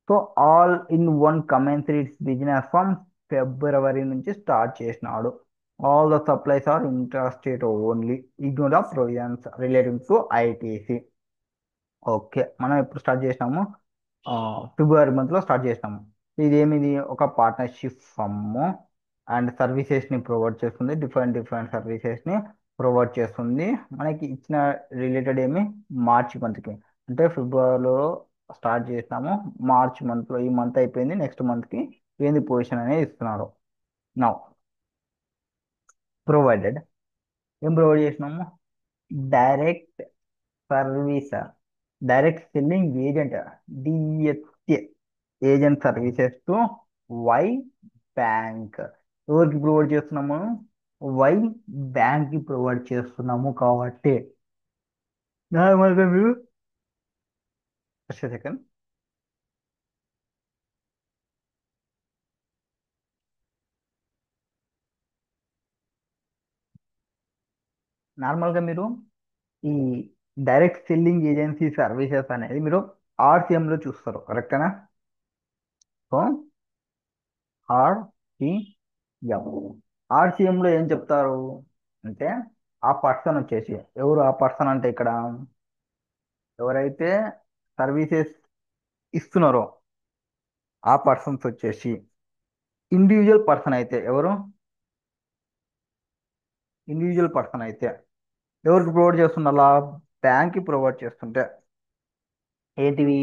So all in one commenced business from February నుంచి start చేసినాడు. All the supplies are intrastate only, ignore the provisions relating to ITC. Okay, మనం ఎప్పుడు స్టార్ట్ చేసినాము? ఫిబ్రవరి మంత్లో స్టార్ట్ చేసినాము. ఇదేమిది? ఒక పార్ట్నర్షిప్ ఫర్మ్ అండ్ సర్వీసెస్ని ప్రొవైడ్ చేస్తుంది, డిఫరెంట్ సర్వీసెస్ని ప్రొవైడ్ చేస్తుంది. మనకి ఇచ్చిన రిలేటెడ్ ఏమి? మార్చి మంత్కి అంటే ఫిబ్రవరిలో స్టార్ట్ చేసినాము మార్చ్ మంత్లో. ఈ మంత్ అయిపోయింది, నెక్స్ట్ మంత్కి ఏంది పొజిషన్ అనేది ఇస్తున్నారు. నౌ ప్రొవైడెడ్, ఏం ప్రొవైడ్ చేసినాము? Direct service, direct selling agent, DSA, agent services to Y bank. ఎవరికి ప్రొవైడ్ చేస్తున్నాము? వై బ్యాంక్కి ప్రొవైడ్ చేస్తున్నాము కాబట్టి నార్మల్గా మీరు సెకండ్, నార్మల్గా మీరు ఈ డైరెక్ట్ సెల్లింగ్ ఏజెన్సీ సర్వీసెస్ అనేది మీరు ఆర్సిఎంలో చూస్తారు, కరెక్టేనా? సో ఆర్సిఎం, ఆర్సిఎంలో ఏం చెప్తారు అంటే, ఆ పర్సన్ వచ్చేసి ఎవరు? ఆ పర్సన్ అంటే ఇక్కడ ఎవరైతే సర్వీసెస్ ఇస్తున్నారో ఆ పర్సన్స్ వచ్చేసి ఇండివిజువల్ పర్సన్ అయితే ఎవరు? ఇండివిజువల్ పర్సన్ అయితే ఎవరికి ప్రొవైడ్ చేస్తుండాలా? బ్యాంక్కి ప్రొవైడ్ చేస్తుంటే ఏంటివి?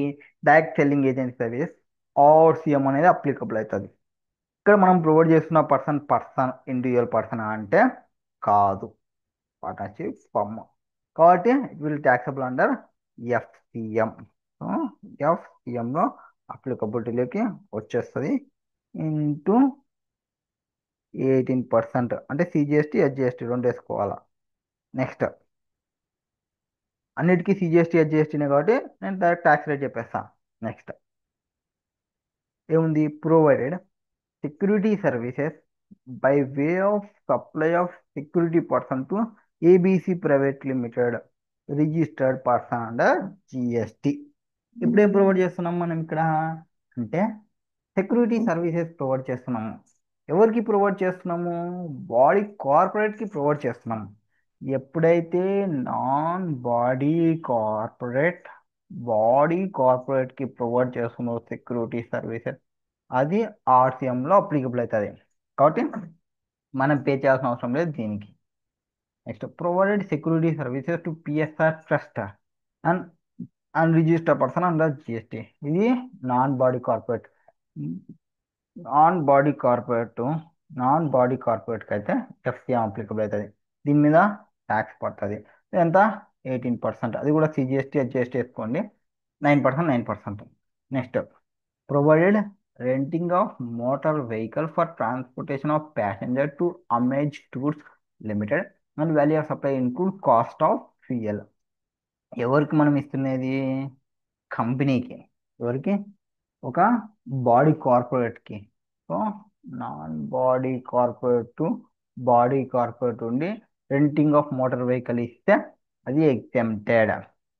Direct selling agency service RCM అనేది అప్లికబుల్ అవుతుంది. ఇక్కడ మనం ప్రొవైడ్ చేస్తున్న పర్సన్ ఇండివిజువల్ పర్సన్ అంటే కాదు, పార్ట్నర్షిప్ ఫర్మ్, కాబట్టి ఇట్ విల్ ట్యాక్సబుల్ అండర్ ఎఫ్సిఎం. ఎఫ్సిఎంలో అప్లికబిలిటీలోకి వచ్చేస్తుంది ఇంటూ 18%, అంటే సిజిఎస్టీ హెచ్జిఎస్టీ రెండు వేసుకోవాలా. నెక్స్ట్ అన్నిటికీ సిజిఎస్టీ హెచ్జిఎస్టీనే కాబట్టి నేను డైరెక్ట్ ట్యాక్స్ రేట్ చెప్పేస్తాను. నెక్స్ట్ ఏముంది? Provided security services by way of supply of security person to ABC Private Limited, registered person under GST. ఇప్పుడు ఏం ప్రొవైడ్ చేస్తున్నాం మనం ఇక్కడ అంటే సెక్యూరిటీ సర్వీసెస్ ప్రొవైడ్ చేస్తున్నాము. ఎవరికి ప్రొవైడ్ చేస్తున్నాము? బాడీ కార్పొరేట్కి ప్రొవైడ్ చేస్తున్నాము. ఎప్పుడైతే నాన్ కార్పొరేట్ బాడీ కార్పొరేట్కి ప్రొవైడ్ చేస్తున్నాం సెక్యూరిటీ సర్వీసెస్, అది ఆర్సిఎంలో అప్లికబుల్ అవుతుంది కాబట్టి మనం పే చేయాల్సిన అవసరం లేదు దీనికి. Next provided security services to PSR trust and unregistered person under GST, ఇది non body corporate. Non body corporate non body కార్పొరేట్కి అయితే ఎఫ్సిఎం అప్లికబుల్ అవుతుంది. దీని మీద ట్యాక్స్ పడుతుంది ఎంత? 18%. అది కూడా సిజిఎస్టీ హెచ్జిఎస్టీ వేసుకోండి, 9%, 9%. Next provided renting of motor vehicle for transportation of passenger to Amage Tours Limited and value of supply include cost of fuel. ఎవరికి మనం ఇస్తున్నది? కంపెనీకి. ఎవరికి? ఒక బాడీ కార్పొరేట్కి. సో నాన్ బాడీ కార్పొరేట్ ఉండి రెంటింగ్ ఆఫ్ మోటార్ వెహికల్ ఇస్తే అది exempted.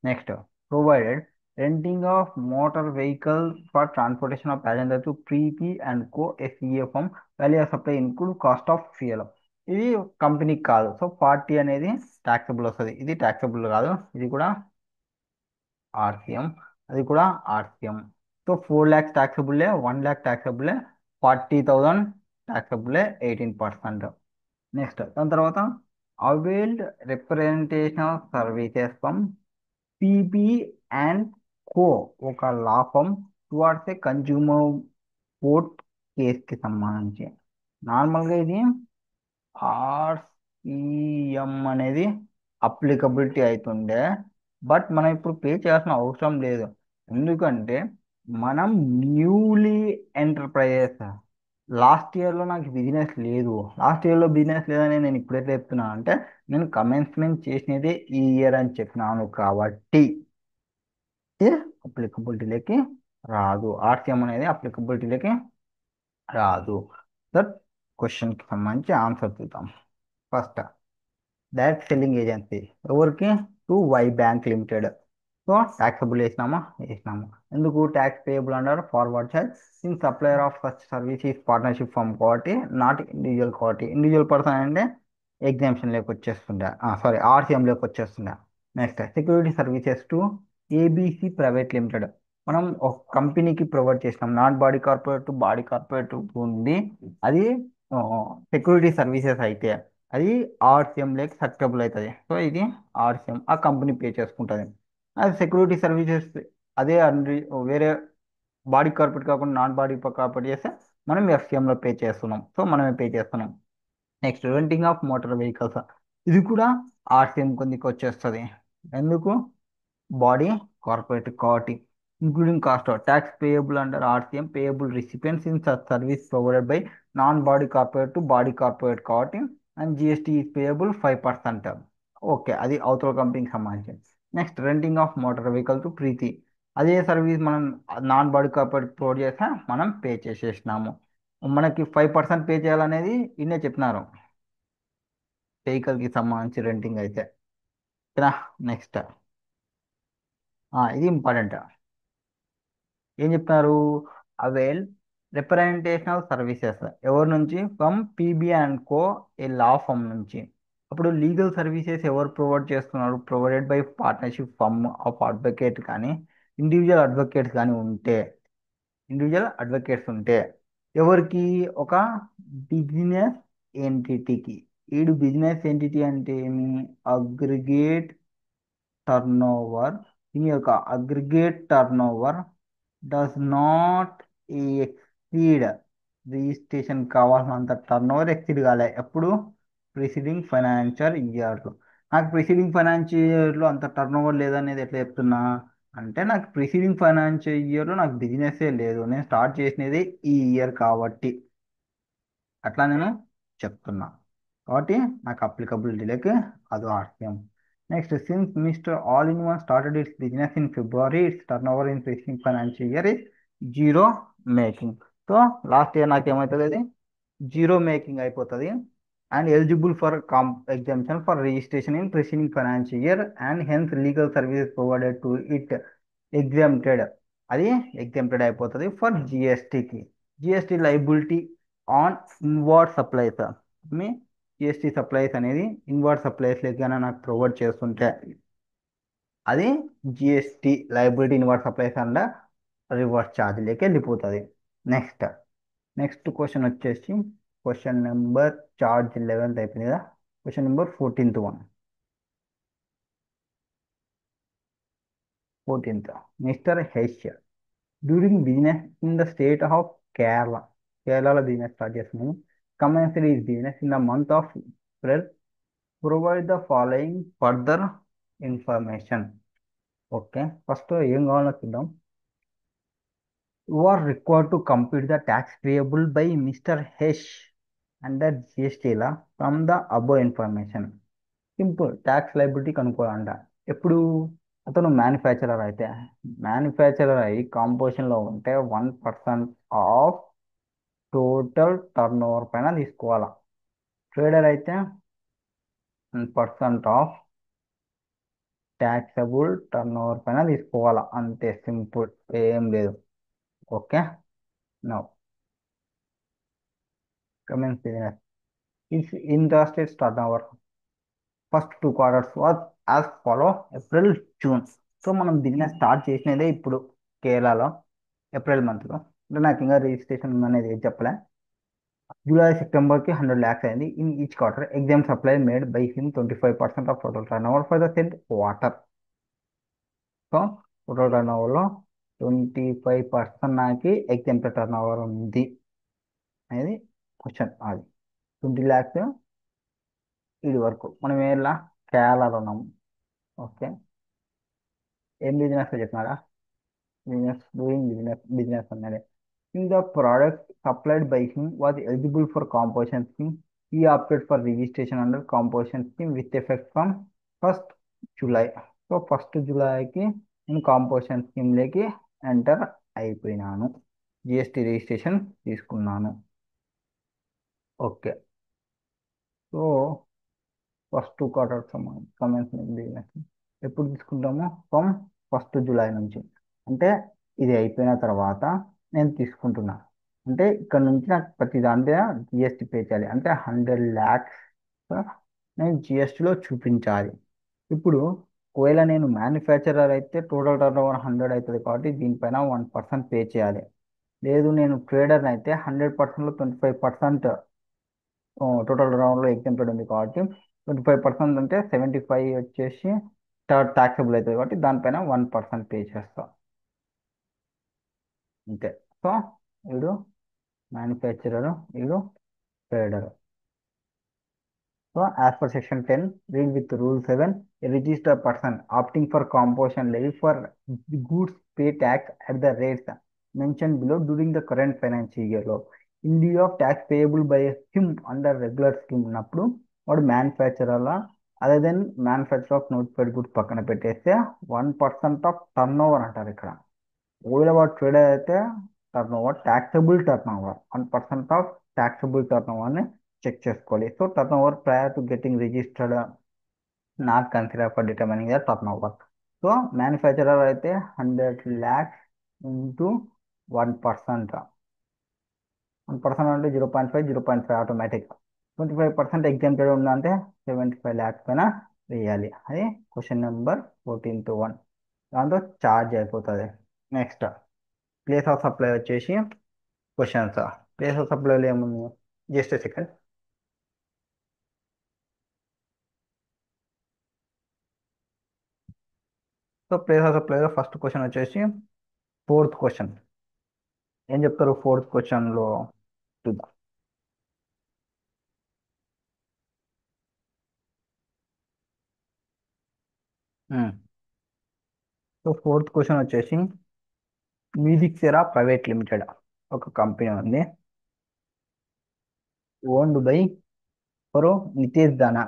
Next provided renting of motor vehicle for transportation of passenger to Preeti and co ఎస్ఈఏ firm value of supply include cost of fuel. ఇది కంపెనీకి కాదు, so 40 అనేది taxable వస్తుంది. ఇది ట్యాక్సబుల్ కాదు, ఇది కూడా ఆర్సిఎం, అది కూడా ఆర్సిఎం. సో 4 lakhs ట్యాక్సబుల్లే, 1 lakh ట్యాక్సబుల్లే, 40,000 ట్యాక్సబుల్లే, 18%. నెక్స్ట్ దాని తర్వాత availed representation services from PB and co, ఒక law firm towards a consumer court కేసుకి సంబంధించి. నార్మల్గా ఇది ఆర్సిఎం అనేది అప్లికబిలిటీ అవుతుండే, బట్ మనం ఇప్పుడు పే చేయాల్సిన అవసరం లేదు. ఎందుకంటే మనం న్యూలీ ఎంటర్ప్రైజెస్, లాస్ట్ ఇయర్లో నాకు బిజినెస్ లేదు, లాస్ట్ ఇయర్లో బిజినెస్ లేదని నేను ఇప్పుడు ఎట్లా చెప్తున్నాను అంటే, నేను కమెన్స్మెంట్ చేసినదే ఈ ఇయర్ అని చెప్పినాను కాబట్టి అప్లికబిలిటీలోకి రాదు, ఆర్సిఎం అనేది అప్లికబిలిటీలోకి రాదు. దట్ క్వశ్చన్కి సంబంధించి ఆన్సర్ చూద్దాం. ఫస్ట్ డైరెక్ట్ సెల్లింగ్ ఏజెన్సీ ఎవరికి? To Y bank limited. So taxable వేసినాము. ఎందుకు? Tax payable under forward charge in supplier of such service is partnership firm కాబట్టి, నాట్ ఇండివిజువల్ కాబట్టి. ఇండివిజువల్ పర్సన్ అంటే ఎగ్జామ్షన్ లేక వచ్చేస్తుండే, సారీ ఆర్సిఎం లేక వచ్చేస్తుండే. Next security services to ABC private limited, మనం ఒక కంపెనీకి ప్రొవైడ్ చేసినాం. నాట్ బాడీ కార్పొరేట్ ఉంది, అది సెక్యూరిటీ సర్వీసెస్ అయితే అది ఆర్సిఎం లేక సక్సెబుల్ అవుతుంది. సో ఇది ఆర్సిఎం, ఆ కంపెనీ పే చేసుకుంటుంది. అది సెక్యూరిటీ సర్వీసెస్ అదే వేరే బాడీ కార్పొరేట్ కాకుండా నాన్ బాడీ కార్పొరేట్ చేస్తే మనం ఎఫ్సిఎంలో పే చేస్తున్నాం, సో మనమే పే చేస్తున్నాం. Next renting of motor vehicles, ఇది కూడా ఆర్సిఎం కిందకి వచ్చేస్తుంది. ఎందుకు? బాడీ కార్పొరేట్ కాబట్టి, including cost of tax payable under RCM payable recipients in such service provided by non body corporate to body corporate కాబట్టి, and GST is payable 5%. Okay, అది అవతల కంపెనీకి సంబంధించి. Next renting of motor vehicle to ప్రీతి, అదే service మనం non body corporate provide చేస్తే మనం pay చేసేసినాము. మనకి 5% పే చేయాలనేది ఇన్నే చెప్పినారు వెహికల్కి సంబంధించి రెంటింగ్ అయితే. ఓకేనా? నెక్స్ట్ ఇది ఇంపార్టెంట్. ఏం చెప్తున్నారు? అవైల్ రిప్రజెంటేషనల్ సర్వీసెస్ ఎవరి నుంచి? From PB and co, a law firm నుంచి. అప్పుడు లీగల్ సర్వీసెస్ ఎవరు ప్రొవైడ్ చేస్తున్నారు? Provided by partnership firm of advocate కానీ ఇండివిజువల్ అడ్వకేట్స్ కానీ ఉంటే, ఇండివిజువల్ అడ్వకేట్స్ ఉంటే ఎవరికి? ఒక బిజినెస్ ఎంటిటీకి. ఈడు బిజినెస్ ఎంటిటీ అంటే ఏమి? Aggregate turnover. దీని యొక్క aggregate turnover does not exceed, registration కావాల్సినంత టర్నోవర్ ఎక్సీడ్ కాలే. ఎప్పుడు? ప్రిసీడింగ్ ఫైనాన్షియల్ ఇయర్లో. నాకు ప్రిసీడింగ్ ఫైనాన్షియల్ ఇయర్లో అంత టర్నోవర్ లేదనేది ఎట్లా చెప్తున్నా అంటే, నాకు ప్రిసీడింగ్ ఫైనాన్షియల్ ఇయర్లో నాకు బిజినెస్సే లేదు, నేను స్టార్ట్ చేసినది ఈ ఇయర్ కాబట్టి అట్లా నేను చెప్తున్నా. కాబట్టి నాకు అప్లికబిలిటీలోకి అది RCM. Next, since mister all in one started its business in February, its turnover in previous financial year is zero making. So last year నాకు ఏమవుతుంది? అది జీరో మేకింగ్ అయిపోతుంది. And eligible for exemption for registration in preceding financial year and hence legal services provided to it exempted. అది exempted అయిపోతుంది for జిఎస్టీకి. GST liability on inward supplies, మీ GST supplies అనేది inward supplies లేకైనా నాకు provide చేస్తుంటే అది GST liability inward supplies and reverse charge లేక వెళ్ళిపోతుంది. నెక్స్ట్ నెక్స్ట్ క్వశ్చన్ వచ్చేసి క్వశ్చన్ నెంబర్ చార్జ్ 11th అయిపోయింది కదా. Question number 14th one. 14th, mister H during business in the state of Kerala. కేరళలో బిజినెస్ స్టార్ట్ చేస్తున్నాము. Commenced is business in the month of April. Provide the following further information. Okay, first ఏం కావాలో చూద్దాం. You are required to complete the tax payable by mister H under GST law from the above information. Simple, tax liability కనుక్కోవాలంట. ఎప్పుడు? అతను manufacturer అయితే, manufacturer అయి కాంపోజిషన్లో ఉంటే 1% of total turn over పైన తీసుకోవాలా. ట్రేడర్ అయితే 1% ఆఫ్ ట్యాక్సబుల్ టర్న్ ఓవర్ పైన తీసుకోవాలా. అంతే, సింపుల్, ఏం లేదు. Okay, now coming business if interested turn over first 2 quarters was as follow April June. So మనం బిజినెస్ స్టార్ట్ చేసినదే ఇప్పుడు కేరళలో ఏప్రిల్ మంత్లో. అంటే నాకు ఇంకా రిజిస్ట్రేషన్ అనేది ఏం చెప్పలే. జూలై సెప్టెంబర్కి 100 lakhs అయింది. In each quarter exempt supply made by him 25% of total turnover for the said quarter. So total టర్న్ ఓవర్లో 25% నాకు ఎగ్జామ్ టర్న్ ఓవర్ ఉంది అనేది క్వశ్చన్. అది 20 lakhs. ఇది వరకు మనం ఎలా కేరళలో ఉన్నాము. ఓకే, ఏం బిజినెస్ చెప్పినారా? బిజినెస్, డూయింగ్ బిజినెస్ అన్నది. In the product supplied by him was eligible for composition scheme. He opted for registration under composition scheme with effect from 1st July. So 1st జూలైకి నేను composition స్కీమ్లోకి enter అయిపోయినాను, GST registration తీసుకున్నాను. Okay, so first 2 quarters commencement business ఎప్పుడు తీసుకుంటాము? From 1st July నుంచి. అంటే ఇది అయిపోయిన తర్వాత నేను తీసుకుంటున్నా. అంటే ఇక్కడ నుంచి నాకు ప్రతి దాంట్లో జిఎస్టీ పే చేయాలి. అంటే 100 lakhs నేను జిఎస్టీలో చూపించాలి. ఇప్పుడు ఒకవేళ నేను మ్యానుఫ్యాక్చరర్ అయితే టోటల్ టర్న్ ఓవర్ 100 అవుతుంది కాబట్టి దీనిపైన 1% పే చేయాలి. లేదు నేను ట్రేడర్ అయితే 100%లో 25% టోటల్ రౌండ్లో ఎగ్జామ్టెడ్ ఉంది కాబట్టి 25% అంటే 75 వచ్చేసి థర్డ్ ట్యాక్సబుల్ అవుతుంది కాబట్టి దానిపైన 1% పే చేస్తాం. అంతే. సో వీడు మ్యానుఫ్యాక్చరర్, వీడు trader. So, as per section 10, read with rule 7, a registered person opting for composition levy for goods pay tax at the rates mentioned below during the current financial year లో in lieu of tax payable by him under regular scheme ఉన్నప్పుడు వాడు manufacturer అదే then manufacture of notified goods పక్కన పెట్టేస్తే 1% of turn over అంటారు ఇక్కడ. ఒకవేళ వాడు ట్రేడర్ అయితే turnover taxable turnover 1% ఆఫ్ ట్యాక్సబుల్ టర్న్ ఓవర్ని చెక్ చేసుకోవాలి. So turnover prior to getting registered not consider for determining the turnover. So manufacturer అయితే 100 lakhs ఇంటూ 1%. 1% అంటే 0.5, 0.5 ఆటోమేటిక్. 25% ఎగ్జామ్టెడ్ ఉందంటే 75 lakhs పైన వేయాలి. అది క్వశ్చన్ నెంబర్ 14-1. దాంతో ఛార్జ్ అయిపోతుంది. నెక్స్ట్ ప్లేస్ ఆఫ్ సప్లై వచ్చేసి క్వశ్చన్స్. ప్లేస్ ఆఫ్ సప్లైలో ఏముంది, just second. So place of సప్లైలో ఫస్ట్ క్వశ్చన్ వచ్చేసి ఫోర్త్ క్వశ్చన్. ఏం చెప్తారు ఫోర్త్ క్వశ్చన్లో చూద్దాం. సో ఫోర్త్ క్వశ్చన్ వచ్చేసి మ్యూజిక్సెరా ప్రైవేట్ లిమిటెడ్ ఒక కంపెనీ ఉంది, ఓన్డ్ బై ఎవరు, Nitesh Dana,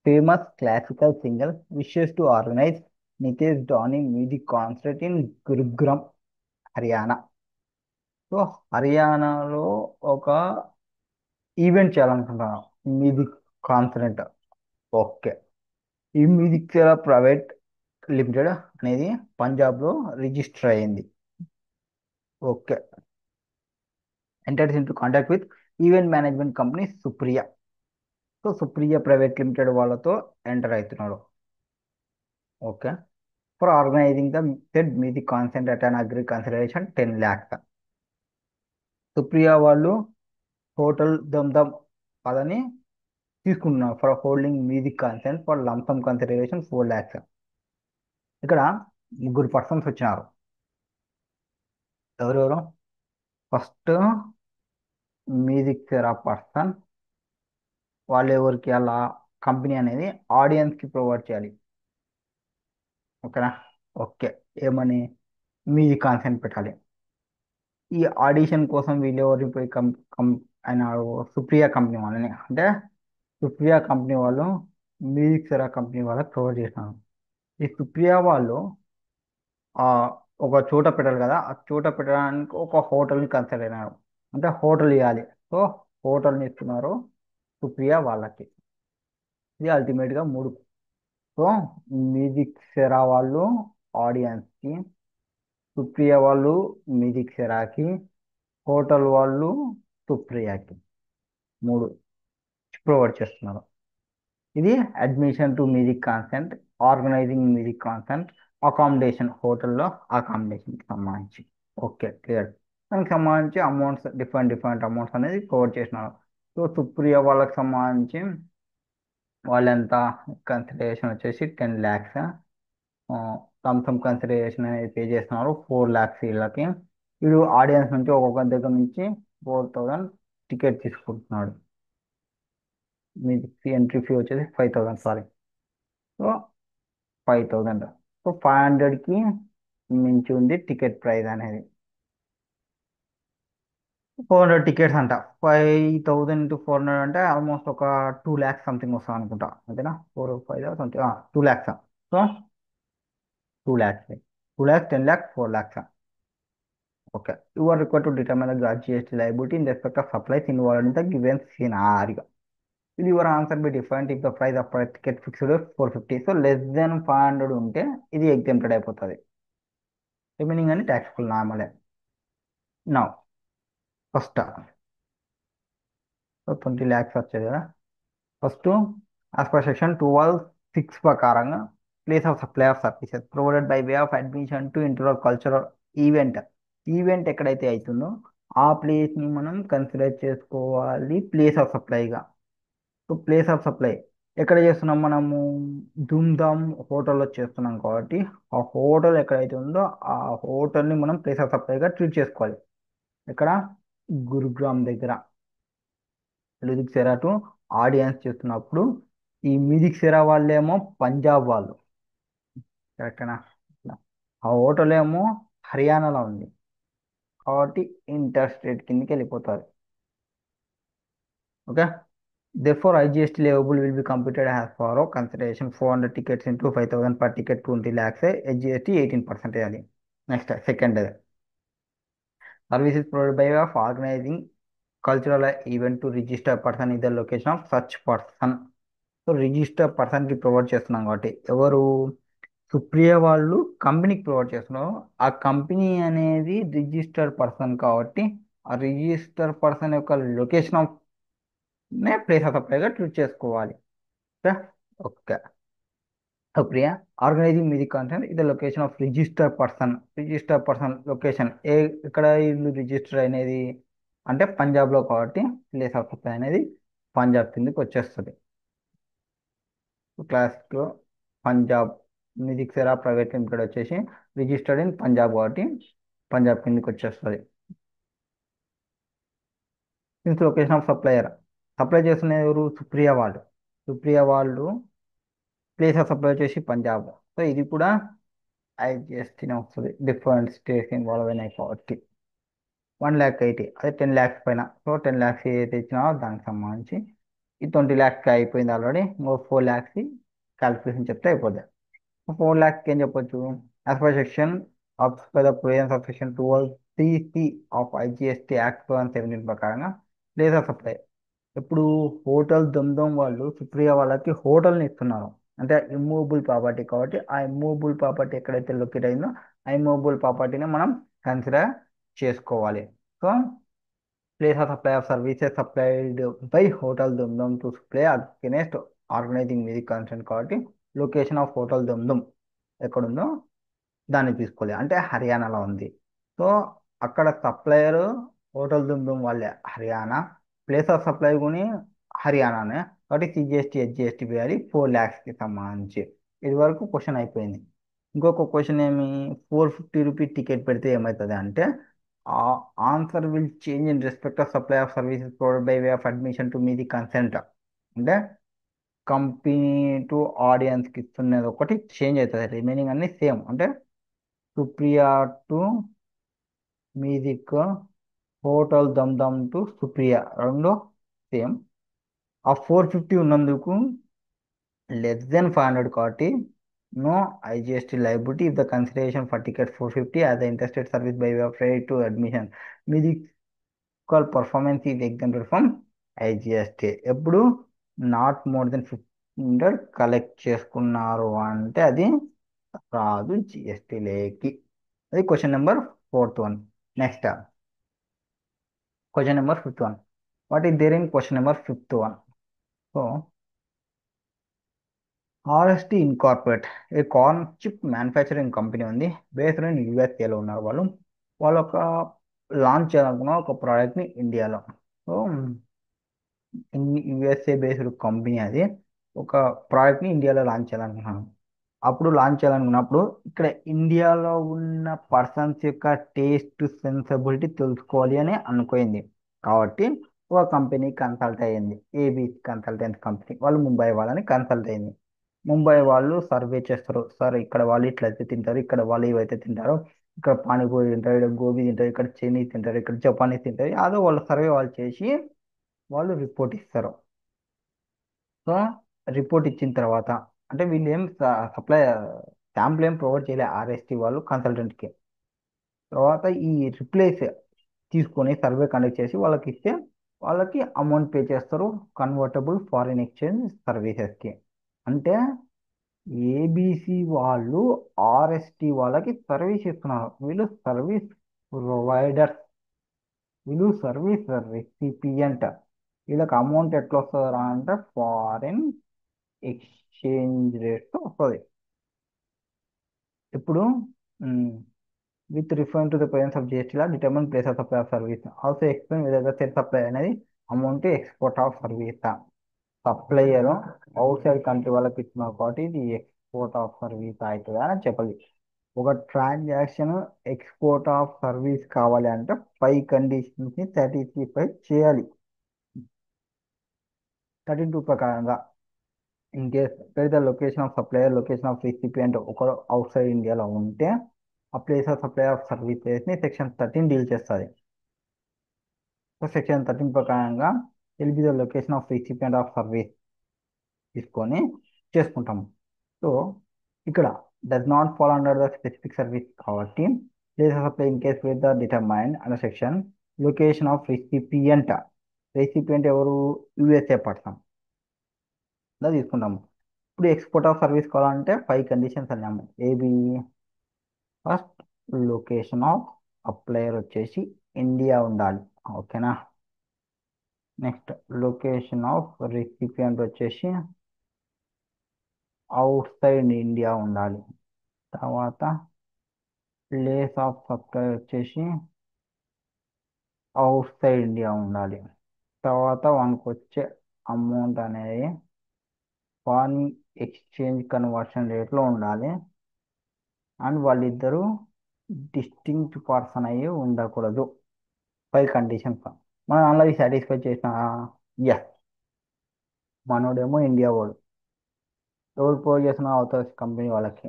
famous classical singer, wishes to organize Nitesh Dani music concert in Gurugram, Haryana. సో హర్యానాలో ఒక ఈవెంట్ చేయాలనుకుంటున్నాను, మ్యూజిక్ కాన్సర్ట్. ఓకే. ఈ మ్యూజిక్ ప్రైవేట్ లిమిటెడ్ అనేది పంజాబ్లో రిజిస్టర్ అయ్యింది. Okay. Enters into contact with event management company Supriya. So Supriya private limited వాళ్ళతో ఎంటర్ అవుతున్నాడు. Okay. For organising the said music concert at an agreed consideration 10 lakhs. సుప్రియా వాళ్ళు hotel Dum Dum వాళ్ళని తీసుకుంటున్నారు for holding music concert for lump sum consideration 4 lakhs. ఇక్కడ ముగ్గురు persons వచ్చినారు. ఎవరెవరు, ఫస్ట్ మ్యూజిక్ సెరా పర్సన్, వాళ్ళు ఎవరికి అలా కంపెనీ అనేది ఆడియన్స్కి ప్రొవైడ్ చేయాలి. ఓకేనా. ఓకే. ఏమని మ్యూజిక్ కాన్సెంట్ పెట్టాలి. ఈ ఆడిషన్ కోసం వీళ్ళు ఎవరిని పోయి ఆయన సుప్రియా కంపెనీ వాళ్ళని, అంటే సుప్రియా కంపెనీ వాళ్ళు మ్యూజిక్ సెరా కంపెనీ వాళ్ళకి ప్రొవైడ్ చేసినారు. ఈ సుప్రియా వాళ్ళు ఆ ఒక చోట పెట్టాలి కదా, ఆ చోట పెట్టడానికి ఒక హోటల్ని కన్సిడర్ అయినారు, అంటే హోటల్ ఇవ్వాలి. సో హోటల్ని ఇస్తున్నారు సుప్రియా వాళ్ళకి. ఇది అల్టిమేట్గా మూడు. సో మ్యూజిక్ సెరా వాళ్ళు ఆడియన్స్కి, సుప్రియ వాళ్ళు మ్యూజిక్ సెరాకి, హోటల్ వాళ్ళు సుప్రియకి, మూడు ప్రొవైడ్ చేస్తున్నారు. ఇది admission to music concert, organising music concert, accommodation హోటల్లో అకామిడేషన్కి సంబంధించి. Okay clear. దానికి సంబంధించి అమౌంట్స్ డిఫరెంట్ డిఫరెంట్ అమౌంట్స్ అనేది ప్రొవైడ్ చేసినారు. సో సుప్రియ వాళ్ళకి సంబంధించి వాళ్ళెంత కన్సిడరేషన్ వచ్చేసి 10 lakhs. థమ్సమ్ కన్సిడరేషన్ అనేది పే చేస్తున్నారు 4 lakhs వీళ్ళకి. వీడు ఆడియన్స్ నుంచి ఒక్కొక్క దగ్గర నుంచి 4,000 టికెట్ తీసుకుంటున్నాడు. మీ ఎంట్రీ ఫీ వచ్చేసి 5,000, సారీ. సో 5,000. సో 500కి మించి ఉంది టికెట్ ప్రైస్ అనేది. 400 టికెట్స్ అంట. 5,000 into 400 అంటే ఆల్మోస్ట్ ఒక 2 lakhs సంథింగ్ వస్తుంది అనుకుంటా, అంతేనా. 4 5 something 2 lakhs. So 2 lakhs, 2 lakhs, 10 lakhs, 4 lakhs. Okay. You are required to determine the gross GST liability in respect of supplies involved in the given scenario. Will your answer be different if the price of a ticket fixed is 450? So less than 500 ఉంటే ఇది exempted అయిపోతుంది. Remaining అని taxable నార్మలే. Now, first 20 lakhs వచ్చేది కదా. First as per section 12(6) ప్రకారంగా place of supply of services provided by way of admission to inter cultural event. Event ఎక్కడైతే అవుతుందో ఆ ప్లేస్ని మనం కన్సిడర్ చేసుకోవాలి ప్లేస్ ఆఫ్ సప్లైగా. సో ప్లేస్ ఆఫ్ సప్లై ఎక్కడ చేస్తున్నాం మనము? ధూమ్ధామ్ హోటల్లో చేస్తున్నాం కాబట్టి ఆ హోటల్ ఎక్కడైతే ఉందో ఆ హోటల్ని మనం ప్లేస్ ఆఫ్ సప్లైగా ట్రీట్ చేసుకోవాలి. ఇక్కడ గురుగ్రామ్ దగ్గర లిరిక్ సెరా టు ఆడియన్స్ చేస్తున్నప్పుడు ఈ మ్యూజిక్ సెరా వాళ్ళేమో పంజాబ్ వాళ్ళు, కరెక్టేనా? ఆ హోటల్ ఏమో హర్యానాలో ఉంది కాబట్టి ఇంటర్ స్టేట్ కిందకి వెళ్ళిపోతారు. Okay. Therefore, IGST liable will be computed as follow consideration 400 tickets into 5,000 per ticket 20 lakhs GST 18% అది. Next, second, services provided by of organizing cultural event to register person in the location of such person. So register పర్సన్కి provide చేస్తున్నాం కాబట్టి ఎవరు? సుప్రియ వాళ్ళు కంపెనీకి provide చేస్తున్నారు. ఆ company అనేది రిజిస్టర్ పర్సన్ కాబట్టి ఆ రిజిస్టర్ పర్సన్ యొక్క లొకేషన్ ఆఫ్ నే ప్లేస్ ఆఫ్ సప్లైగా ట్రీట్ చేసుకోవాలి. Okay. Okay. Supriya organizing music concert ఇది location of register person location ఇక్కడ ఇల్లు రిజిస్టర్ అనేది అంటే పంజాబ్లో కాబట్టి ప్లేస్ ఆఫ్ సప్లై అనేది పంజాబ్ కిందకి వచ్చేస్తుంది. క్లాస్లో Punjab music Cera private limited వచ్చేసి రిజిస్టర్డ్ ఇన్ పంజాబ్ కాబట్టి పంజాబ్ కిందకి వచ్చేస్తుంది. Since location of supplier supply చేస్తున్న ఎవరు? సుప్రియ వాళ్ళు ప్లేస్ ఆఫ్ సప్లై వచ్చేసి పంజాబ్. సో ఇది కూడా ఐజిఎస్టీనే వస్తుంది. డిఫరెంట్ స్టేట్స్ ఇన్వాల్వ్ అయినాయి కాబట్టి 1,80,000 అదే 10 lakhs పైన. సో 10 lakhs ఏదైతే ఇచ్చినా దానికి సంబంధించి ఈ 20 lakhs అయిపోయింది ఆల్రెడీ. ఇంకో 4 lakhs క్యాల్కులేషన్ చెప్తే అయిపోద్ది. 4 lakhs ఏం చెప్పొచ్చు? As per section of by the provisions of section 12(3)(c) of IGST act 2017 ప్రకారంగా ప్లేస్ ఆఫ్ సప్లై ఇప్పుడు హోటల్ దమ్దమ్ వాళ్ళు సుప్రియ వాళ్ళకి హోటల్ని ఇస్తున్నారు అంటే ఇమ్మూవబుల్ ప్రాపర్టీ కాబట్టి ఆ ఇమ్మూవబుల్ ప్రాపర్టీ ఎక్కడైతే లొకేట్ అయిందో ఆ ఇమ్మూవబుల్ ప్రాపర్టీని మనం కన్సిడర్ చేసుకోవాలి. So place of supply of services supplied by hotel Dumdum to supply against organizing music concert కాబట్టి లొకేషన్ ఆఫ్ హోటల్ దమ్దమ్ ఎక్కడుందో దాన్ని తీసుకోవాలి అంటే హర్యానాలో ఉంది. సో అక్కడ సప్లయర్ హోటల్ దుమ్దుమ్ వాళ్ళే హర్యానా, ప్లేస్ ఆఫ్ సప్లై కొని హర్యానానే కాబట్టి సిజిఎస్టీ హెచ్జిఎస్టీ వేయాలి 4 lakhsకి సంబంధించి. ఇది వరకు క్వశ్చన్ అయిపోయింది. ఇంకొక క్వశ్చన్ ఏమి? 450 రూపీ టికెట్ పెడితే ఏమవుతుంది అంటే ఆ answer will change in respect of supply of services provide by way of admission to me the concert అంటే కంపెనీ టు ఆడియన్స్కి ఇస్తున్నది ఒకటి చేంజ్ అవుతుంది, రిమైనింగ్ అన్ని సేమ్ అంటే Supriya to music, hotel Dum Dum to Supriya రెండు సేమ్. ఆ 450 ఉన్నందుకు less than 500 కాబట్టి no IGST liability if the consideration for ticket 450 as the interstate service by way of right to admission musical performance is example from IGST. ఎప్పుడు not more than 500 collect చేసుకున్నారు అంటే అది రాదు GST లేకి. అది question number 4th 1. Next question number 5th 1. What is there in question number 5th 1? So RST incorporate a corn chip manufacturing company ఉంది. Based in యూఎస్ఏలో ఉన్నారు వాళ్ళు. వాళ్ళు ఒక లాంచ్ చేయాలనుకున్న ఒక ప్రోడక్ట్ని ఇండియాలో. సో యుఎస్ఏ బేస్డ్ కంపెనీ అది ఒక ప్రోడక్ట్ని ఇండియాలో లాంచ్ చేయాలనుకున్నాను. అప్పుడు లాంచ్ చేయాలనుకున్నప్పుడు ఇక్కడ ఇండియాలో ఉన్న పర్సన్స్ యొక్క టేస్ట్ సెన్సిబిలిటీ తెలుసుకోవాలి అని అనుకోయింది కాబట్టి ఒక కంపెనీ కన్సల్ట్ అయ్యింది. ఏబీ కన్సల్టెన్స్ కంపెనీ వాళ్ళు ముంబై వాళ్ళని కన్సల్ట్ అయింది. ముంబై వాళ్ళు సర్వే చేస్తారు. సార్ ఇక్కడ వాళ్ళు ఇట్లయితే తింటారు, ఇక్కడ వాళ్ళు ఇవైతే తింటారు, ఇక్కడ పానీపూరి తింటారు, ఇక్కడ గోబీ తింటారు, ఇక్కడ చైనీస్ తింటారు, ఇక్కడ జపానీస్ తింటారు. అదో వాళ్ళ సర్వే వాళ్ళు చేసి వాళ్ళు రిపోర్ట్ ఇస్తారు. సో రిపోర్ట్ ఇచ్చిన తర్వాత అంటే వీళ్ళు ఏం సప్లై శాంపుల్ ఏం ప్రొవైడ్ చేయలే ఆర్ఎస్టీ వాళ్ళు కన్సల్టెంట్కి. తర్వాత ఈ రిప్లేస్ తీసుకొని సర్వే కండక్ట్ చేసి వాళ్ళకి ఇస్తే వాళ్ళకి అమౌంట్ పే చేస్తారు కన్వర్టబుల్ ఫారిన్ ఎక్స్చేంజ్ సర్వీసెస్కి. అంటే ఏబీసీ వాళ్ళు ఆర్ఎస్టీ వాళ్ళకి సర్వీస్ ఇస్తున్నారు. వీళ్ళు సర్వీస్ రెసిపియంట్. వీళ్ళకి అమౌంట్ ఎట్లా వస్తుందా అంటే ఫారిన్ ఎక్స్చేంజ్ రేట్తో వస్తుంది. ఇప్పుడు with refer to the presence of GST law determine place of supply of service. Also explain whether the said supply అనేది amount export of service. Supplier out side country వాళ్ళకి ఇచ్చిన కాబట్టి ఇది ఎక్స్పోర్ట్ ఆఫ్ సర్వీస్ అవుతుంది అని చెప్పాలి. ఒక transaction export of service కావాలి అంటే 5 కండిషన్స్ని 33 చేయాలి. 32 ప్రకారంగా in case the location of supplier, location of recipient ఒక అవుట్ సైడ్ ఇండియాలో ఉంటే ఆ ప్లేస్ ఆఫ్ సప్లై ఆఫ్ సర్వీసెస్ని సెక్షన్ 13 డీల్ చేస్తుంది. సో సెక్షన్ 13 ప్రకారంగా ఎల్ బి the location of recipient of service తీసుకొని చేసుకుంటాము. సో ఇక్కడ does not fall under the specific service కాబట్టి place of supply in case with the determine under section location of recipient. Recipient ఎవరు? USA person తీసుకుంటాము. ఇప్పుడు ఎక్స్పోర్ట్ ఆఫ్ సర్వీస్ కావాలంటే 5 conditions అన్నాము. AB first location of అప్లయర్ వచ్చేసి India ఉండాలి. ఓకేనా. Next location of recipient వచ్చేసి అవుట్ సైడ్ ఇండియా ఉండాలి. తర్వాత ప్లేస్ ఆఫ్ సప్లై వచ్చేసి అవుట్ సైడ్ ఇండియా ఉండాలి. తర్వాత వానికి వచ్చే అమౌంట్ అనేది ఫారిన్ ఎక్స్చేంజ్ కన్వర్షన్ రేట్లో ఉండాలి. అండ్ వాళ్ళిద్దరూ డిస్టింక్ట్ పర్సన్ అయ్యి ఉండకూడదు. 5 కండిషన్స్ మనం ఆల్రెడీ సాటిస్ఫై చేసిన. ఎస్, మనోడేమో ఇండియా వాడు. ఎవరు ప్రొవైడ్ చేసిన? అవుతారు కంపెనీ వాళ్ళకి.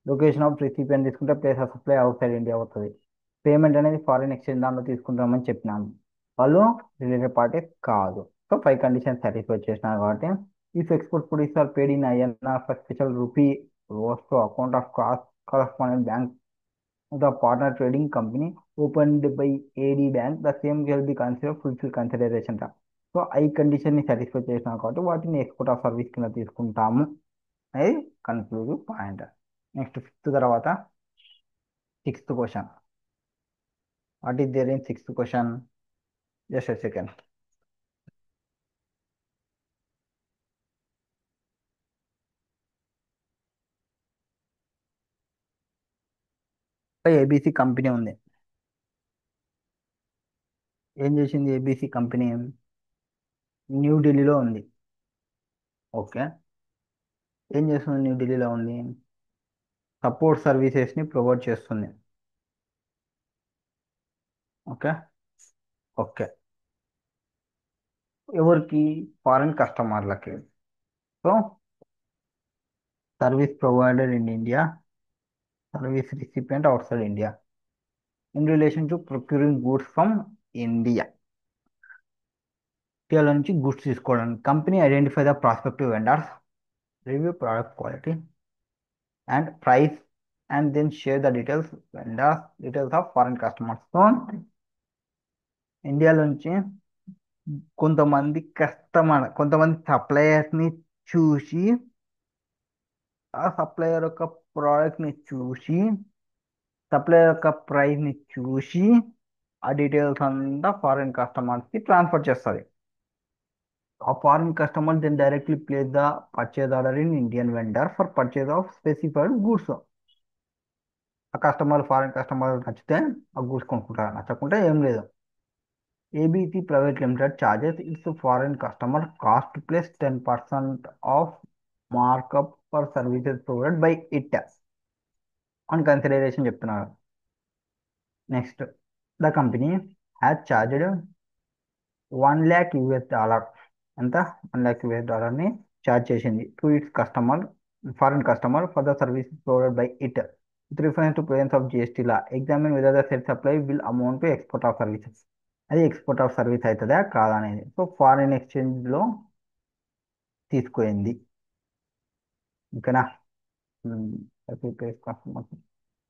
లొకేషన్ ఆఫ్ రిసిపియంట్ తీసుకుంటే place of supply outside India అవుతుంది. పేమెంట్ అనేది ఫారిన్ ఎక్స్చేంజ్ దాంట్లో తీసుకుంటామని చెప్పినాము. వాళ్ళు రిలేటెడ్ పార్టీ కాదు. సో 5 కండిషన్స్ సాటిస్ఫై చేసినారు కాబట్టి if export produce or paid in INR for special rupee రోస్ టు account of correspondent bank the partner trading company opened by AD Bank, the same will be considered fulfill consideration. So 5 కండిషన్ని satisfy చేసినాం కాబట్టి వాటిని export of service కింద తీసుకుంటాము అనేది conclusive point. Next fifth తర్వాత 6th question. What is there in 6th question? Just a second. ABC company ఉంది. ఏం చేసింది ఏబీసీ కంపెనీ? న్యూఢిల్లీలో ఉంది. ఓకే. ఏం చేస్తుంది? న్యూఢిల్లీలో ఉంది, సపోర్ట్ సర్వీసెస్ని ప్రొవైడ్ చేస్తుంది. ఓకే. ఓకే. ఎవరికి? ఫారెన్ కస్టమర్లకి. So service provider in India, service recipient outside India in relation to procuring goods from India. ఇండియాలో నుంచి గుడ్స్ తీసుకోవడానికి company identify the prospective vendors, review product quality and price and then share the details of foreign customers. So ఇండియాలో నుంచి కొంతమంది సప్లయర్స్ని చూసి ఆ supplier యొక్క ప్రోడక్ట్ని చూసి సప్లయర్ యొక్క ప్రైస్ని చూసి ఆ డీటెయిల్స్ అంతా ఫారిన్ కస్టమర్స్కి ట్రాన్స్ఫర్ చేస్తుంది. ఆ foreign customer then directly place the purchase order in Indian vendor for purchase of specified goods. ఆ ఫారిన్ కస్టమర్ నచ్చితే ఆ గూడ్స్ కొనుక్కుంటారు, నచ్చకుంటే ఏం లేదు. ABC private limited charges its foreign customer cost plus 10% of markup for services provided by it on consideration చెప్తున్నారు. Next the company has charged $1 lakh. ఎంత? $1 lakh ని ఛార్జ్ చేసింది to its foreign customer for the service provided by it with reference to provisions of GST law. Examine whether the set supply will amount to export of services. అది export of service అవుతుందా కాదా అనేది. So foreign ఎక్స్చేంజ్లో తీసుకుంది. ఓకేనా.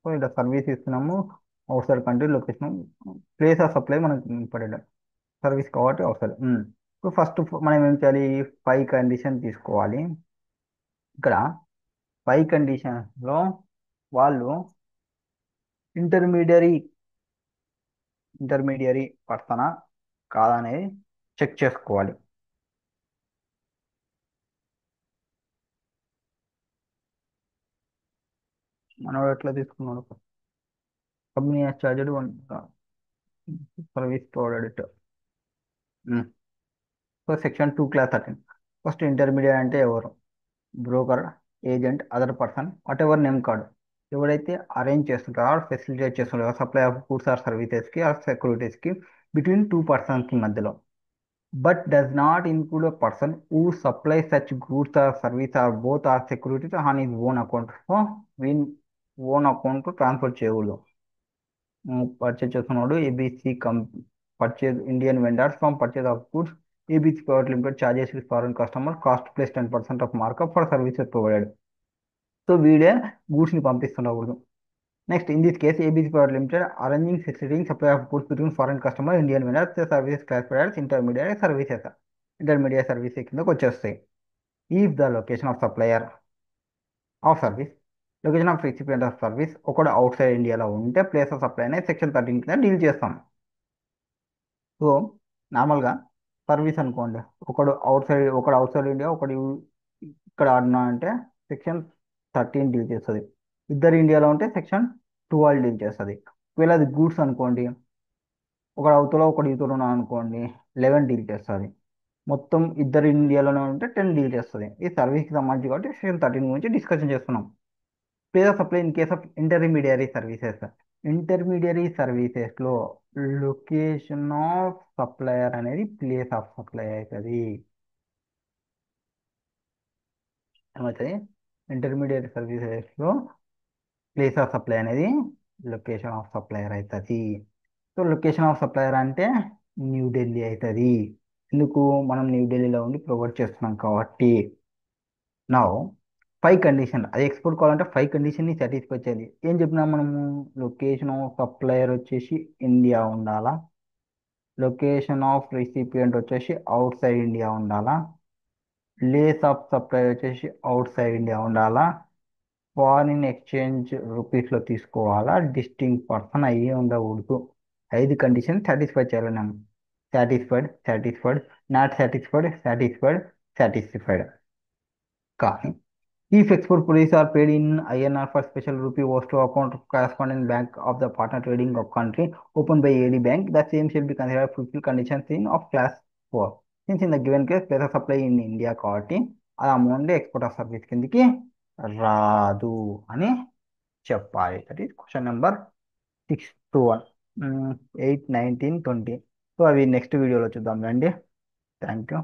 So ఇలా service ఇస్తున్నాము out side country location, place of supply మనకి important. Service కాబట్టి అవసరం. ఇప్పుడు ఫస్ట్ మనం ఏం చేయాలి? 5 కండిషన్ తీసుకోవాలి. ఇక్కడ 5 కండిషన్స్లో వాళ్ళు ఇంటర్మీడియరీ పర్సనా కాదనేది చెక్ చేసుకోవాలి. మనోడు ఎట్లా తీసుకున్నాడు? Company charged service provided. So section 2 class 13. First intermediate అంటే ఎవరు? Broker, agent, other person, whatever name called, ఎవరైతే అరేంజ్ చేస్తుంటారో ఫెసిలిటేట్ చేస్తుంటారో సప్లై ఆఫ్ గూడ్స్ ఆర్ సర్వీసెస్కి ఆర్ సెక్యూరిటీస్కి బిట్వీన్ టూ పర్సన్స్కి మధ్యలో, but does not include a person who supply such goods or service or both or securities on his own account. So వీన్ own account transfer చేయకూడదు. Purchase చేస్తున్నాడు ABC purchase Indian vendors from purchase of goods, ABC private limited charges with foreign customer cost plus 10% of markup for services provided. So వీడే గూడ్స్ని పంపిస్తుండకూడదు. Next, in this case ABC private limited arranging facilitating supply of goods between foreign customer Indian vendors services classified intermediate services. Intermediate service కిందకి వచ్చేస్తాయి. If the location of supplier of service, location of recipient of service ఒకటి outside ఇండియాలో ఉంటే place of supply అనేది section 13 కింద deal చేస్తాం. So నార్మల్గా service అనుకోండి, ఒకడు అవుట్ సైడ్ ఇండియా, ఒకడు ఇక్కడ ఆడినా అంటే సెక్షన్ 13 డీల్ చేస్తుంది. ఇద్దరు ఇండియాలో ఉంటే సెక్షన్ 12 డీల్ చేస్తుంది. ఒకవేళ అది గూడ్స్ అనుకోండి, ఒకడు అవుతులో ఒకడు ఇతులో ఉన్నా అనుకోండి 11 డీల్ చేస్తుంది. మొత్తం ఇద్దరు ఇండియాలోనే ఉంటే 10 డీల్ చేస్తుంది. ఈ సర్వీస్కి సంబంధించి కాబట్టి సెక్షన్ 13 గురించి డిస్కషన్ చేస్తున్నాం. Place of supply in case of intermediary services. Intermediary సర్వీసెస్లో లొకేషన్ ఆఫ్ సప్లయర్ అనేది ప్లేస్ ఆఫ్ సప్లై అవుతుంది. ఏమవుతుంది? ఇంటర్మీడియట్ సర్వీసెస్లో ప్లేస్ ఆఫ్ సప్లై అనేది లొకేషన్ ఆఫ్ సప్లయర్ అవుతుంది. సో లొకేషన్ ఆఫ్ సప్లయర్ అంటే న్యూఢిల్లీ అవుతుంది. ఎందుకు? మనం న్యూఢిల్లీలో ఉండి ప్రొవైడ్ చేస్తున్నాం కాబట్టి. నా 5 కండిషన్, అది ఎక్స్పోర్ట్ కావాలంటే 5 కండిషన్ని సాటిస్ఫై చేయాలి. ఏం చెప్పినాం మనము? లొకేషన్ ఆఫ్ సప్లయర్ వచ్చేసి ఇండియా ఉండాలా, లొకేషన్ ఆఫ్ రిసిపియంట్ వచ్చేసి అవుట్ సైడ్ ఇండియా ఉండాలా, ప్లేస్ ఆఫ్ సప్లై వచ్చేసి అవుట్ సైడ్ ఇండియా ఉండాలా, ఫారిన్ ఎక్స్చేంజ్ రూపీస్లో తీసుకోవాలా, డిస్టింగ్ పర్సన్ అయ్యి ఉండకూడదు. 5 కండిషన్ సాటిస్ఫై చేయాలి మనం. Satisfied, satisfied, not satisfied, satisfied, satisfied. కానీ if export police are paid in INR for special rupee was to account of corresponding bank of the partner trading of country opened by AD bank, the same shall be considered fulfill conditions in of class 4. Since in the given case place of supply in India కాబట్టి ఆ amount export of service కిందకి రాదు అని చెప్పాలి. That is question number 6 to 1, 8, 19, 20. So అవి next వీడియోలో చూద్దాం రండి. Thank you.